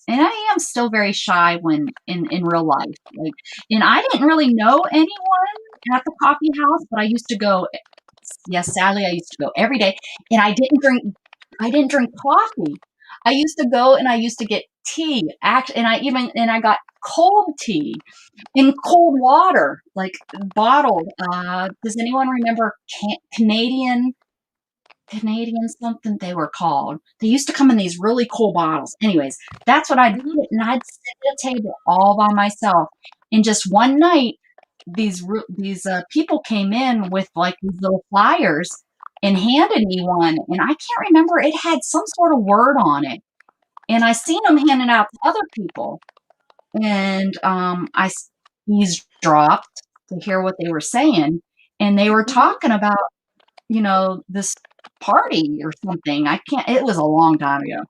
And I am still very shy when in real life. Like, and I didn't really know anyone at the coffee house, but I used to go. Yes, sadly, I used to go every day, and I didn't drink coffee. I used to go and I used to get tea. And I got cold tea in cold water, like bottled. Does anyone remember Canadian something they were called? They used to come in these really cool bottles. Anyways, that's what I'd get, and I'd sit at a table all by myself. And just one night, these people came in with like these little flyers and handed me one, and I can't remember. It had some sort of word on it, and I seen them handing out to other people, and I eavesdropped to hear what they were saying, and they were talking about this party or something. It was a long time ago,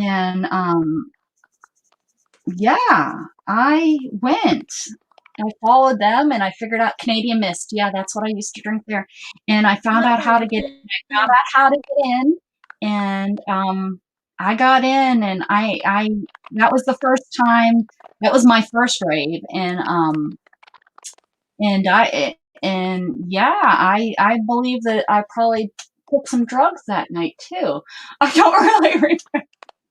and yeah, I went. I followed them, and I figured out Canadian Mist. Yeah, that's what I used to drink there. And I found out how to get in, and I got in, and I that was the first time. That was my first rave, I believe that I probably took some drugs that night too. I don't really remember.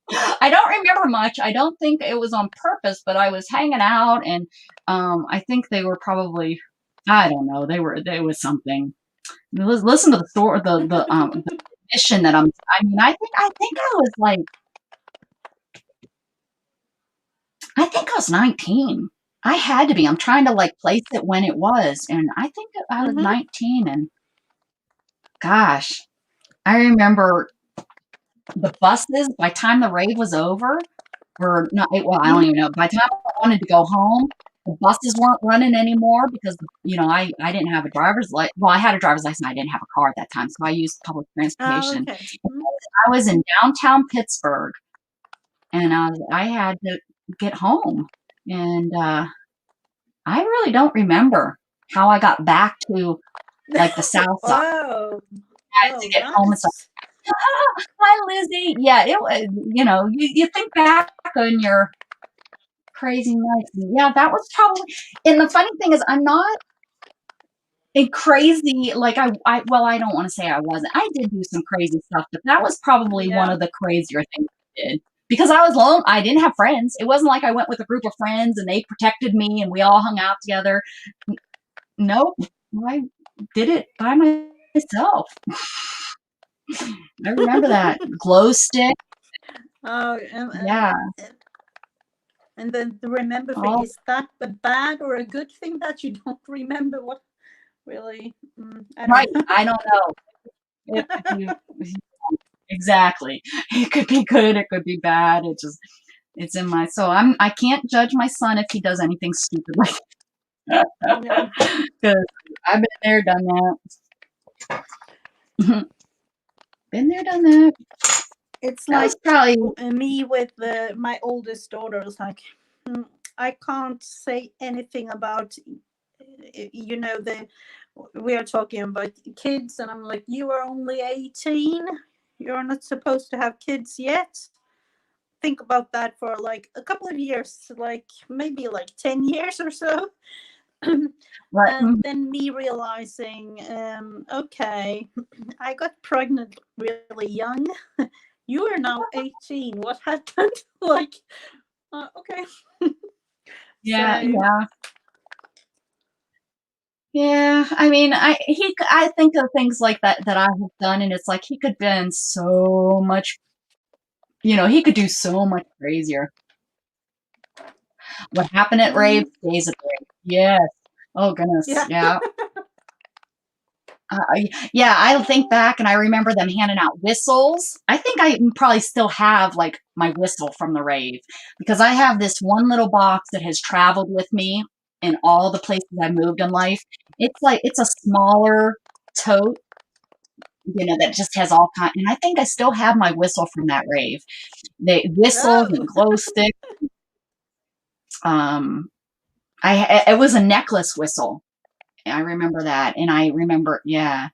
I don't remember much. I don't think it was on purpose, but I was hanging out, and I think they were probably, I don't know, they was something. Listen to the story, the mission that I think I was 19. I had to be. I'm trying to like place it when it was, and I think I was 19, and gosh, I remember the buses, by the time the rave was over, or not, well, I don't even know. By the time I wanted to go home, the buses weren't running anymore because, I didn't have a driver's license. Well, I had a driver's license. I didn't have a car at that time, so I used public transportation. Okay. I was in downtown Pittsburgh, and I had to get home, and I really don't remember how I got back to like the south side. Oh, I had to get home and stuff. Hi, Lizzie. Yeah, it was. You think back on your crazy nights. Yeah, that was probably. And the funny thing is, I'm not a crazy like I. Well, I don't want to say I wasn't. I did do some crazy stuff, but that was probably one of the crazier things I did. Because I was alone. I didn't have friends. It wasn't like I went with a group of friends and they protected me and we all hung out together. Nope. I did it by myself. I remember that. Glow stick. Oh, Yeah. And then the remember thing, is that a bad or a good thing that you don't remember what really? I don't know. It could be, exactly. It could be good. It could be bad. It's in my soul. I can't judge my son if he does anything stupid like that. Because I've been there, done that. Been there, done that. It's like probably me with my oldest daughter. It's like I can't say anything about we are talking about kids, and I'm like, you are only 18. You're not supposed to have kids yet. Think about that for like a couple of years, like maybe like 10 years or so. Right. And then me realizing, okay, I got pregnant really young. You are now 18. What happened? Like, okay. Yeah, So, yeah. Yeah, I mean, I think of things like that I have done, and it's like he could been so much, he could do so much crazier. What happened at rave stays at rave. Yes. Oh goodness. yeah. Yeah. Yeah, I think back and I remember them handing out whistles. I think I probably still have like my whistle from the rave because I have this one little box that has traveled with me in all the places I moved in life. It's a smaller tote, that just has all kind. And I think I still have my whistle from that rave. They whistles and Oh, glow sticks. Um, it was a necklace whistle. I remember that, and I remember, yeah.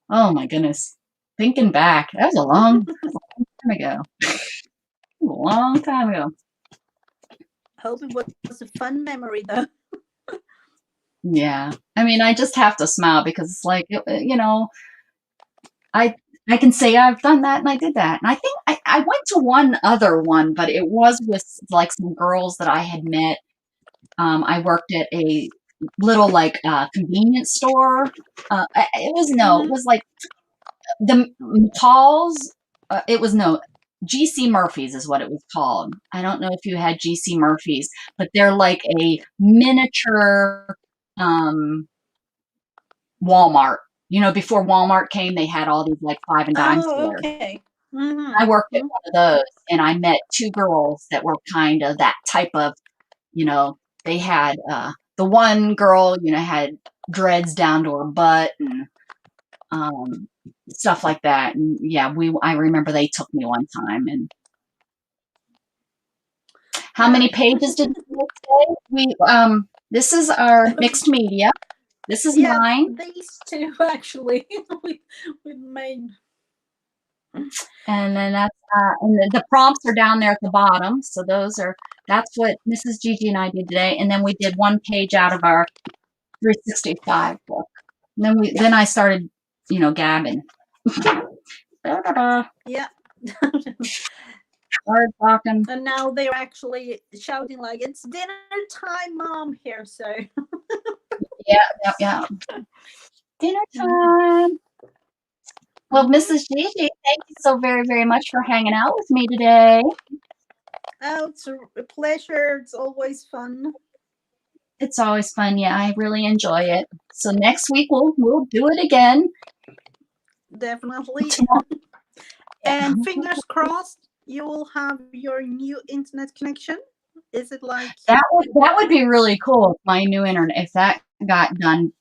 Oh my goodness. Thinking back, that was a long time ago. A long time ago. hope it was a fun memory though. Yeah. I mean, I just have to smile because it's like, I I can say I've done that and I did that. And I think I went to one other one, but it was with like some girls that I had met. I worked at a little like convenience store. It was like the McCall's. It was no GC Murphy's is what it was called. I don't know if you had GC Murphy's, but they're like a miniature um, Walmart. Before Walmart came, they had all these like five and dime Oh, stores. okay. I worked at Mm-hmm. one of those, and I met two girls that were kind of that type of, they had the one girl, had dreads down to her butt and um, stuff like that. And yeah, I remember they took me one time. And how Yeah. many pages did you say? This is our mixed media. This is Yeah, mine, these two actually we made. and then the prompts are down there at the bottom. So that's what Mrs. Gigi and I did today. And then we did one page out of our 365 book. And then I started, gabbing. Yeah. Hard talking. And now they're actually shouting like it's dinner time, mom here. So Yeah. Dinner time. Well, Mrs. Gigi, thank you so very, very much for hanging out with me today. oh, it's a pleasure. It's always fun. It's always fun. Yeah, I really enjoy it. So next week we'll do it again. Definitely. Tomorrow. And fingers crossed, you will have your new internet connection. Is it like? That would be really cool if my new internet, if it got done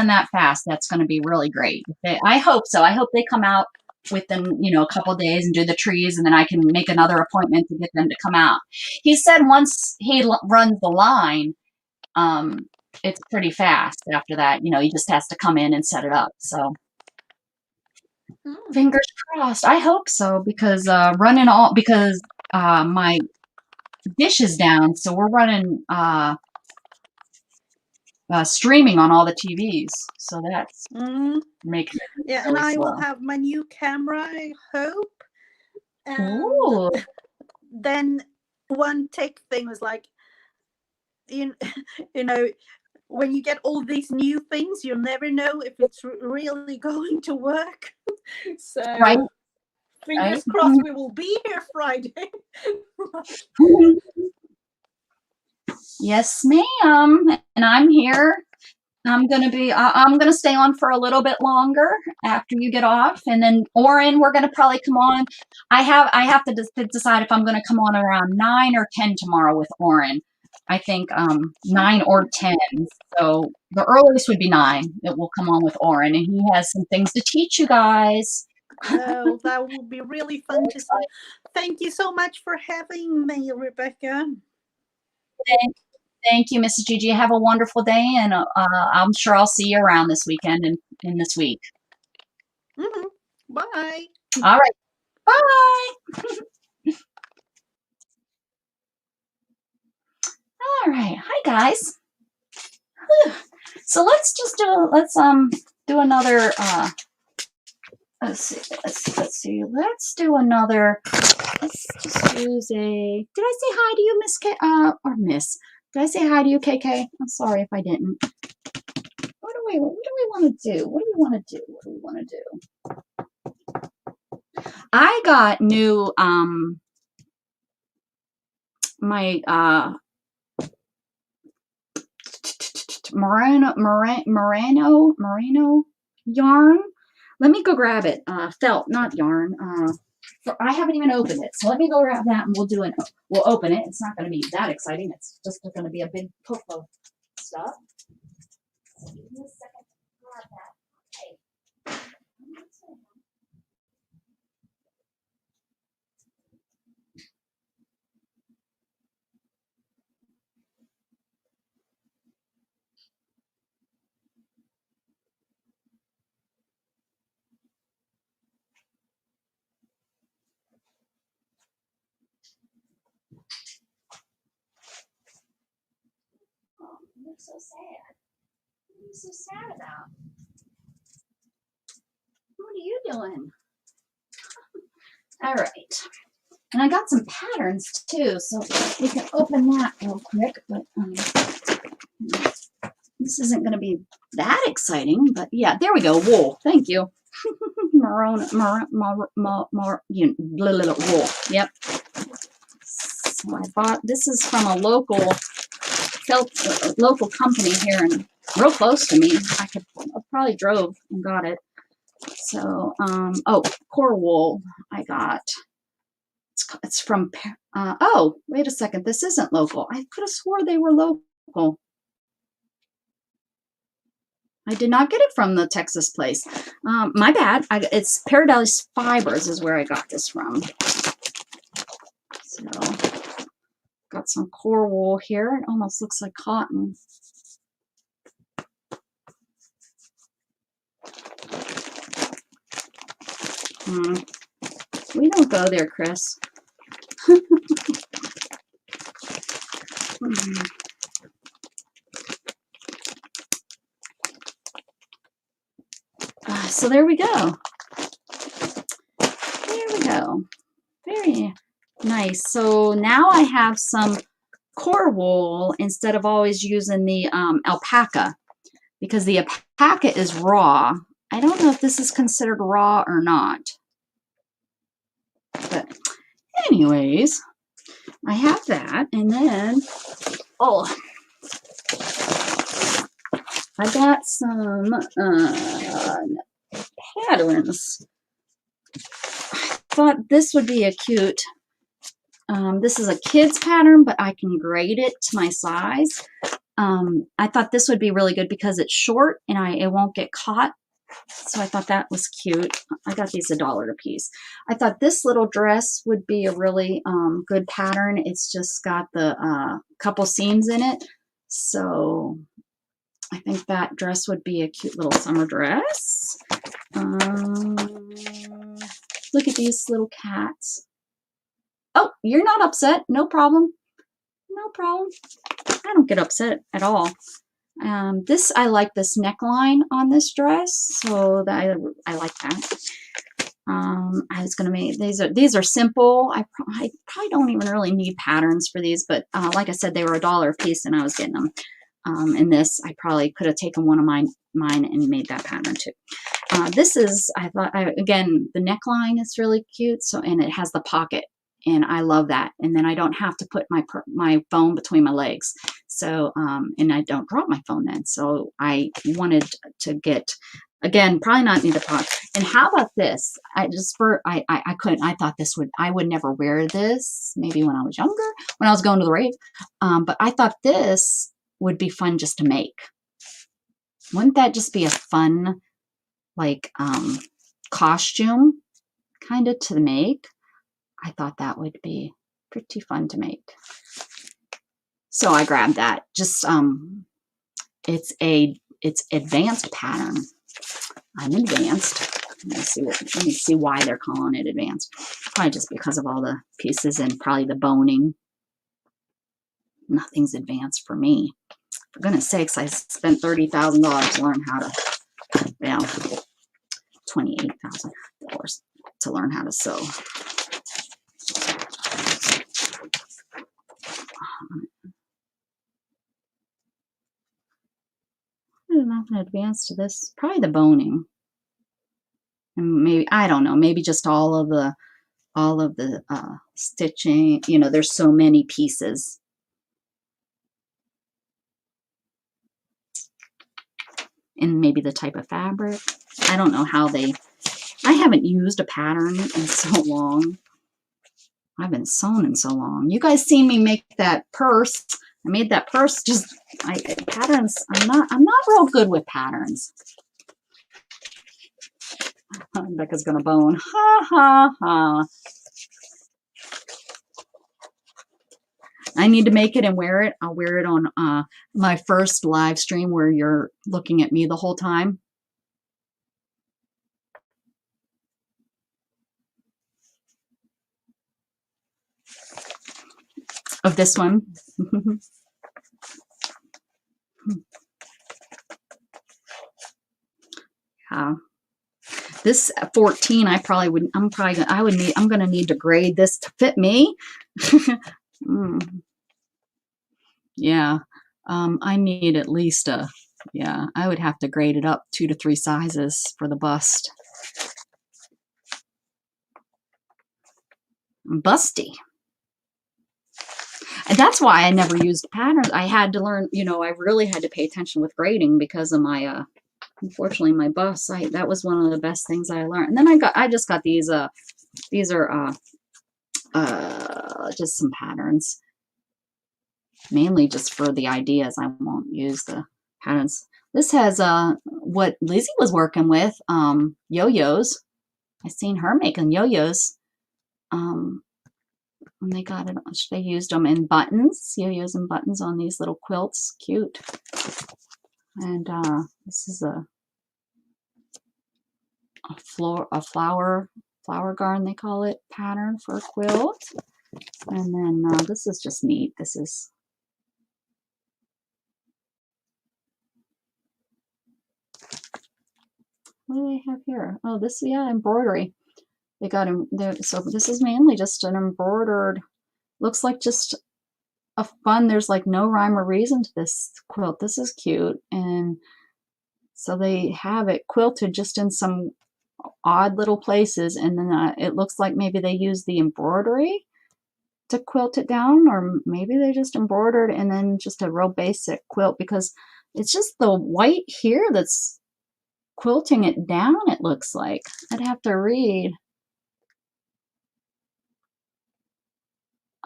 that fast, that's going to be really great. I hope so. I hope they come out within a couple of days and do the trees, and then I can make another appointment to get them to come out. He said once he runs the line, it's pretty fast. After that, he just has to come in and set it up. So fingers crossed. I hope so because my dish is down, so we're running streaming on all the TVs. So that's making it Yeah, really and I will slow. have my new camera, I hope. And Ooh. then one tech thing was like, you know, when you get all these new things, you never know if it's really going to work. So Right. fingers crossed we will be here Friday. Yes, ma'am. And I'm here. I'm gonna stay on for a little bit longer after you get off, and then Oren, we're gonna probably come on. I have to decide if I'm gonna come on around 9 or 10 tomorrow with Oren. I think 9 or 10. So the earliest would be 9 that we'll come on with Oren, and he has some things to teach you guys. Oh, that will be really fun to see. Thank you so much for having me, Rebecca. Thank you, Mrs. Gigi. Have a wonderful day, and I'm sure I'll see you around this weekend and in this week. Bye. All right. Bye. All right. Hi, guys. So let's just do another let's do another. Let's just use a. Did I say hi to you, Miss K? Or Miss? Did I say hi to you, KK? I'm sorry if I didn't. What do we want to do? What do we want to do? What do we want to do? I got new my merino yarn. Let me go grab it. Felt, not yarn. I haven't even opened it, so let me go grab that and we'll open it. It's not going to be that exciting. It's just going to be a big poke of stuff. So give me a second to grab that. Okay. Oh, you look so sad. What are you so sad about? What are you doing? All right. And I got some patterns too, so we can open that real quick. But this isn't going to be that exciting. But yeah, there we go. Wool. Thank you. Wool. Yep. So I bought. This is from a local company here and real close to me. I probably drove and got it. So core wool I got. It's from, oh, wait a second. This isn't local. I could have swore they were local. I did not get it from the Texas place. My bad. It's Paradise Fibers is where I got this from. So, got some core wool here. It almost looks like cotton. We don't go there, Chris. So there we go. There we go. Very nice. So now I have some core wool instead of always using the alpaca, because the alpaca is raw. I don't know if this is considered raw or not. But anyways, I have that. And then, oh, I got some patterns. I thought this would be a cute, this is a kid's pattern, but I can grade it to my size. I thought this would be really good because it's short and it won't get caught. So I thought that was cute. I got these $1 a piece. I thought this little dress would be a really good pattern. It's just got the couple seams in it. So I think that dress would be a cute little summer dress. Look at these little cats. Oh, you're not upset. No problem. No problem. I don't get upset at all. I like this neckline on this dress, so that I like that. I was gonna make these are simple. I probably don't even really need patterns for these, but like I said, they were $1 a piece, and I was getting them. And this, I probably could have taken one of mine and made that pattern too. This is, again, the neckline is really cute. So, and it has the pocket, and I love that. And then I don't have to put my phone between my legs. So, and I don't drop my phone then. So I wanted to get, again, probably not need a pot. And how about this? I couldn't, I thought I would never wear this, maybe when I was younger, when I was going to the rave. But I thought this would be fun just to make. Wouldn't that just be a fun, like, costume kind of to make? I thought that would be pretty fun to make. So I grabbed that. Just, it's advanced pattern. I'm advanced. Let me see why they're calling it advanced. Probably just because of all the pieces and probably the boning. Nothing's advanced for me. For goodness sakes, I spent $30,000 to learn how to, well, $28,000 to learn how to sew. Nothing advanced to this. Probably the boning, and maybe, I don't know, maybe just all of the stitching. You know, there's so many pieces. And maybe the type of fabric. I don't know how they. I haven't used a pattern in so long. I've been sewing in so long. You guys seen me make that purse. I made that purse. Just patterns. I'm not real good with patterns. Becca's gonna bone. Ha ha ha. I need to make it and wear it. I'll wear it on my first live stream where you're looking at me the whole time. Of this one. Yeah. This 14, I'm gonna need to grade this to fit me. Yeah. I need at least I would have to grade it up 2 to 3 sizes for the bust. Busty. And that's why I never used patterns. I had to learn, you know, I really had to pay attention with grading because of my, unfortunately, my bust. That was one of the best things I learned. And then I just got these are just some patterns. Mainly just for the ideas. I won't use the patterns. This has what Lizzie was working with, yo-yos. I seen her making yo-yos. And they used them in buttons, yo-yos and buttons on these little quilts. Cute. And this is a flower garn, they call it, pattern for a quilt. And then this is just neat. This is what do they have here? Oh, this, yeah, embroidery. They got them there. So this is mainly just an embroidered, looks like just a fun, there's like no rhyme or reason to this quilt. This is cute. And so they have it quilted just in some odd little places. And then it looks like maybe they use the embroidery to quilt it down, or maybe they just embroidered and then just a real basic quilt, because it's just the white here that's quilting it down, it looks like. I'd have to read.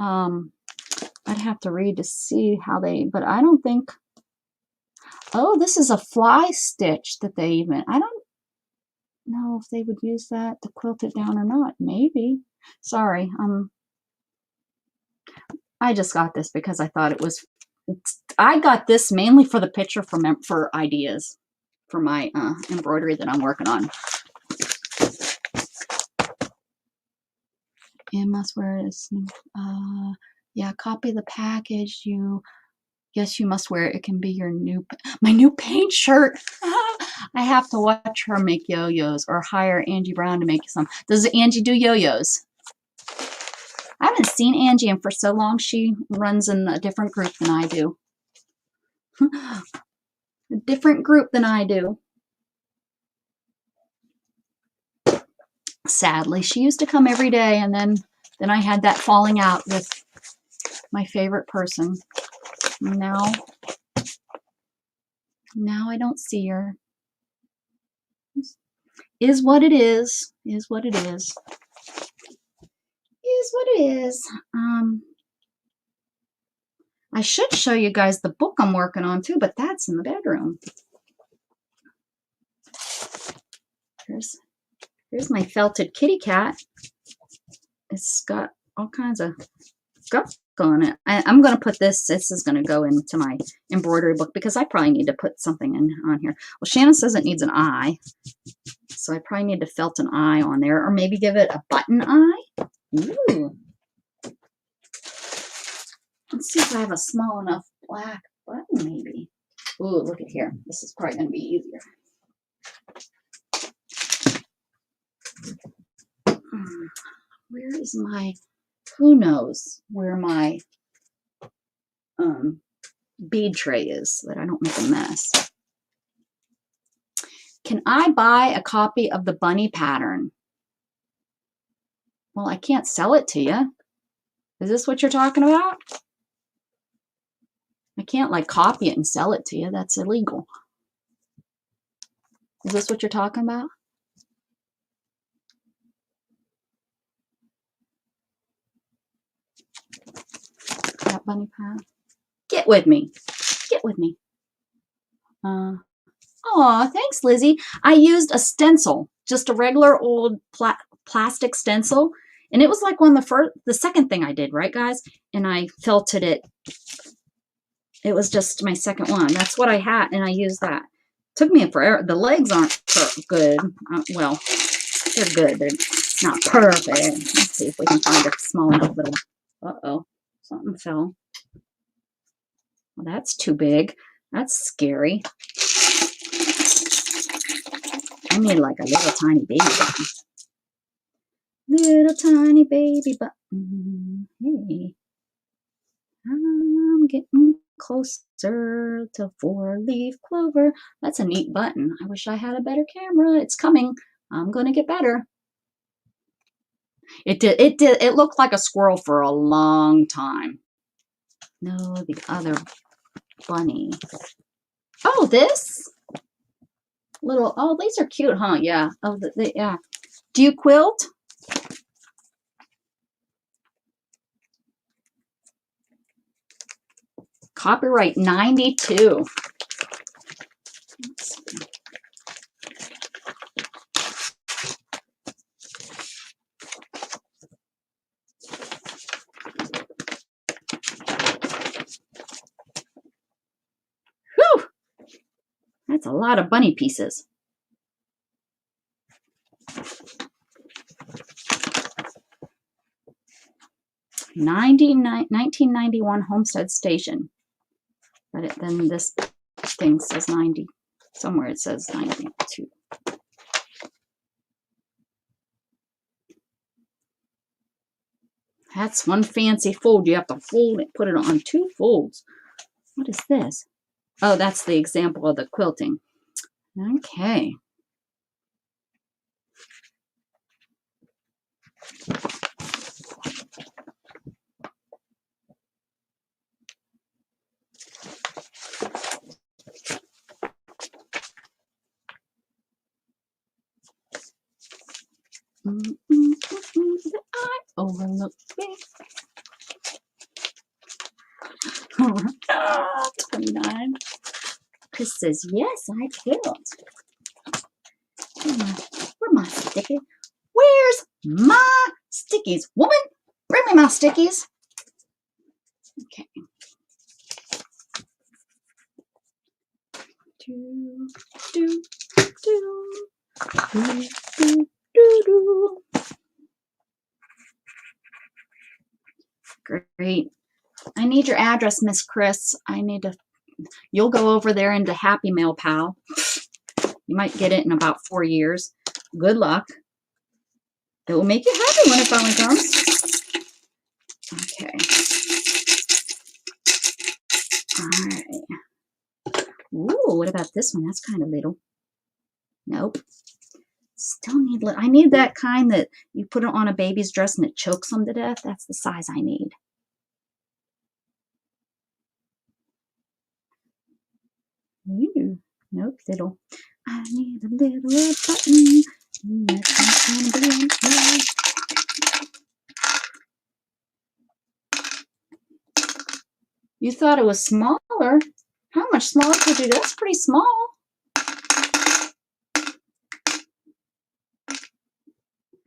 I'd have to read to see how they, but I don't think, oh, this is a fly stitch that they even, I don't know if they would use that to quilt it down or not. Maybe. Sorry. I just got this because I thought it was, I got this mainly for the picture for ideas for my embroidery that I'm working on. And must wear it. Yeah, copy the package. Yes, you must wear it. It can be your my new paint shirt. I have to watch her make yo-yos or hire Angie Brown to make some. Does Angie do yo-yos? I haven't seen Angie in for so long. She runs in a different group than I do. A different group than I do. Sadly, she used to come every day, and then I had that falling out with my favorite person. Now I don't see her. Is what it is. Is what it is. Is what it is. I should show you guys the book I'm working on too, but that's in the bedroom. Here's my felted kitty cat. It's got all kinds of stuff on it. I'm going to put this is going to go into my embroidery book because I probably need to put something on here. Well, Shannon says it needs an eye. So I probably need to felt an eye on there, or maybe give it a button eye. Ooh. Let's see if I have a small enough black button, maybe. Ooh, look at here. This is probably going to be easier. Where is my, who knows where my bead tray is so that I don't make a mess. Can I buy a copy of the bunny pattern? Well, I can't sell it to you. Is this what you're talking about? I can't like copy it and sell it to you. That's illegal. Is this what you're talking about? That bunny pattern? Get with me. Get with me. Oh, thanks, Lizzie. I used a stencil, just a regular old plastic stencil. And it was like one of the second thing I did, right, guys? And I felted it. It was just my second one. That's what I had, and I used that. Took me forever. The legs aren't good. Well, they're good. They're not perfect. Let's see if we can find a small enough little. Uh-oh, something fell. Well, that's too big. That's scary. I need like a little tiny baby button. Little tiny baby button. Hey. I'm getting closer to 4-leaf clover. That's a neat button. I wish I had a better camera. It's coming. I'm going to get better. It looked like a squirrel for a long time. No, the other bunny. Oh, this little, oh, these are cute, huh? Yeah. Oh, yeah. Do you quilt? Copyright 92. Whew! That's a lot of bunny pieces. $1991 Homestead Station. But then this thing says 90. Somewhere it says 92. That's one fancy fold. You have to fold it, put it on 2 folds. What is this? Oh, that's the example of the quilting. Okay. I overlook me. 29. Chris says, yes, I quilt. Where my sticky? Where's my stickies? Woman, bring me my stickies. Okay. Do, do, do, do, do, do, do. Great. I need your address, Miss Chris. I need to, you'll go over there into Happy Mail, pal. You might get it in about 4 years. Good luck. It will make you happy when it finally comes. Okay. All right. Ooh, what about this one? That's kind of little. Nope. Still need, I need that kind that you put it on a baby's dress and it chokes them to death. That's the size I need. Ooh, nope, little. I need a little button. You thought it was smaller. How much smaller could you do? That's pretty small.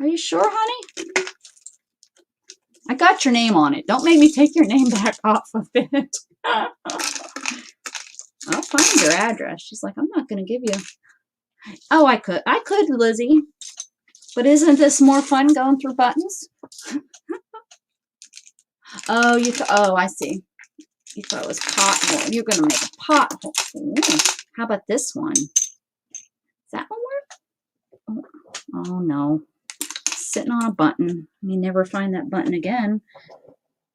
Are you sure, honey? I got your name on it. Don't make me take your name back off of it. I'll find your address. She's like, I'm not going to give you. Oh, I could, Lizzie. But isn't this more fun going through buttons? Oh, oh, I see. You thought it was pothole. You're going to make a pothole. Ooh, how about this one? Does that one work? Oh, no. Sitting on a button. You never find that button again.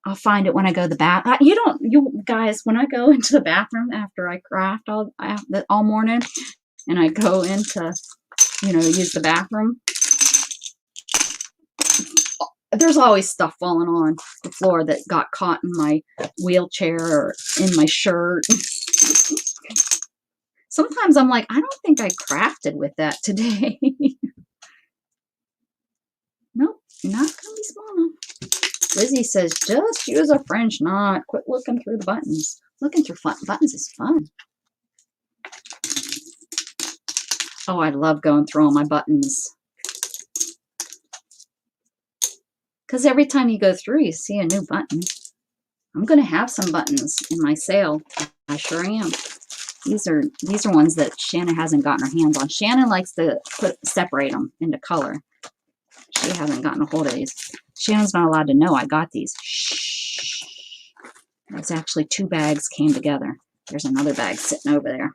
I'll find it when I go to the bath. You guys, when I go into the bathroom after I craft all morning and I go into, use the bathroom, there's always stuff falling on the floor that got caught in my wheelchair or in my shirt. Sometimes I'm like, I don't think I crafted with that today. Nope, not going to be small enough. Lizzie says, just use a French knot. Quit looking through the buttons. Looking through buttons is fun. Oh, I love going through all my buttons. Because every time you go through, you see a new button. I'm going to have some buttons in my sale. I sure am. These are ones that Shannon hasn't gotten her hands on. Shannon likes to separate them into color. She hasn't gotten a hold of these. Shannon's not allowed to know I got these. Shh. It's actually 2 bags came together. There's another bag sitting over there.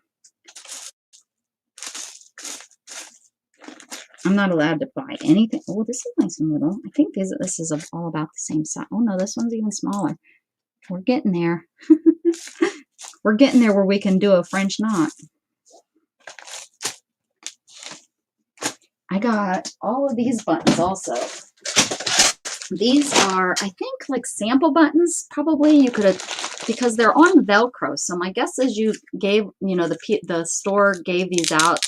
I'm not allowed to buy anything. Oh, this is nice and little. I think this is all about the same size. Oh, no, this one's even smaller. We're getting there. We're getting there where we can do a French knot. I got all of these buttons also. These are, I think, like sample buttons. Probably you could have, because they're on Velcro. So my guess is you gave, the store gave these out.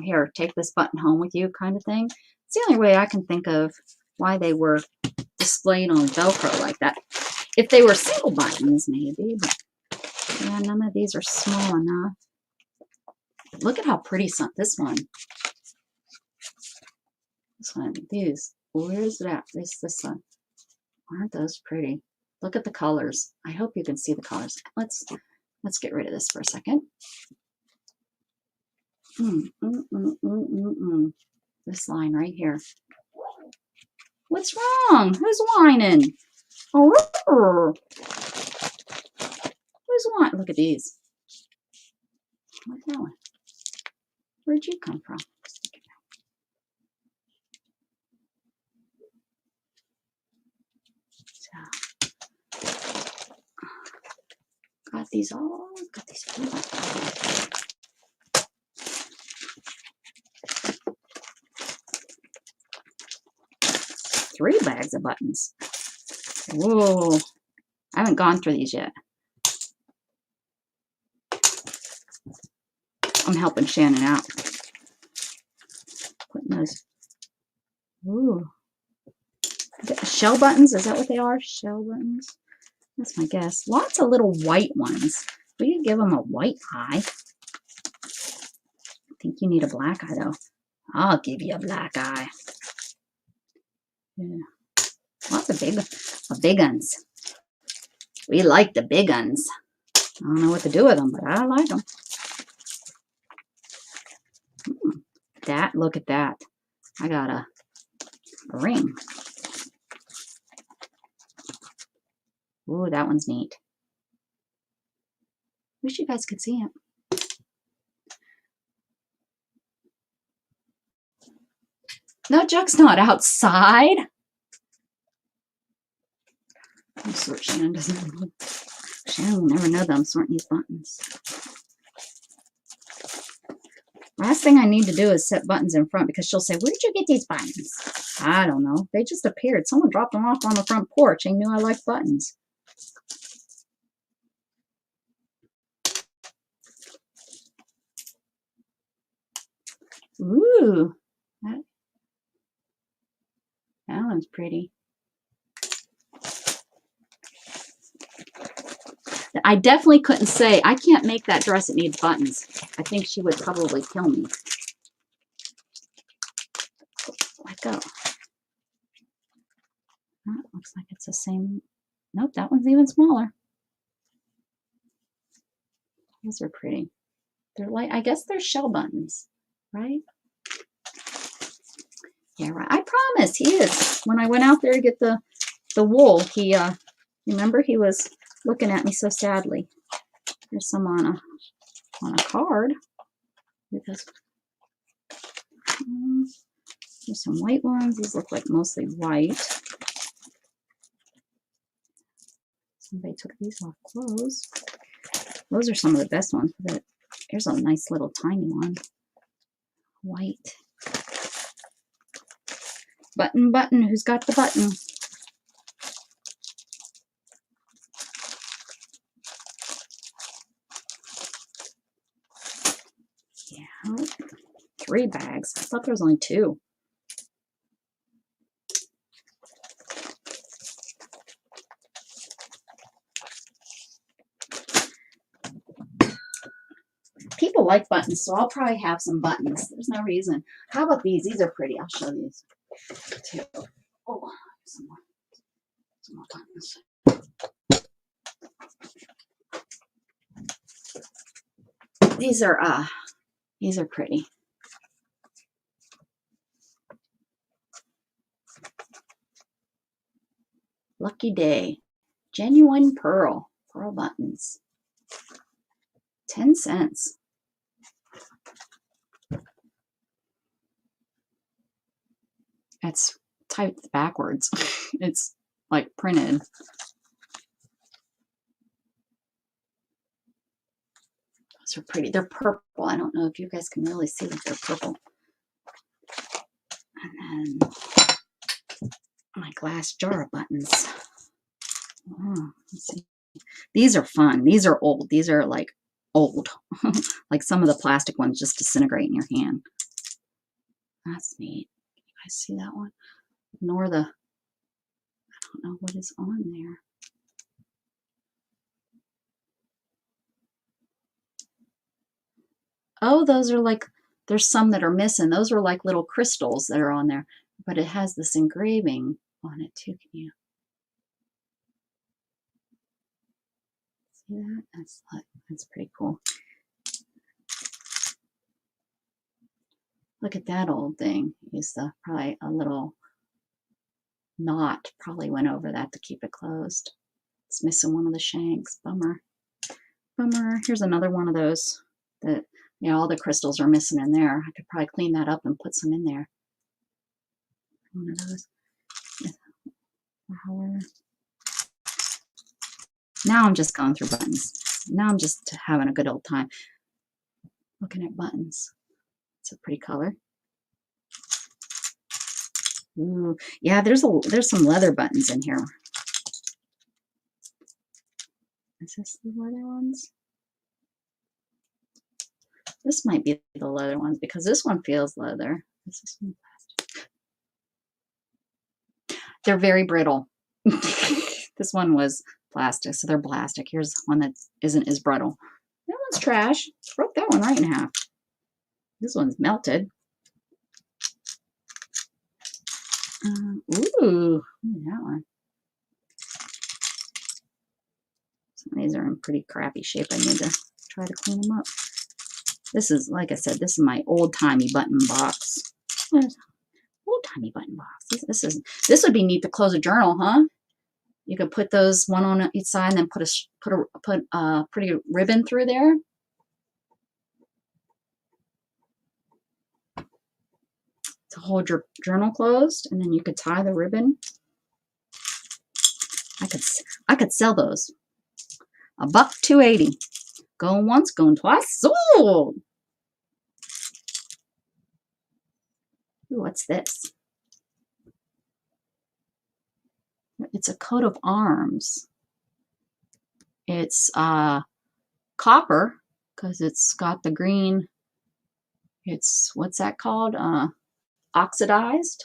Here, take this button home with you kind of thing. It's the only way I can think of why they were displayed on Velcro like that. If they were single buttons, maybe. But yeah, none of these are small enough. Look at how pretty this one. This one, these. Where's that? This one. Aren't those pretty? Look at the colors. I hope you can see the colors. Let's get rid of this for a second. This line right here. What's wrong? Who's whining? Oh, who's whining? Look at these. What's that one? Where'd you come from? Got these all. Got these all. 3 bags of buttons. Whoa. I haven't gone through these yet. I'm helping Shannon out. Putting those. Ooh. Shell buttons? Is that what they are? Shell buttons? That's my guess. Lots of little white ones. We could give them a white eye. I think you need a black eye, though. I'll give you a black eye. Yeah. Lots of big ones. We like the big ones. I don't know what to do with them, but I like them. Look at that. I got a ring. Ooh, that one's neat. Wish you guys could see it. No, Chuck's not outside. I'm sure Shannon doesn't know. Shannon will never know that I'm sorting these buttons. Last thing I need to do is set buttons in front because she'll say, where'd you get these buttons? I don't know. They just appeared. Someone dropped them off on the front porch. They knew I liked buttons. Ooh. That one's pretty. I definitely couldn't say, I can't make that dress, it needs buttons. I think she would probably kill me. Let go. Oh, looks like it's the same. Nope, that one's even smaller. Those are pretty. They're like, I guess they're shell buttons, right? Yeah, right. I promise he is. When I went out there to get the wool, he, remember he was looking at me so sadly. There's some on a card. Because there's some white ones. These look like mostly white. Somebody took these off clothes. Those are some of the best ones. But here's a nice little tiny one. White. Button, button. Who's got the button? Yeah. 3 bags. I thought there was only 2. People like buttons, so I'll probably have some buttons. There's no reason. How about these? These are pretty. I'll show these too. Oh, some more buttons. These are pretty. Lucky Day. Genuine pearl buttons. 10 cents. It's typed backwards. It's like printed. Those are pretty. They're purple. I don't know if you guys can really see that they're purple. And then my glass jar of buttons. Oh, let's see. These are fun. These are old. These are like old. Like some of the plastic ones just disintegrate in your hand. That's neat. You guys see that one? Ignore the, I don't know what is on there. Oh, those are like, there's some that are missing. Those are like little crystals that are on there. But it has this engraving on it too. Can you see that? That's pretty cool. Look at that old thing. Used to probably a little knot probably went over that to keep it closed. It's missing one of the shanks. Bummer. Bummer. Here's another one of those that, you know, all the crystals are missing in there. I could probably clean that up and put some in there. One of those. Now I'm just going through buttons. Now I'm just having a good old time looking at buttons. It's a pretty color. Ooh, yeah, there's some leather buttons in here. Is this the leather ones? This might be the leather ones because this one feels leather. This is some plastic. They're very brittle. This one was plastic, so they're plastic. Here's one that isn't as brittle. That one's trash. Broke that one right in half. This one's melted. Ooh, that one. Some of these are in pretty crappy shape. I need to try to clean them up. This is, like I said, this is my old-timey button box. Old-timey button box. This would be neat to close a journal, huh? You could put those one on each side and then put a pretty ribbon through there. To hold your journal closed, and then you could tie the ribbon. I could sell those. $1.280. Going once, going twice. Sold. Ooh, what's this? It's a coat of arms. It's copper because it's got the green. It's, what's that called? Oxidized.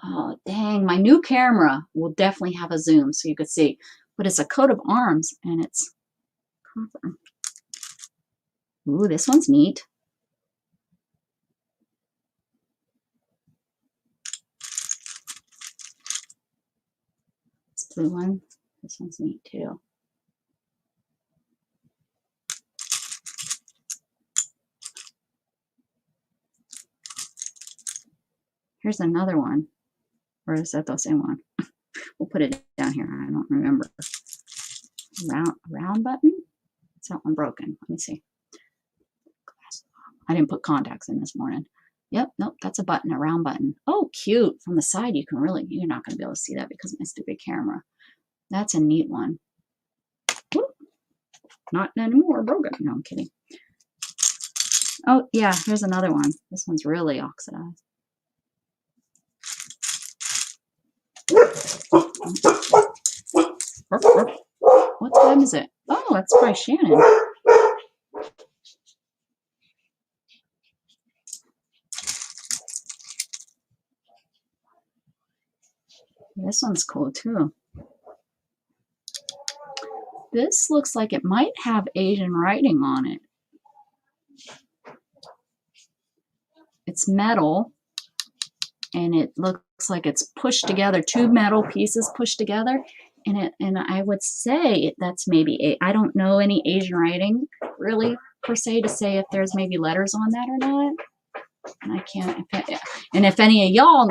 Oh, dang. My new camera will definitely have a zoom so you could see. But it's a coat of arms and it's copper. Ooh, this one's neat. This blue one. This one's neat too. Here's another one. Or is that the same one? We'll put it down here. I don't remember. round button. Is that one broken? Let me see. I didn't put contacts in this morning. Yep, nope, that's a button, a round button. Oh, cute. From the side, you're not going to be able to see that because of my stupid camera. That's a neat one. Whoop. Not anymore, broken. No, I'm kidding. Oh, yeah, here's another one. This one's really oxidized. What time is it? Oh, that's by Shannon. This one's cool too. This looks like it might have Asian writing on it. It's metal, and it looks like it's pushed together, two metal pieces pushed together. And I would say that's maybe I don't know any Asian writing really per se to say if there's maybe letters on that or not. And I can't. And if any of y'all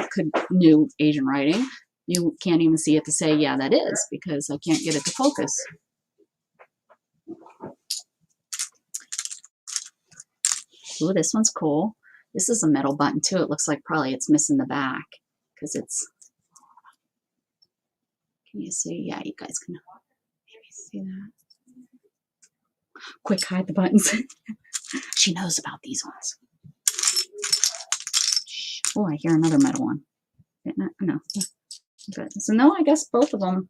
knew Asian writing, you can't even see it to say yeah that is because I can't get it to focus. Ooh, this one's cool. This is a metal button too. It looks like probably it's missing the back because it's. Can you see? Yeah, you guys can maybe see that. Quick, hide the buttons. She knows about these ones. Oh, I hear another metal one. No. Good. So no, I guess both of them.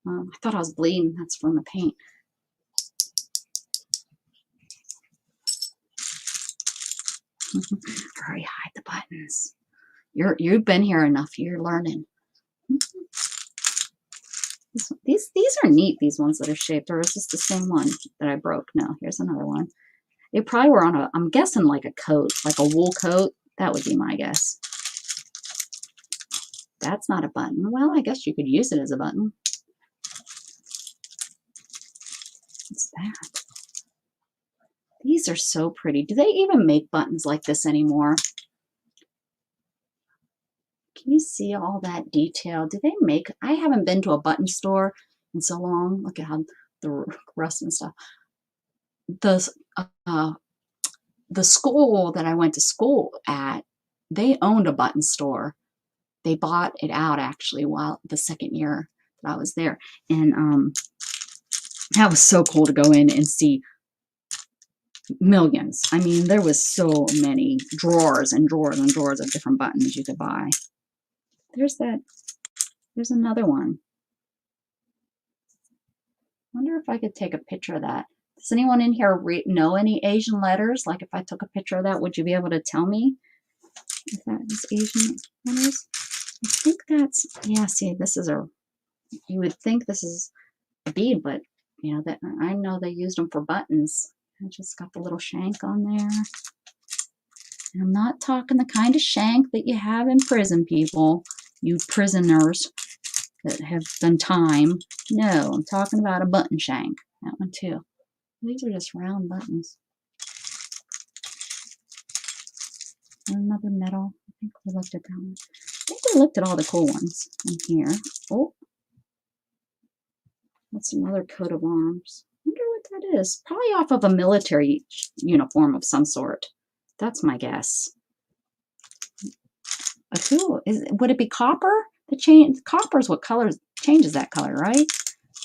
I thought I was bleeding. That's from the paint. Hurry, hide the buttons. You've been here enough. You're learning. These are neat. These ones that are shaped. Or is this the same one that I broke? No. Here's another one. They probably were on a. I'm guessing like a coat, like a wool coat. That would be my guess. That's not a button. Well, I guess you could use it as a button. What's that? These are so pretty. Do they even make buttons like this anymore? Can you see all that detail? Do they make? I haven't been to a button store in so long. Look at how the rust and stuff. The school that I went to school at, they owned a button store. They bought it out actually while the second year that I was there. And that was so cool to go in and see millions. I mean, there was so many drawers and drawers and drawers of different buttons you could buy. There's another one. Wonder if I could take a picture of that. Does anyone in here know any Asian letters? Like if I took a picture of that, would you be able to tell me if that is Asian letters? I think that's, yeah, see, you would think this is a bead, but you know, that I know they used them for buttons. I just got the little shank on there. And I'm not talking the kind of shank that you have in prison, people. You prisoners that have done time. No, I'm talking about a button shank. That one too. These are just round buttons. Another metal. I think we looked at that one. I think we looked at all the cool ones in here. Oh, that's another coat of arms. I wonder what that is. Probably off of a military uniform of some sort. That's my guess. But who would it be? Copper? Copper is what changes that color, right?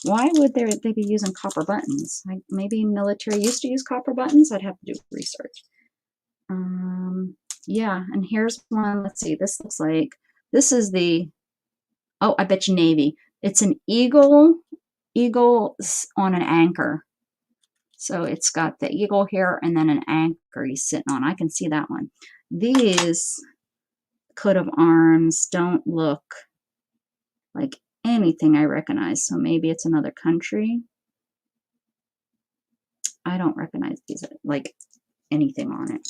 Why would they be using copper buttons? Maybe military used to use copper buttons. I'd have to do research. Yeah, and here's one. Let's see. This looks like this is the. Oh, I bet you Navy. It's an eagle on an anchor. So it's got the eagle here and then an anchor he's sitting on. I can see that one. These coat of arms don't look like anything I recognize. So maybe it's another country. I don't recognize these like anything on it.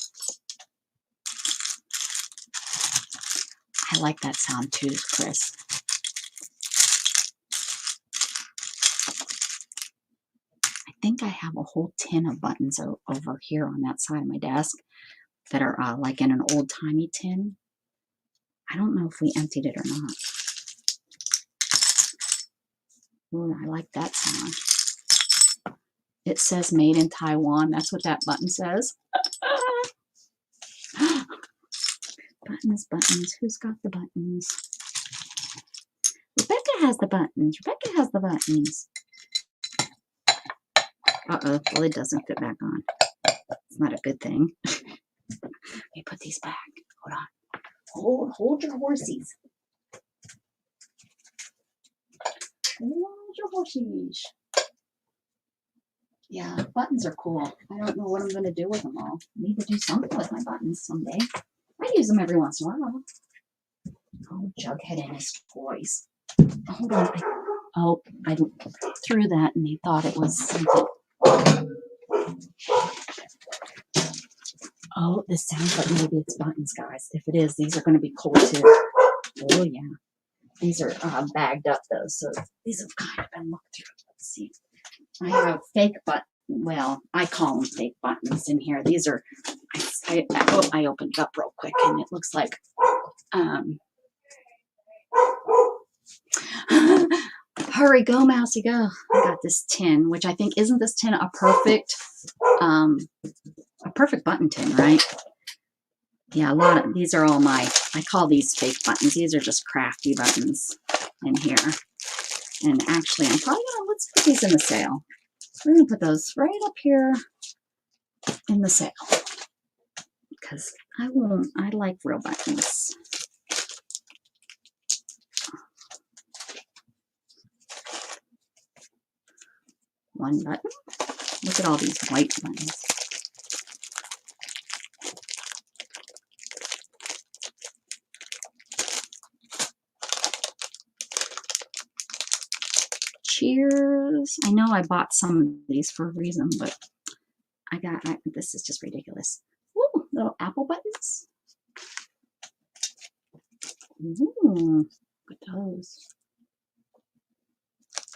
I like that sound too, Chris. I think I have a whole tin of buttons over here on that side of my desk that are like in an old-timey tin. I don't know if we emptied it or not. Ooh, I like that sound. It says made in Taiwan. That's what that button says. Buttons, buttons. Who's got the buttons? Rebecca has the buttons. Rebecca has the buttons. Uh-oh. Well, it doesn't fit back on. It's not a good thing. Let me put these back. Hold on. Hold your horsies. Hold your horsies. Yeah, buttons are cool. I don't know what I'm going to do with them all. I need to do something with my buttons someday. I use them every once in a while. Oh, Jughead and his toys. Hold on. I threw that and they thought it was something. Oh, this sounds like maybe it's buttons, guys. If it is, these are going to be cool too. Oh, yeah. These are bagged up, though, so these have kind of been looked through. Let's see. I have fake buttons. Well, I call them fake buttons in here. These are, I opened it up real quick, and it looks like, hurry, go, mousey, go. I got this tin, which I think, isn't this tin a perfect button tin, right? Yeah, a lot of these are all I call these fake buttons. These are just crafty buttons in here. And actually, I'm probably let's put these in the sale. We're going to put those right up here in the sale. Because I like real buttons. One button. Look at all these white buttons. Cheers. I know I bought some of these for a reason, but this is just ridiculous. Ooh, little apple buttons. Ooh, look at those.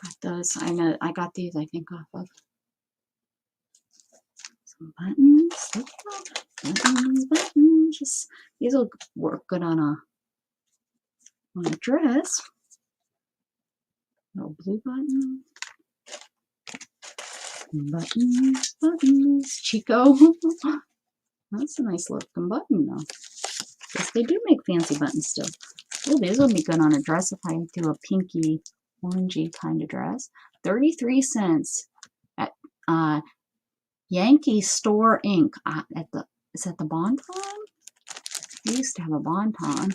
Got those. I know I got these, I think, off of some buttons. Buttons. These will work good on a dress. Little blue button. Buttons. Chico. That's a nice looking button, though. Yes, they do make fancy buttons still. Oh, these will be good on a dress if I do a pinky, orangey kind of dress. 33 cents at Yankee Store Inc. Is that the Bon Ton? We used to have a Bon Ton.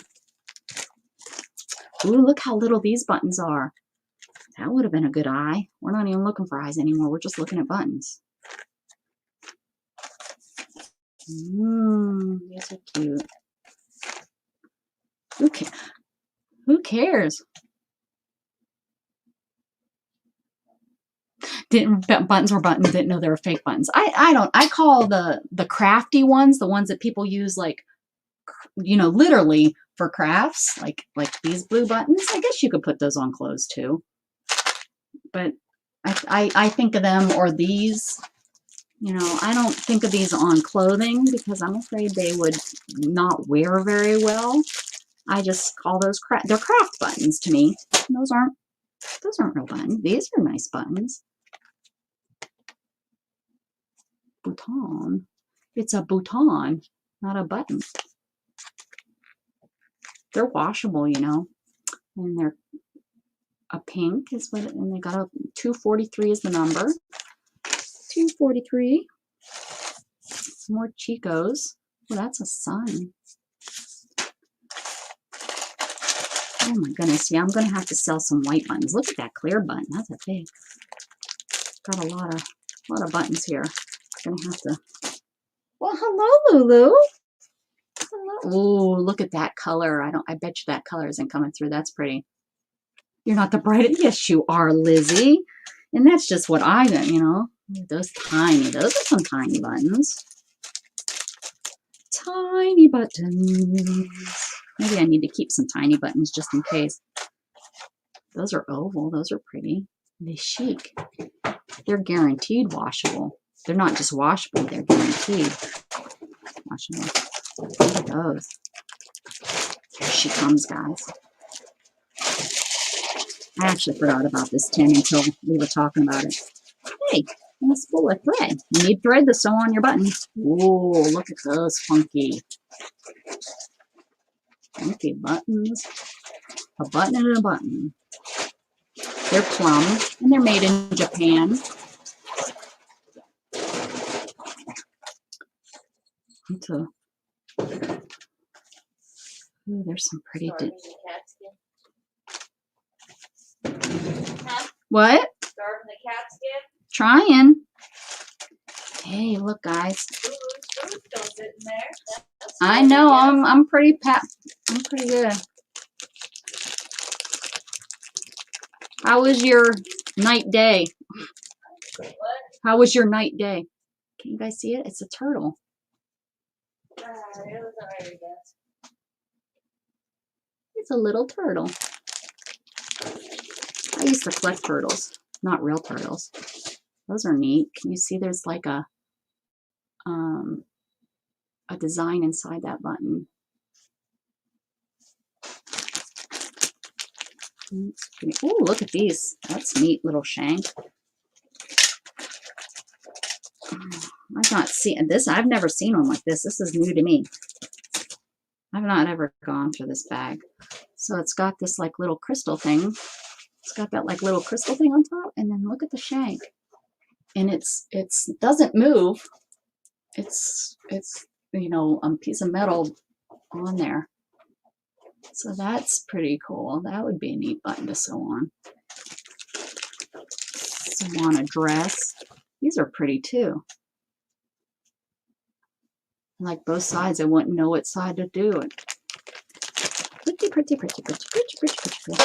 Ooh, look how little these buttons are. That would have been a good eye. We're not even looking for eyes anymore. We're just looking at buttons. These are cute. Who cares? Buttons were buttons, didn't know they were fake buttons. I call the crafty ones, the ones that people use like, literally for crafts, like these blue buttons. I guess you could put those on clothes too. But I think of them, or these, I don't think of these on clothing because I'm afraid they would not wear very well. I just call those they're craft buttons to me. Those aren't real buttons. These are nice buttons. Bouton. It's a bouton, not a button. They're washable, and they're a pink is what, and they got a 243 is the number. 243. More Chicos. Oh, that's a sun. Oh my goodness, yeah, I'm gonna have to sell some white buttons. Look at that clear button. That's a big. Got a lot of buttons here. Gonna have to. Well, hello, Lulu. Hello. Ooh, look at that color. I bet you that color isn't coming through. That's pretty. You're not the brightest. Yes, you are, Lizzie. And that's just what I got, Those are some tiny buttons. Tiny buttons. Maybe I need to keep some tiny buttons just in case. Those are oval. Those are pretty. They're chic. They're guaranteed washable. They're not just washable. They're guaranteed washable. Look at those. Here she comes, guys. I actually forgot about this tin until we were talking about it. Hey, And a spool of thread. You need thread to sew on your buttons. Whoa, look at those funky buttons. A button and a button. They're plum, and they're made in Japan. Ooh, there's some pretty. What? Starving the cat skin. Trying. Hey, look, guys. Food's still sitting there. I know. I'm pretty I'm pretty good. How was your night day? What? How was your night day? Can you guys see it? It's a turtle. It was alright, I guess. It's a little turtle. I used to collect turtles, not real turtles. Those are neat. Can you see there's like a design inside that button? Oh, look at these. That's neat little shank. I've not seen this. I've never seen one like this. This is new to me. I've not ever gone through this bag. So it's got this like little crystal thing. It's got that like little crystal thing on top, and then look at the shank. And it's doesn't move. It's you know, a piece of metal on there. So that's pretty cool. That would be a neat button to sew on. Sew on a dress. These are pretty too. Like both sides, I wouldn't know what side to do it. Pretty, pretty, pretty, pretty, pretty, pretty, pretty, pretty.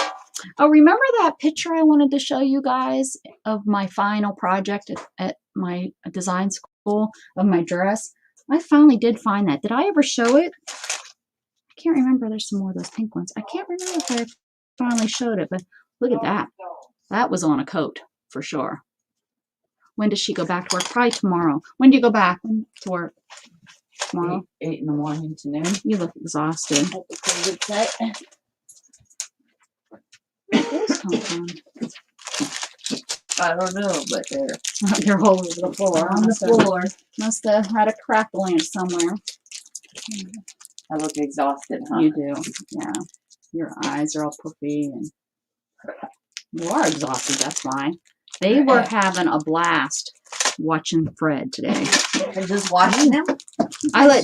Oh, remember that picture I wanted to show you guys of my final project at my design school of my dress? I finally did find that. Did I ever show it? I can't remember. There's some more of those pink ones. I can't remember if I finally showed it, but look at that. That was on a coat for sure. When does she go back to work? Probably tomorrow. When do you go back to work? Tomorrow? 8 in the morning to noon. You look exhausted. Where did those come from? I don't know, but They're all over the floor. on the floor. Must have had a crack lunch somewhere. I look exhausted, huh? You do, yeah. Your eyes are all puffy, and you are exhausted. That's why they were having a blast watching Fred today. And just watching them. I let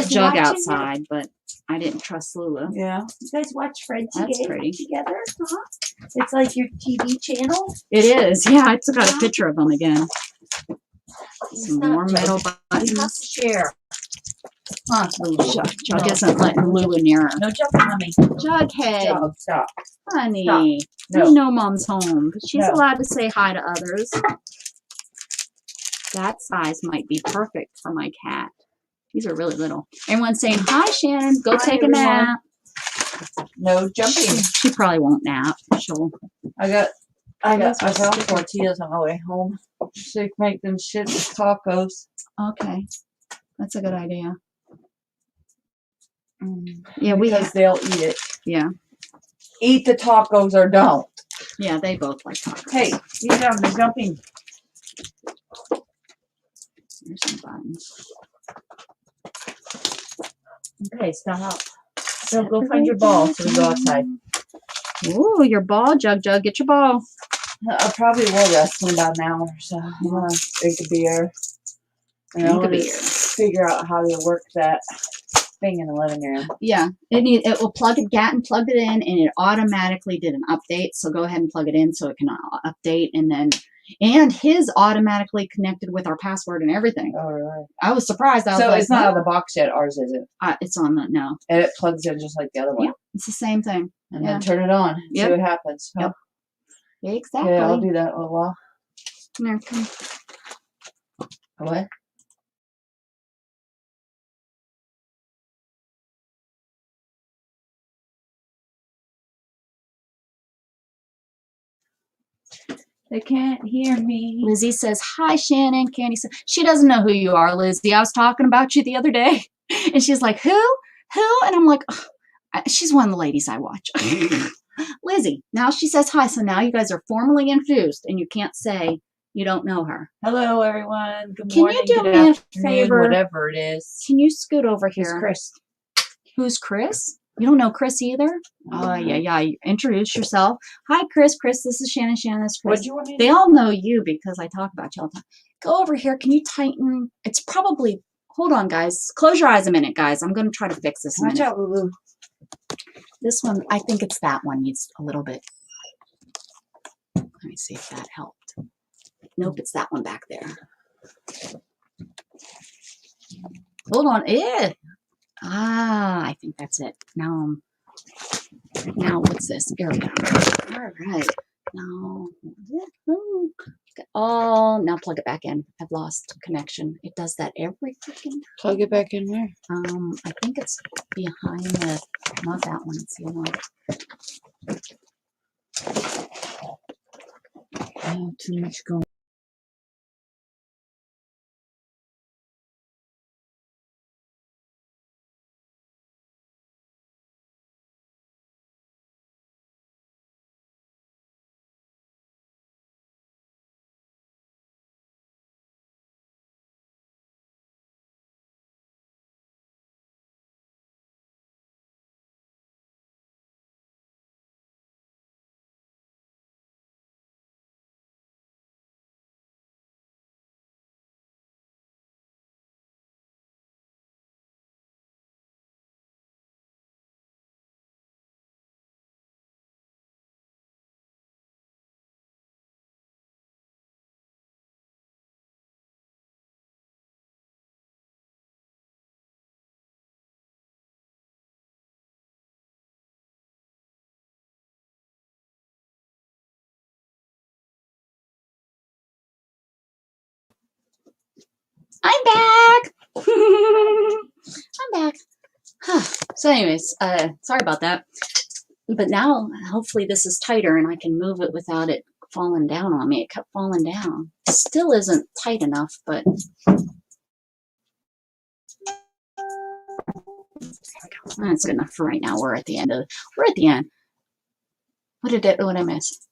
Jug watching outside, but I didn't trust Lula. Yeah. You guys watch Fred That's pretty. together, huh? It's like your TV channel. It is, yeah. I took out a picture of them again. Some not more metal You have buttons. to share. Huh? Jug isn't letting Lula near her. No jumping on me. Jughead. Jug, stop. Honey, No. you know Mom's home, but she's No. allowed to say hi to others. That size might be perfect for my cat. These are really little. Everyone's saying, hi, Shannon, go Hi, take everyone. a nap. No jumping. She probably won't nap. She'll. I found tortillas on my way home. So you can make them shit tacos. Okay, that's a good idea. Yeah, Because they'll eat it. Yeah, Eat the tacos or don't. yeah, they both like tacos. Hey, you down the jumping. There's some buttons. Okay, stop. So go find your ball so we go outside. Ooh, your ball, Jug. Get your ball. I probably will rest in about an hour or so. I'm gonna drink a beer. And Drink a I'll beer. just figure out how to work that thing in the living room. Yeah, it will plug it. Gatton plugged it in, and it automatically did an update. So go ahead and plug it in so it can update, and his automatically connected with our password and everything. Oh, really? I was surprised. I was So like, it's not out of the box yet. Ours is it? it's on the no. And it plugs in just like the other one. Yeah, it's the same thing. And Yeah. then turn it on. Yep. See what happens. Yep. Exactly. Yeah, I'll do that in a little while. Come here, come. What? They can't hear me. Lizzie says, hi, Shannon. Candy says, she doesn't know who you are, Lizzie. I was talking about you the other day. And she's like, who? And I'm like, she's one of the ladies I watch. Lizzie. Now she says hi. So now you guys are formally infused. And you can't say You don't know her. Hello, everyone. Good Can you morning. do good me a afternoon, favor? whatever it is. Can you scoot over It's here? Chris. Who's Chris? You don't know Chris either? Oh, yeah. Introduce yourself. Hi, Chris. Chris, this is Shannon. Shannon, this is Chris. What do you want me to They do? all know you because I talk about you all the time. Go over here. Can you tighten? It's probably, hold on, guys. Close your eyes a minute, guys. I'm going to try to fix this in a Watch minute. out, Lulu. This one, I think it's that one needs a little bit. Let me see if that helped. Nope, it's that one back there. Hold on. I think that's it. Now what's this? Here we go. All right. Now, oh, now plug it back in. I've lost connection. It does that every freaking. Plug it back in where? I think it's behind the, not that one. It's the other one. Oh, too much going. I'm back. I'm back. So anyways, sorry about that. But now, hopefully this is tighter and I can move it without it falling down on me. It kept falling down. Still isn't tight enough, but that's good enough for right now. We're at the end. What did I miss?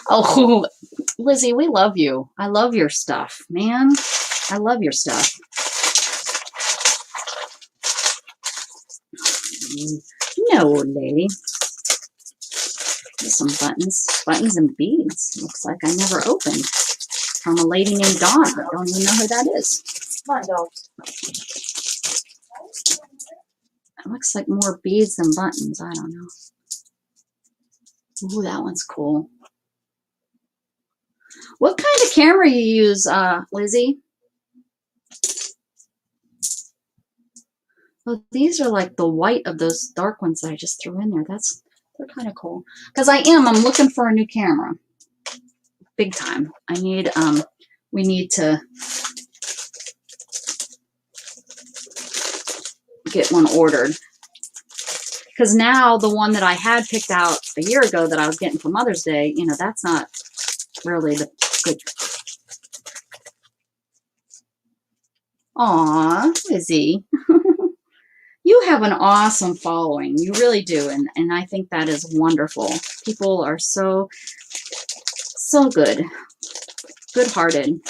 Oh, Lizzie, we love you. I love your stuff, man. I love your stuff. No, lady. There's some buttons and beads. Looks like I never opened. From a lady named Dawn. I don't even know who that is. Come on, dogs. It looks like more beads than buttons. I don't know. Ooh, that one's cool. What kind of camera you use, Lizzie? Oh, these are like the white of those dark ones that I just threw in there. They're kind of cool. Because I'm looking for a new camera. Big time. We need to get one ordered. Because now the one that I had picked out a year ago that I was getting for Mother's Day, that's not really the good. Aw, Lizzie. You have an awesome following. You really do. And I think that is wonderful. People are so good. Good-hearted.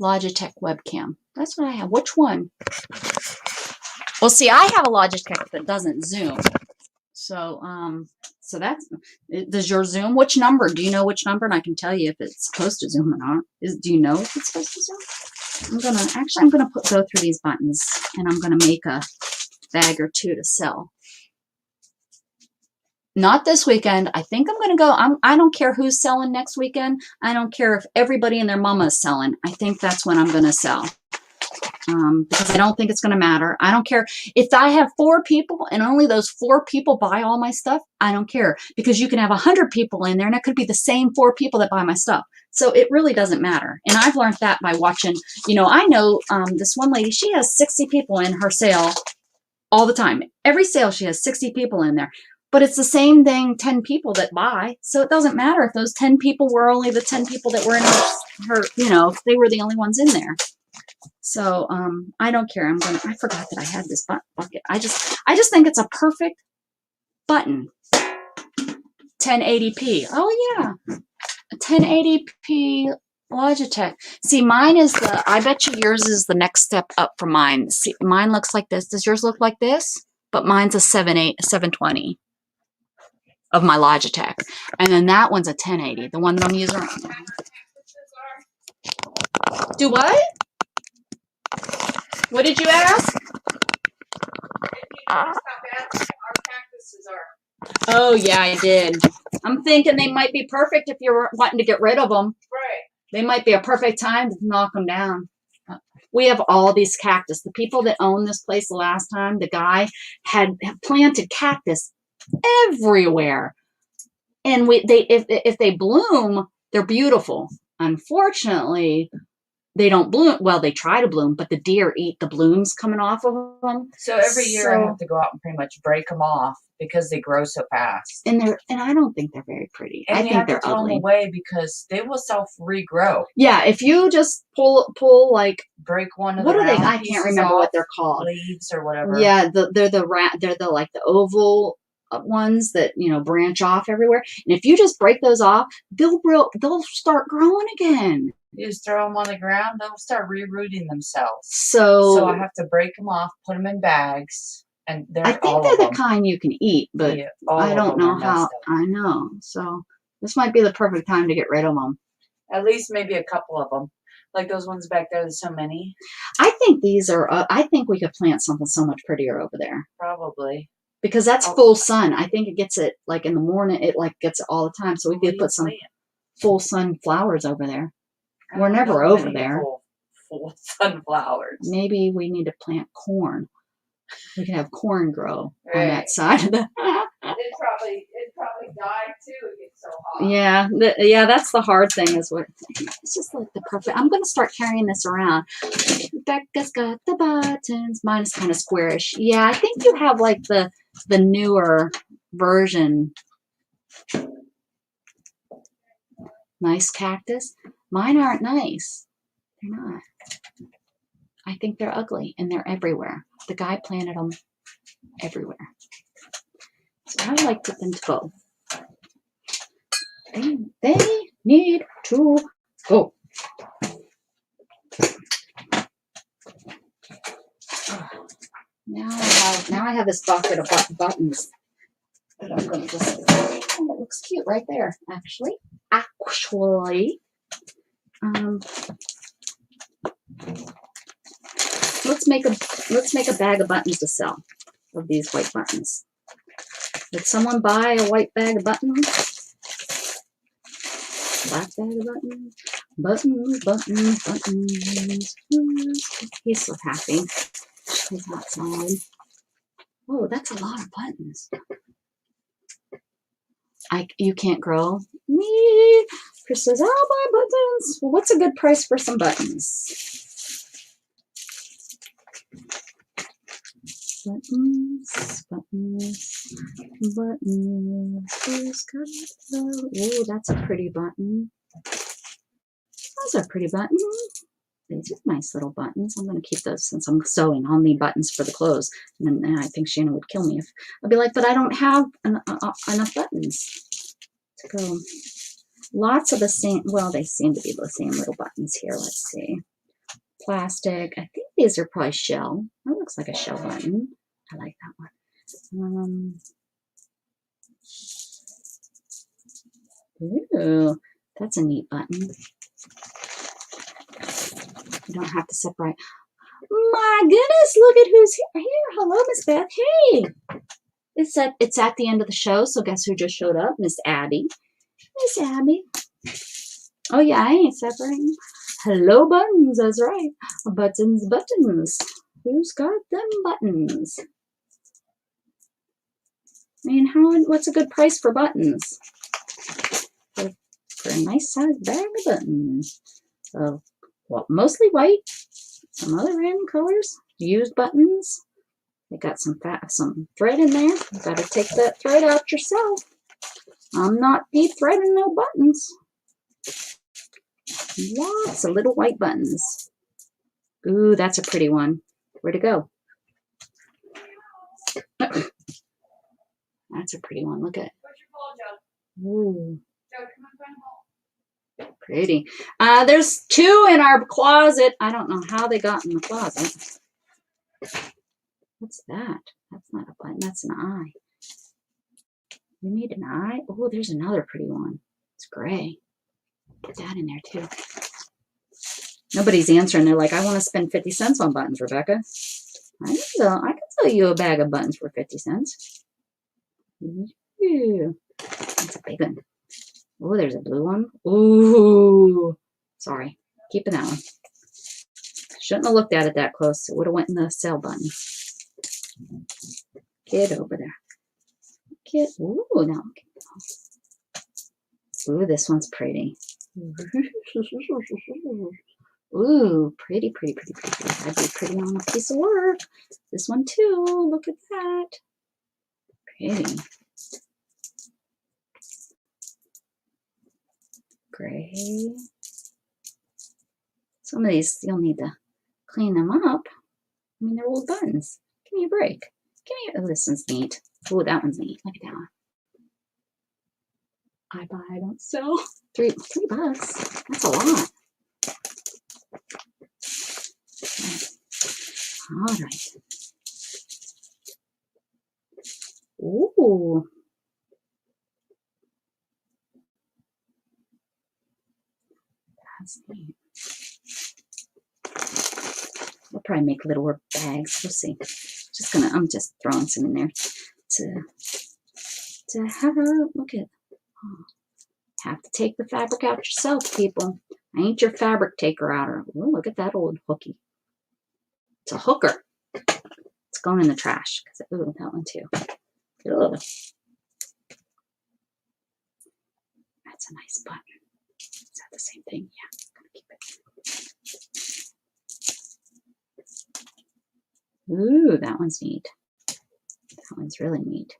Logitech webcam. That's what I have. Which one? Well, see, I have a Logitech that doesn't zoom. So that's, does your zoom? Which number? Do you know which number? And I can tell you if it's supposed to zoom or not. Do you know if it's supposed to zoom? I'm gonna go through these buttons and I'm gonna make a bag or two to sell. Not this weekend. I think I'm gonna go. I don't care who's selling next weekend. I don't care if everybody and their mama is selling. I think that's when I'm gonna sell. Because I don't think it's going to matter. I don't care if I have 4 people and only those 4 people buy all my stuff. I don't care, because you can have 100 people in there and it could be the same 4 people that buy my stuff. So it really doesn't matter. And I've learned that by watching, I know this one lady, she has 60 people in her sale all the time. Every sale she has 60 people in there. But it's the same thing, 10 people that buy. So it doesn't matter if those 10 people were only the 10 people that were in her if they were the only ones in there. So I don't care. I forgot that I had this bucket. I just think it's a perfect button. 1080p. Oh yeah. 1080p Logitech. See, mine is I bet you yours is the next step up from mine. See, mine looks like this. Does yours look like this? But mine's a 720 of my Logitech. And then that one's a 1080, the one that I'm using right now. Do what? What did you ask? Oh, yeah, I did. I'm thinking they might be perfect if you're wanting to get rid of them. Right. They might be a perfect time to knock them down. We have all these cactus. The people that owned this place the last time, the guy had planted cactus everywhere. And if they bloom, they're beautiful. Unfortunately, they don't bloom. Well, they try to bloom, but the deer eat the blooms coming off of them. So every year I have to go out and pretty much break them off because they grow so fast. And I don't think they're very pretty. And I think they're throw ugly. them away because they will self-regrow. Yeah, if you just pull like break one of what the are they? round I can't remember what they're called. Leaves or whatever. Yeah, they're the like the oval ones that branch off everywhere. And if you just break those off, they'll start growing again. You just throw them on the ground, they'll start rerooting themselves. So I have to break them off, put them in bags, and I think they're the kind you can eat, but yeah, I don't know how. I know. So this might be the perfect time to get rid of them. At least maybe a couple of them. Like those ones back there, there's so many. I think these are, I think we could plant something so much prettier over there. Probably. Because that's full sun. I think it gets it like in the morning, it like gets it all the time. So we could put some full sun flowers over there. We're never over there. Full sunflowers. Maybe we need to plant corn. We could have corn grow on that side of the. It probably died too. It gets so hot. Yeah, that's the hard thing. It's just like the perfect. I'm gonna start carrying this around. Becca's got the buttons. Mine is kind of squarish. Yeah, I think you have like the newer version. Nice cactus. Mine aren't nice. They're not. I think they're ugly and they're everywhere. The guy planted them everywhere. So I would like them to go. They need to go. Now I have this bucket of buttons that I'm going to just. Oh, it looks cute right there. Actually. Let's make a bag of buttons to sell of these white buttons. Did someone buy a white bag of buttons? Black bag of buttons? Buttons. He's so happy. He's outside. Oh, that's a lot of buttons. You can't grow? Me. Chris says, I'll buy buttons. Well, what's a good price for some buttons? Buttons. Oh, that's a pretty button. Those are pretty buttons. These are nice little buttons. I'm going to keep those since I'm sewing. I'll need buttons for the clothes. And then I think Shannon would kill me if I'd be like, but I don't have enough buttons to go. Lots of the same. Well, they seem to be the same little buttons here. Let's see. Plastic. I think these are probably shell. That looks like a shell button. I like that one. Ooh, that's a neat button. You don't have to separate. My goodness, look at who's here. Hello, Miss Beth. Hey. It's at the end of the show, so guess who just showed up? Miss Abby. Miss Abby. Oh, yeah, I ain't separating. Hello, buttons. That's right. Buttons. Who's got them buttons? I mean, what's a good price for buttons? For a nice size bag of buttons. So, well, mostly white. Some other random colors. Used buttons. They got some thread in there. You gotta take that thread out yourself. I'm not deep threading no buttons. Lots of little white buttons. Ooh, that's a pretty one. Where'd it go? That's a pretty one. Look at it. Ooh. Pretty. There's 2 in our closet. I don't know how they got in the closet. What's that? That's not a button. That's an eye. You need an eye? Oh, there's another pretty one. It's gray. Put that in there too. Nobody's answering. They're like, I want to spend 50 cents on buttons, Rebecca. I can sell you a bag of buttons for 50 cents. Ooh, that's a big one. Oh, there's a blue one. Ooh. Sorry. Keeping that one. Shouldn't have looked at it that close. It would have went in the sell button. Get over there. Get. Ooh, now. Ooh, this one's pretty. Ooh, pretty, pretty, pretty, pretty. That'd be pretty on a piece of work. This one too. Look at that. Pretty. Gray. Some of these you'll need to clean them up. I mean, they're old buttons. Give me a break. Give me. Oh, this one's neat. Oh, that one's neat. Look at that one. I buy, I don't sell. $3. That's a lot. All right. Ooh. That's neat. We'll probably make littler bags. We'll see. I'm just throwing some in there to have a look at. Oh, have to take the fabric out yourself, people. I ain't your fabric taker outer. Oh, look at that old hooky. It's a hooker. It's going in the trash. Ooh, that one too. Ugh. That's a nice button. Is that the same thing? Yeah, I'm gonna keep it. Ooh, that one's neat. That one's really neat.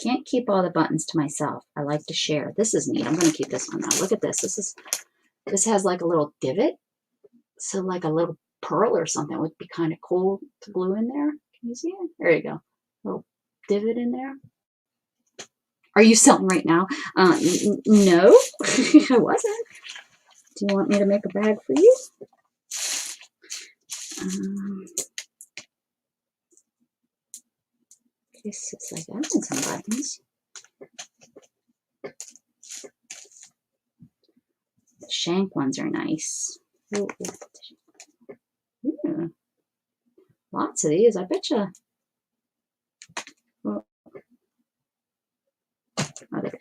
Can't keep all the buttons to myself. I like to share. This is neat. I'm going to keep this one now. Look at this. This has like a little divot. So like a little pearl or something would be kind of cool to glue in there. Can you see it? There you go. Little divot in there. Are you selling right now? No, I wasn't. Do you want me to make a bag for you? This is like that and some buttons. The shank ones are nice. Ooh. Yeah. Lots of these, I bet you. Oh, there.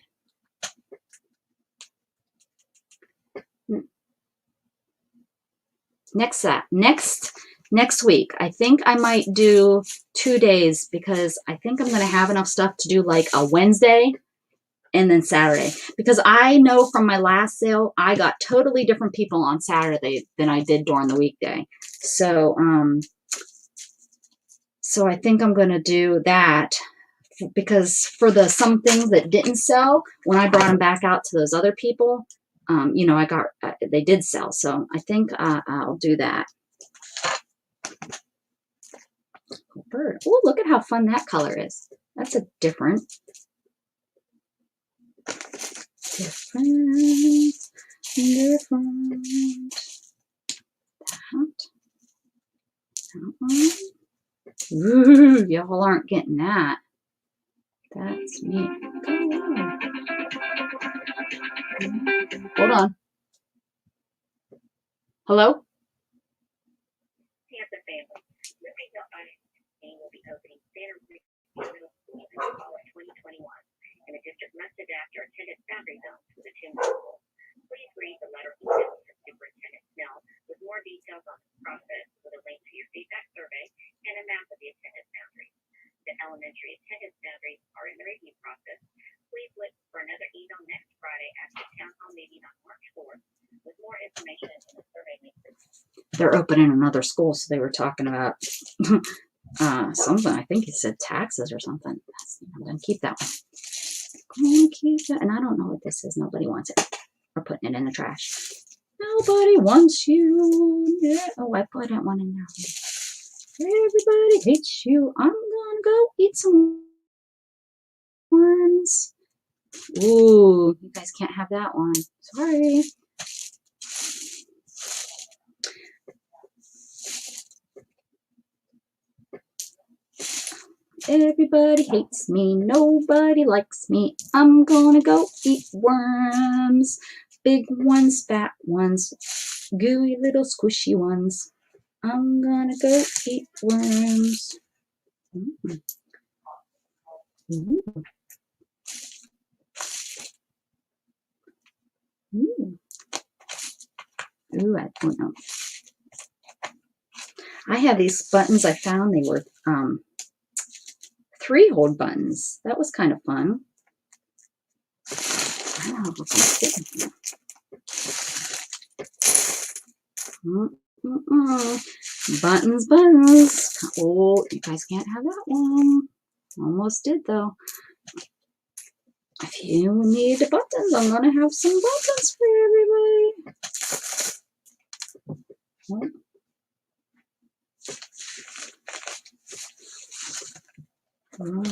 Next week, I think I might do 2 days because I think I'm going to have enough stuff to do like a Wednesday and then Saturday. Because I know from my last sale, I got totally different people on Saturday than I did during the weekday. So, so I think I'm going to do that because for some things that didn't sell, when I brought them back out to those other people, you know, they did sell. So I think I'll do that. Bird. Oh, look at how fun that color is. That's a different. That. one. Ooh, y'all aren't getting that. That's neat. Hold on. Hello? Will be opening standard middle school in the fall of 2021, and the district must adapt your attendance boundary zones for the two schools. Please read the letter emailed to Superintendent Snell with more details on this process, with a link to your feedback survey and a map of the attendance boundaries. The elementary attendance boundaries are in the review process. Please look for another email next Friday after the town hall meeting on March 4th with more information in the survey link. They're opening another school, so they were talking about something. I think he said taxes or something. I'm gonna keep that one. I'm gonna keep that, and I don't know what this is. Nobody wants it. We're putting it in the trash. Nobody wants you. Yeah. Oh, I put that one in there. Everybody hates you. I'm gonna go eat some worms. Ooh, you guys can't have that one. Sorry. Everybody hates me. Nobody likes me. I'm gonna go eat worms. Big ones, fat ones, gooey little squishy ones. I'm gonna go eat worms. Mm. Ooh. Ooh. Ooh, I don't know. I have these buttons I found. They were 3-hole buttons. That was kind of fun. Wow, what's getting here? Buttons, buttons. Oh, you guys can't have that one. Almost did though. If you need the buttons, I'm gonna have some buttons for everybody. Oh.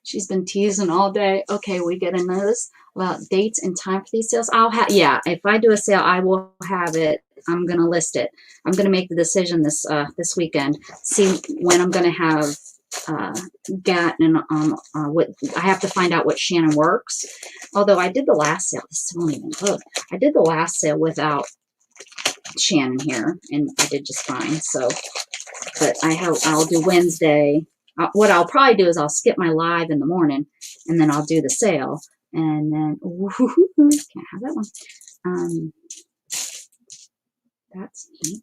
She's been teasing all day. Okay, we get a notice about dates and time for these sales. I'll have, yeah, if I do a sale, I will have it. I'm going to list it. I'm going to make the decision this weekend. See when I'm going to have gotten what I have to find out what Shannon works. Although I did the last sale. This won't even look. I did the last sale without Shannon here, and I did just fine. So, but I'll do Wednesday. What I'll probably do is I'll skip my live in the morning, and then I'll do the sale, and then can't have that one. That's neat.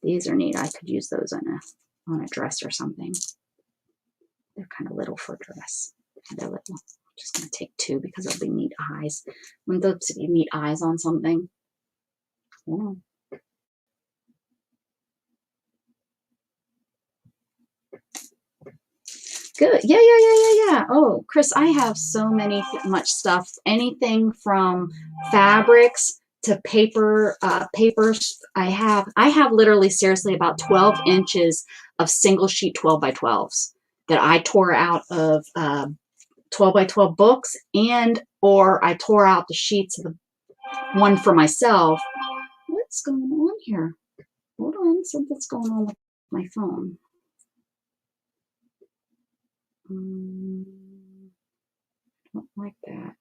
These are neat. I could use those on a dress or something. They're kind of little for a dress. They're little. I'm just gonna take 2 because it'll be neat eyes. Wouldn't those be neat eyes on something? Hold on. Good. Yeah. Oh, Chris, I have so much stuff. Anything from fabrics to papers. I have literally seriously about 12 inches of single sheet 12 by 12s that I tore out of 12 by 12 books, or I tore out the sheets of the one for myself. What's going on here? Hold on, something's going on with my phone. Don't like that.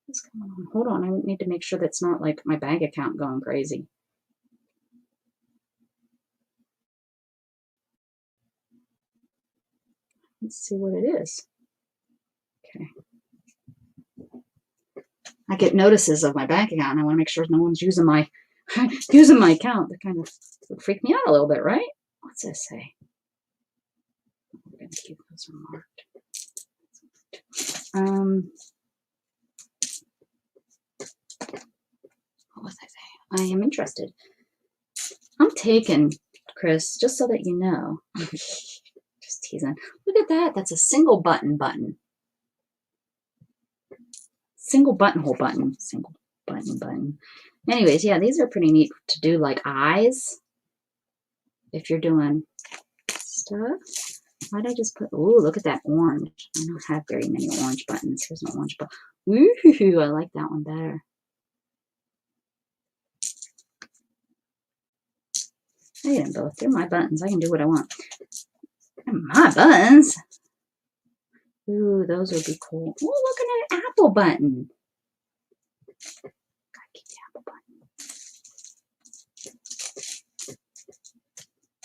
What's going on? Hold on, I need to make sure that's not like my bank account going crazy. Let's see what it is. Okay. I get notices of my bank account, and I want to make sure no one's using my account. That kind of would freak me out a little bit, right? What's this say? We're going to keep those marked. What was I saying? I am interested. I'm taking, Chris, just so that you know. Just teasing. Look at that. That's a single button. Single buttonhole button. Single button. Anyways, yeah, these are pretty neat to do like eyes. If you're doing stuff. Why did I just put, ooh, look at that orange. I don't have very many orange buttons. Here's an orange button. Ooh, I like that one better. I get them both. They're my buttons. I can do what I want. They're my buttons. Ooh, those would be cool. Ooh, look at an apple button. Gotta keep the apple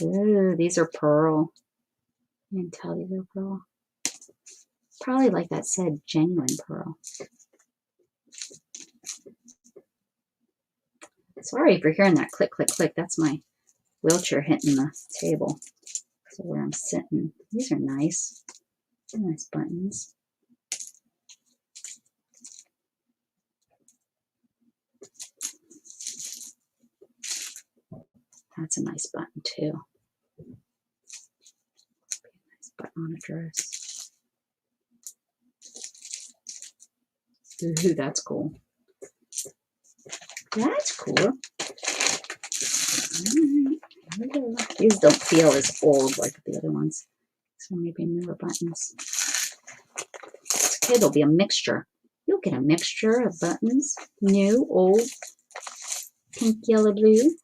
button. Ooh, these are pearl. You can tell these are pearl. Probably like that said, genuine pearl. Sorry if you're hearing that click, click, click. That's my wheelchair hitting the table. So where I'm sitting. These are nice. Nice buttons. That's a nice button too. Nice button on a dress. Ooh, that's cool. That's cool. These don't feel as old like the other ones. So maybe newer buttons. It's okay, there'll be a mixture. You'll get a mixture of buttons. New, old, pink, yellow, blue.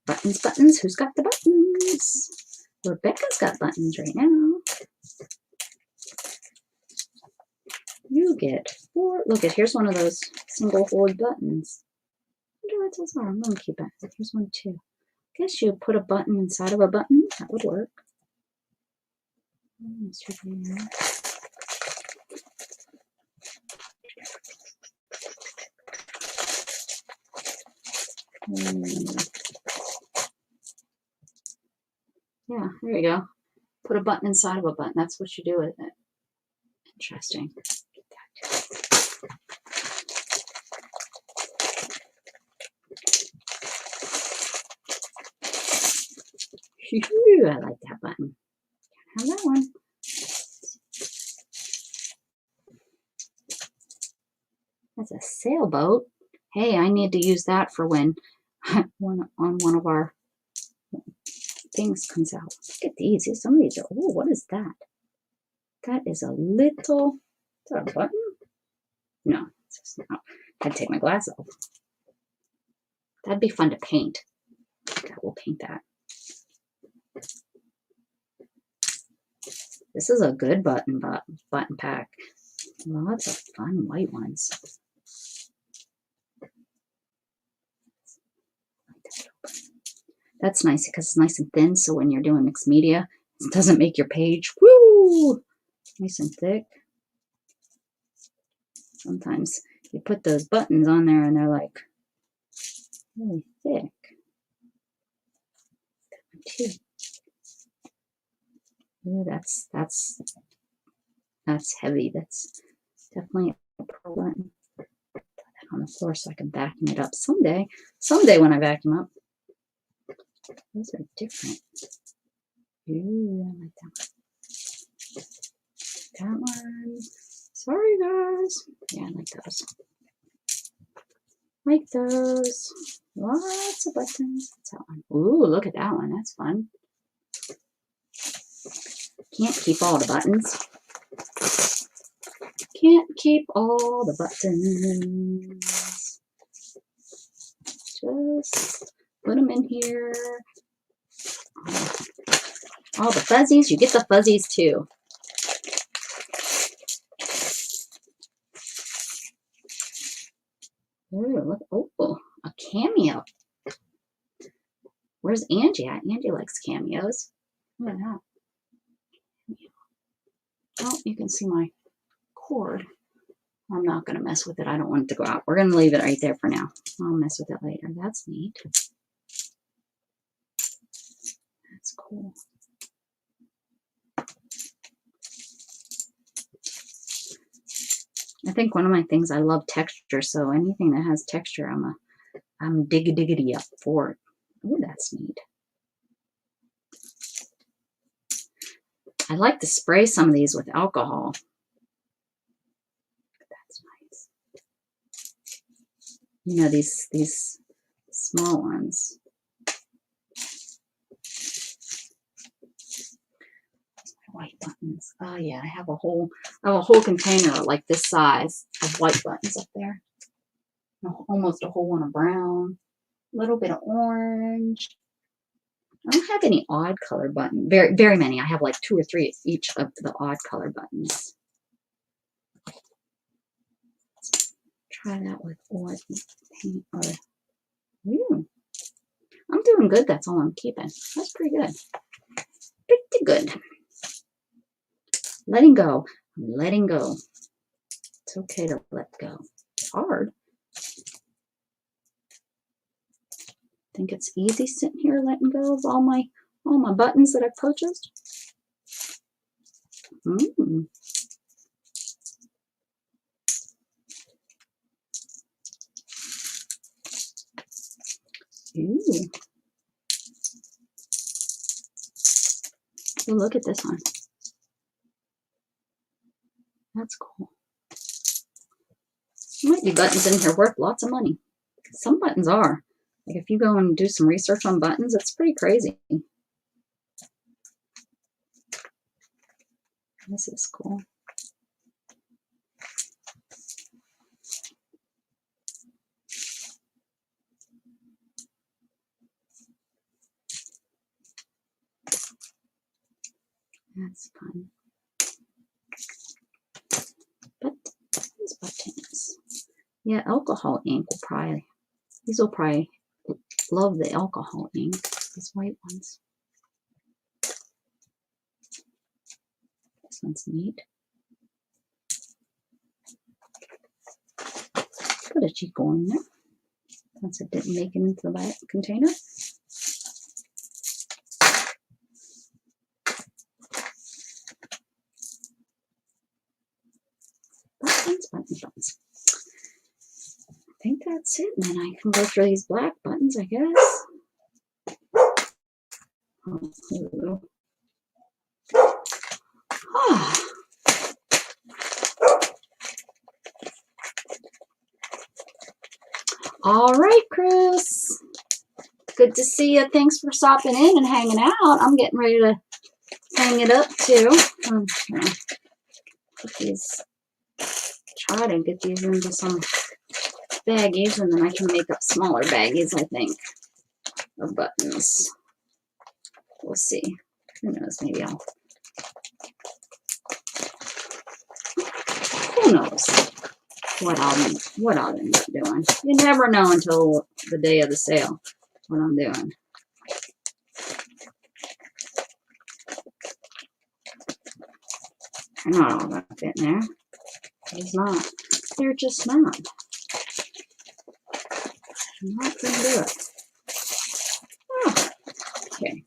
Buttons, buttons. Who's got the buttons? Rebecca's got buttons right now. You get 4. Look, here's one of those single hold buttons. I wonder what those are. I'm going to keep it. Here's one too. Guess you put a button inside of a button. That would work. Yeah, there you go. Put a button inside of a button. That's what you do with it. Interesting. I like that button. Have that one. That's a sailboat. Hey, I need to use that for when one of our things comes out. Look at these. Some of these are. Oh, what is that? That is a little. Is that a button? No, it's just not. I had to take my glasses off. That'd be fun to paint. Okay, we'll paint that. This is a good button pack. Lots of fun white ones. That's nice because it's nice and thin, so when you're doing mixed media, it doesn't make your page woo nice and thick. Sometimes you put those buttons on there and they're like really thick. Ooh, that's heavy. That's definitely a pearl button. Put that on the floor so I can vacuum it up someday. Someday when I vacuum up. Those are different. Ooh, I like that one. That one. Sorry, guys. Yeah, I like those. Like those. Lots of buttons. What's that one? Ooh, look at that one. That's fun. Can't keep all the buttons. Can't keep all the buttons. Just put them in here. All the fuzzies. You get the fuzzies too. Ooh, look. Oh, a cameo. Where's Angie at? Angie likes cameos. Look at that. Oh, you can see my cord. I'm not going to mess with it. I don't want it to go out. We're going to leave it right there for now. I'll mess with it later. That's neat. That's cool. I think one of my things, I love texture, so anything that has texture, I'm diggity up for it. Ooh, that's neat. I like to spray some of these with alcohol. That's nice. You know, these small ones. White buttons. Oh yeah, I have a whole container like this size of white buttons up there. Almost a whole one of brown. A little bit of orange. I don't have any odd color buttons. Very, very many. I have like 2 or 3 each of the odd color buttons. Let's try that with orange paint. Ooh. I'm doing good. That's all I'm keeping. That's pretty good. Pretty good. Letting go. I'm letting go. It's okay to let go. It's hard. Think it's easy sitting here letting go of all my buttons that I've purchased? Mm. Ooh. Oh, look at this one. That's cool. Might be buttons in here worth lots of money. Some buttons are. Like if you go and do some research on buttons, it's pretty crazy. This is cool. That's fun. But these buttons. Yeah, alcohol ink will probably, these will probably love the alcohol ink, these white ones. This one's neat. Put a Chico in there, since it didn't make it into the white container. Buttons. I think that's it. And then I can go through these black buttons, I guess. Oh, here we go. Oh. All right, Chris. Good to see you. Thanks for stopping in and hanging out. I'm getting ready to hang it up too. Put these. Try to get these into some baggies, and then I can make up smaller baggies, I think, of buttons. We'll see. Who knows? Maybe I'll. Who knows what I'll end up doing? You never know until the day of the sale what I'm doing. They're not all gonna fit in there. It's not. They're just not. I'm not gonna do it. Oh, okay.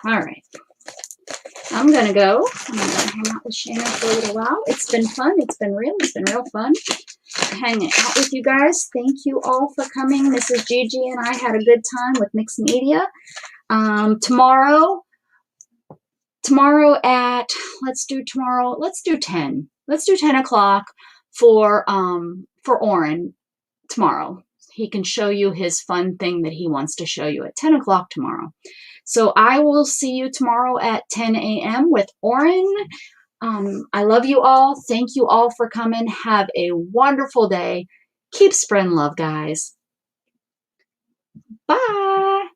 All right. I'm gonna go. I'm gonna hang out with Shannon for a little while. It's been fun. It's been real fun hanging out with you guys. Thank you all for coming. Mrs. Gigi and I had a good time with Mixed Media. Tomorrow at, let's do 10. Let's do 10 o'clock for Oren tomorrow. He can show you his fun thing that he wants to show you at 10 o'clock tomorrow. So I will see you tomorrow at 10 a.m. with Oren. I love you all. Thank you all for coming. Have a wonderful day. Keep spreading love, guys. Bye.